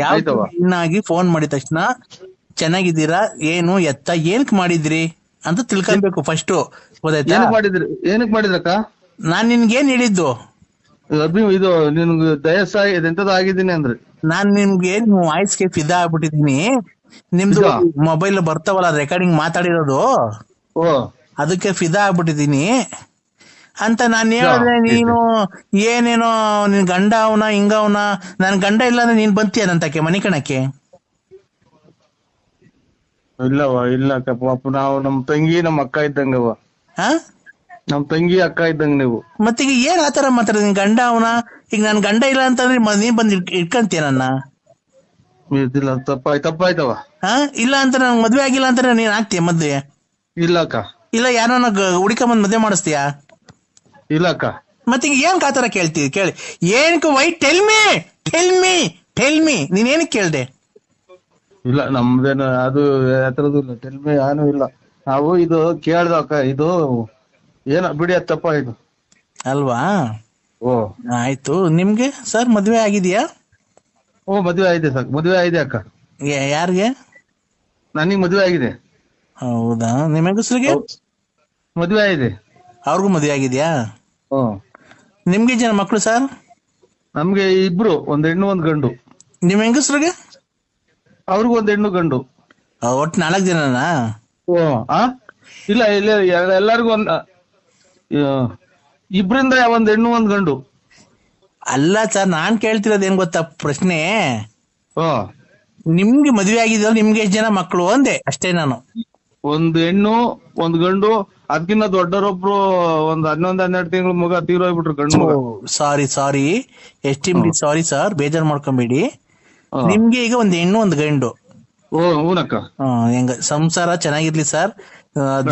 ಯಾವ ಹೆಣ್ಣಾಗಿ ಫೋನ್ ಮಾಡಿದ ತಕ್ಷಣ ಚೆನ್ನಾಗಿದ್ದೀರಾ, ಏನು ಎತ್ತ, ಏನಕ್ ಮಾಡಿದ್ರಿ ಅಂತ ತಿಳ್ಕೊಬೇಕು ಫಸ್ಟ್, ಗೊತ್ತಾಯ್ತಾ? ಏನಕ್ ಮಾಡಿದ್ರಕ್ಕ? ನಾನ್ ನಿನ್ಗೇನ್ ಹೇಳಿದ್ದು? ಇದು ನಿನ್ಗೆ ಎಂತದ ಆಗಿದ್ದೀನಿ ಅಂದ್ರೆ ನಾನ್ ನಿಮ್ಗೆ ನಿಮ್ಮ ವಾಯ್ಸ್ಗೆ ಫಿದಾ ಆಗ್ಬಿಟ್ಟಿದೀನಿ. ನಿಮ್ದು ಮೊಬೈಲ್ ಬರ್ತಾವಲ್ಲ ರೆಕಾರ್ಡಿಂಗ್ ಮಾತಾಡಿರೋದು, ಅದಕ್ಕೆ ಫಿದಾ ಆಗ್ಬಿಟ್ಟಿದೀನಿ ಅಂತ ನಾನು ಹೇಳಿದ್ರೆ ನೀನು ಏನೇನೋ ನಿನ್ ಗಂಡ ಅವನ ಹಿಂಗ ಅವನ. ನನ್ ಗಂಡ ಇಲ್ಲ ಅಂದ್ರೆ ನೀನ್ ಬಂತೀಯ ನಂತಕ್ಕೆ ಮನೆ ಕಣಕ್ಕೆ? ಇಲ್ಲವ, ಇಲ್ಲ ಪಾಪ, ನಾವು ನಮ್ ತಂಗಿ ನಮ್ ಅಕ್ಕ ಇದ್ದಂಗವ. ನಮ್ ತಂಗಿ ಅಕ್ಕ ಇದ್ದಂಗ ನೀವು. ಮತ್ತೀಗ ಏನ್ ಆತರ ಮಾತಾಡ? ನಿನ್ ಗಂಡ ಅವನ? ಈಗ ನನ್ ಗಂಡ ಇಲ್ಲ ಅಂತಂದ್ರೆ ನೀನ್ ಬಂದ್ ಇಟ್ಕಂತೀಯ ನನ್ನ? ತಪ್ಪಾಯ್ತವ. ಇಲ್ಲ ಅಂತ ನನ್ ಮದ್ವೆ ಆಗಿಲ್ಲ ಅಂತ ನೀನ್ ಆಗ್ತೀಯ ಮದ್ವೆ? ಇಲ್ಲ ಅಕ್ಕ. ಇಲ್ಲ ಯಾರನ್ನ ಹುಡುಕೊಂಡ್ ಮದ್ವೆ ಮಾಡಿಸ್ತೀಯ? ಇಲ್ಲ ಅಕ್ಕ. ಮತ್ತೀಗ ಏನ್ ಆತರ ಕೇಳ್ತೀವಿ? ಕೇಳಿ ಏನಕ್ಕೆ? ವೈ ಟೆಲ್ ಮೀ ನೀನ್ ಏನಕ್ಕೆ ಕೇಳ್ದೆ? ಇಲ್ಲ ನಮ್ದೇನು ಅದು ಯಾತ್ರದ್ದು ಇಲ್ಲ, ಟೆಲ್ಮಿ ಏನು ಇಲ್ಲ. ನಾವು ಇದು ಕೇಳ್ದ ಅಕ್ಕ, ಇದು ಏನ ಬಿಡಿ, ಅದು ತಪ್ಪಾಯ್ತು ಅಲ್ವಾ? ಆಯ್ತು. ನಿಮ್ಗೆ ಸರ್ ಮದ್ವೆ ಆಗಿದ್ಯಾ? ಮದ್ವೆ ಆಗಿದೆ ಸರ್, ಮದ್ವೆ ಆಗಿದೆ ಅಕ್ಕ. ಯಾರಿಗೆ? ನನಗ್ ಮದ್ವೆ ಆಗಿದೆ. ಹೌದಾ? ನಿಮ್ಮ ಹೆಂಗಸ್ರಿಗೆ ಮದ್ವೆ ಆಗಿದೆ. ಅವ್ರಿಗೂ ಮದ್ವೆ ಆಗಿದ್ಯಾ? ನಿಮ್ಗೆ ಜನ ಮಕ್ಳು ಸರ್? ನಮ್ಗೆ ಇಬ್ರು, ಒಂದ್ ಹೆಣ್ಣು ಒಂದ್ ಗಂಡು. ನಿಮ್ ಹೆಂಗಸ್ರಿಗೆ? ಅವ್ರಿಗೂ ಒಂದ್ ಹೆಣ್ಣು ಗಂಡು. ಒಟ್ಟು 4 ಜನನಾ? ಇಲ್ಲ ಇಲ್ಲ, ಎಲ್ಲರಿಗೂ ಇಬ್ರಿಂದ ಒಂದ್ ಹೆಣ್ಣು ಒಂದ್ ಗಂಡು. ಅಲ್ಲ ಸರ್, ನಾನ್ ಕೇಳ್ತಿರೋದು ಏನ್ ಗೊತ್ತಾ ಪ್ರಶ್ನೆ, ಹ್ಮ್ ನಿಮ್ಗೆ ಮದ್ವೆ ಆಗಿದ್ರು ನಿಮ್ಗೆ ಎಷ್ಟ್ ಜನ ಮಕ್ಕಳು ಅಂದೆ ಅಷ್ಟೇ ನಾನು. ಒಂದ್ ಹೆಣ್ಣು ಒಂದ್ ಗಂಡು. ಅದಕ್ಕಿಂತ ದೊಡ್ಡರೊಬ್ರು ಒಂದ್ 11-12 ತಿಂಗಳು ಮಗ ತೀರೋಗ್ಬಿಟ್ರು, ಗಂಡು ಮಗ. ಸಾರಿ ಎಸ್ಟಿಮ್ಲಿ ಸಾರಿ ಸರ್, ಬೇಜಾರ್ ಮಾಡ್ಕೊಂಬೇಡಿ. ನಿಮ್ಗೆ ಈಗ ಒಂದ್ ಹೆಣ್ಣು ಒಂದ್ ಗಂಡು. ಹೂನಕ್ಕ. ಹೆಂಗ ಸಂಸಾರ ಚೆನ್ನಾಗಿರ್ಲಿ ಸರ್.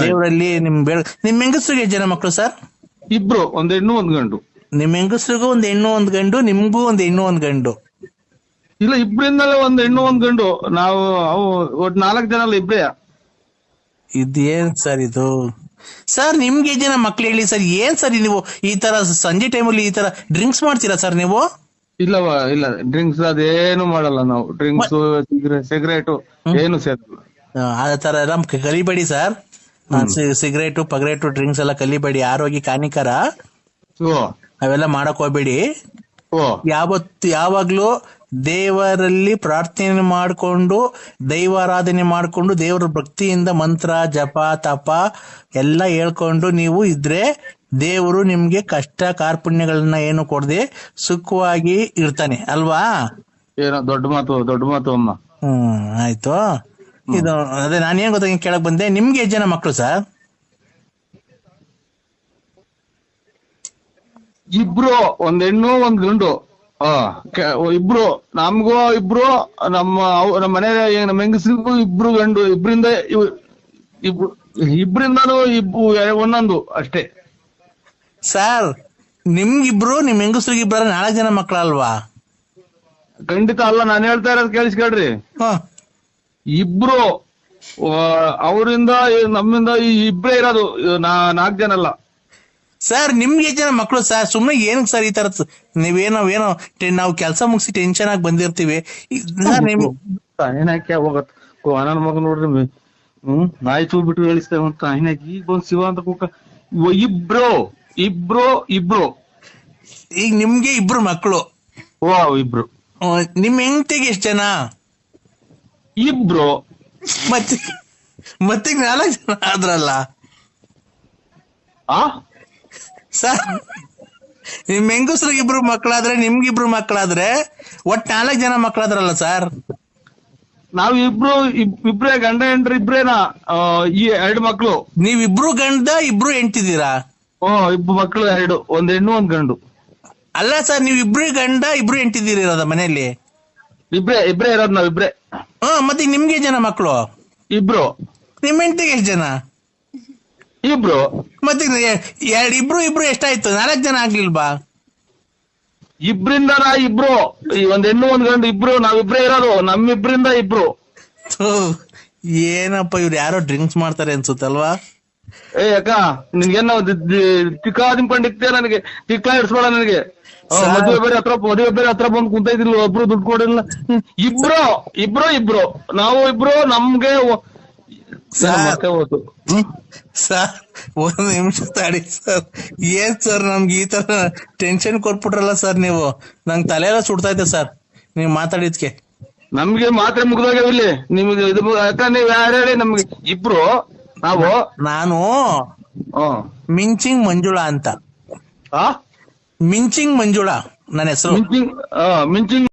ದೇವರಲ್ಲಿ ನಿಮ್ ಹೆಂಗಸ್ರಿಗೆ ಎಷ್ಟ್ ಜನ ಮಕ್ಕಳು ಸರ್? ಇಬ್ರು, ಒಂದ್ ಹೆಣ್ಣು ಒಂದ್ ಗಂಡು. ನಿಮ್ ಹೆಂಗಸ್ರಿಗೂ ಒಂದ್ ಹೆಣ್ಣು ಒಂದ್ ಗಂಡು, ನಿಮ್ಗೂ ಒಂದ್ ಹೆಣ್ಣು ಒಂದ್ ಗಂಡು. ಇಲ್ಲ, ಇಬ್ರಿಂದಲೇ ಒಂದ್ ಹೆಣ್ಣು ಒಂದ್ ಗಂಡು. ನಾವು ಒಟ್ 4 ಜನ ಅಲ್ಲ, ಇಬ್ರೇ. ಇದೇನ್ ಸರ್ ಇದು? ಸರ್ ನಿಮ್ಗೆ ಜನ ಮಕ್ಳು ಹೇಳಿ ಸರ್. ಏನ್ ಸರ್ ನೀವು ಈ ತರ ಸಂಜೆ ಟೈಮಲ್ಲಿ ಈ ತರ ಡ್ರಿಂಕ್ಸ್ ಮಾಡ್ತೀರಾ ಸರ್ ನೀವು? ಇಲ್ಲವಾ, ಇಲ್ಲ ಡ್ರಿಂಕ್ಸ್ ಅದೇನು ಮಾಡಲ್ಲ ನಾವು. ಡ್ರಿಂಕ್ಸ್ ಸಿಗರೇಟು ಏನು ಸೇರಲ್ಲ. ಆ ತರ ಎಲ್ಲ ಕಲಿಬೇಡಿ ಸರ್. ಸಿಗರೇಟು ಪಗರೇಟು ಡ್ರಿಂಕ್ಸ್ ಎಲ್ಲ ಕಲಿಬೇಡಿ, ಆರೋಗ್ಯಕ್ಕೆ ಹಾನಿಕರ. ಅವೆಲ್ಲ ಮಾಡಕ್ ಹೋಗ್ಬೇಡಿ. ಯಾವಾಗ್ಲೂ ದೇವರಲ್ಲಿ ಪ್ರಾರ್ಥನೆ ಮಾಡಿಕೊಂಡು, ದೈವಾರಾಧನೆ ಮಾಡಿಕೊಂಡು, ದೇವರ ಭಕ್ತಿಯಿಂದ ಮಂತ್ರ ಜಪ ತಪ ಎಲ್ಲ ಹೇಳ್ಕೊಂಡು ನೀವು ಇದ್ರೆ ದೇವರು ನಿಮ್ಗೆ ಕಷ್ಟ ಕಾರ್ಪಣ್ಯಗಳನ್ನ ಏನು ಕೊಡದೆ ಸುಖವಾಗಿ ಇರ್ತಾನೆ ಅಲ್ವಾ? ಏನೋ ದೊಡ್ಡ ಮಾತು ಅಮ್ಮ. ಆಯ್ತು. ಇದು ಅದೇ ನಾನೇನ್ ಗೊತ್ತ ಕೇಳಕ್ ಬಂದೆ, ನಿಮ್ಗೆ ಎಷ್ಟು ಜನ ಮಕ್ಕಳು ಸರ್? ಇಬ್ರು, ಒಂದ್ ಹೆಣ್ಣು ಒಂದ್ ಗಂಡು. ಇಬ್ರು ನಮ್ಗೂ, ಇಬ್ರು ನಮ್ಮ ಮನೆ ನಮ್ಮ ಹೆಂಗಸ್ರಿಗೂ ಇಬ್ರು ಗಂಡು. ಇಬ್ರಿಂದಾನು ಒಂದೊಂದು ಅಷ್ಟೇ. ಸರ್ ನಿಮ್ಗಿಬ್ರು ನಿಮ್ ಹೆಂಗಸ್ರಿಗೆ ಇಬ್ಬರ 4 ಜನ ಮಕ್ಕಳಲ್ವಾ? ಖಂಡಿತ ಅಲ್ಲ, ನಾನು ಹೇಳ್ತಾ ಇರೋದು ಕೇಳಿಸ್ಕೊಳ್ರಿ. ಇಬ್ರು ಅವರಿಂದ ನಮ್ಮಿಂದ ಇಬ್ರೇ ಇರೋದು, 4 ಜನ ಅಲ್ಲ. ಸರ್ ನಿಮ್ಗೆ ಎಷ್ಟು ಜನ ಮಕ್ಕಳು ಸರ್? ಸುಮ್ನೆ ಏನಕ್ಕೆ ಸರ್ ಈ ತರ ನೀವೇನೋ ನಾವು ಕೆಲಸ ಮುಗಿಸಿ ಟೆನ್ಷನ್ ಆಗಿ ಬಂದಿರ್ತೀವಿ. ಏನಕ್ಕೆ ಹೋಗತ್ ನನ್ನ ಮಗ ನೋಡ್ರಿ, ನಾಯಿ ಚೂ ಬಿಟ್ಟು ಹೇಳಿಸ್ತೇವೆ ಅಂತ ಏನಾಕಿ ಈಗ ಬಂದ್ ಶಿವ ಅಂತ ಕೂಕ. ಇಬ್ರು ಈಗ ನಿಮ್ಗೆ ಇಬ್ರು ಮಕ್ಕಳು. ಇಬ್ರು. ನಿಮ್ ಹೆಂಡತಿಗೆ ಎಷ್ಟು ಜನ? ಇಬ್ರು. ಮತ್ತೆ 4 ಜನ ಆದ್ರಲ್ಲ ಸರ್. ನಿಮ್ ಹೆಂಗಸ್ರಿಗೆ ಇಬ್ರು ಮಕ್ಕಳಾದ್ರೆ ನಿಮ್ಗಿಬ್ರು ಮಕ್ಕಳಾದ್ರೆ ಒಟ್ 4 ಜನ ಮಕ್ಕಳಾದ್ರಲ್ಲ ಸರ್. ನಾವ್ ಇಬ್ರೇ ಗಂಡ ಹೆಂಡ್ರಿ, ಇಬ್ರೇನಾ? 2 ಮಕ್ಳು. ನೀವಿಬ್ರು ಗಂಡ ಇಬ್ರು ಹೆಂಡ್ತಿದ್ದೀರಾ? ಇಬ್ರು ಮಕ್ಳು 2, ಒಂದ್ ಹೆಣ್ಣು ಒಂದ್ ಗಂಡು. ಅಲ್ಲ ಸರ್, ನೀವ್ ಇಬ್ರು ಗಂಡ ಇಬ್ರು ಹೆಂಡ್ತಿದ್ದೀರ ಮನೆಯಲ್ಲಿ? ಇಬ್ರೇ ಇರೋದ್ ನಾವಿಬ್ರೇ. ಮತ್ತೆ ನಿಮ್ಗೆ ಜನ ಮಕ್ಕಳು? ಇಬ್ರು. ನಿಮ್ ಹೆಂಡತಿಗೆ ಎಷ್ಟು ಜನ? ಇಬ್ರು. ಮತ್ತೆ ಇಬ್ರು ಎಷ್ಟಾಯ್ತು? 4 ಜನ ಆಗ್ಲಿಲ್ವಾ? ಇಬ್ರಿಂದ ಇಬ್ರು, ಒಂದ್ ಹೆಣ್ಣು ಒಂದ್ ಗಂಡು ಇಬ್ರು, ನಾವಿಬ್ರೇ ಇರೋದು. ನಮ್ಮಿಬ್ರಿಂದ ಇಬ್ರು. ಏನಪ್ಪ ಇವ್ರು ಯಾರೋ ಡ್ರಿಂಕ್ಸ್ ಮಾಡ್ತಾರೆ ಅನ್ಸುತ್ತಲ್ವಾ? ಅಕ್ಕ ನಿನ್ಗೇನ ತಿಕ್ಕ ನಿಂಕೊಂಡಿಕ್ತೇ, ನನಗೆ ತಿಕ್ಕ ಇಡ್ಸ್ಬೇಡ ನನಗೆ. ಮದುವೆ ಬೇರೆ ಹತ್ರ ಬಂದು ಕುಂತ ಇದ್ದಿಲ್ಲ, ಒಬ್ರು ದುಡ್ಡು ಕೊಡಿಲ್ಲ. ಇಬ್ರು ನಾವು ಇಬ್ರು. ನಮ್ಗೆ ಹೋತು ಸರ್. 1 ನಿಮಿಷ ತಡಿ ಸರ್. ಏನ್ ಸರ್ ನಮ್ಗೆ ಈ ತರ ಟೆನ್ಷನ್ ಕೊಟ್ಬಿಟ್ರಲ್ಲ ಸರ್ ನೀವು. ನಂಗೆ ತಲೆ ಎಲ್ಲ ಸುಡ್ತಾ ಇದೆ ಸರ್ ನೀವ್ ಮಾತಾಡಿದ್ಕೆ. ನಮ್ಗೆ ಮಾತ್ರೆ ಮುಗ್ದೋಗ್ಯಾವಿಲ್ಲಿ. ನಿಮ್ಗೆ ಯಾಕ ನೀವ್ ಯಾರು ಹೇಳಿ? ನಮ್ಗೆ ಇಬ್ರು ನಾನು ಮಿಂಚಿಂಗ್ ಮಂಜುಳಾ ಅಂತ. ಮಿಂಚಿಂಗ್ ಮಂಜುಳಾ ನನ್ನ ಹೆಸರು. ಮಿಂಚಿಂಗ್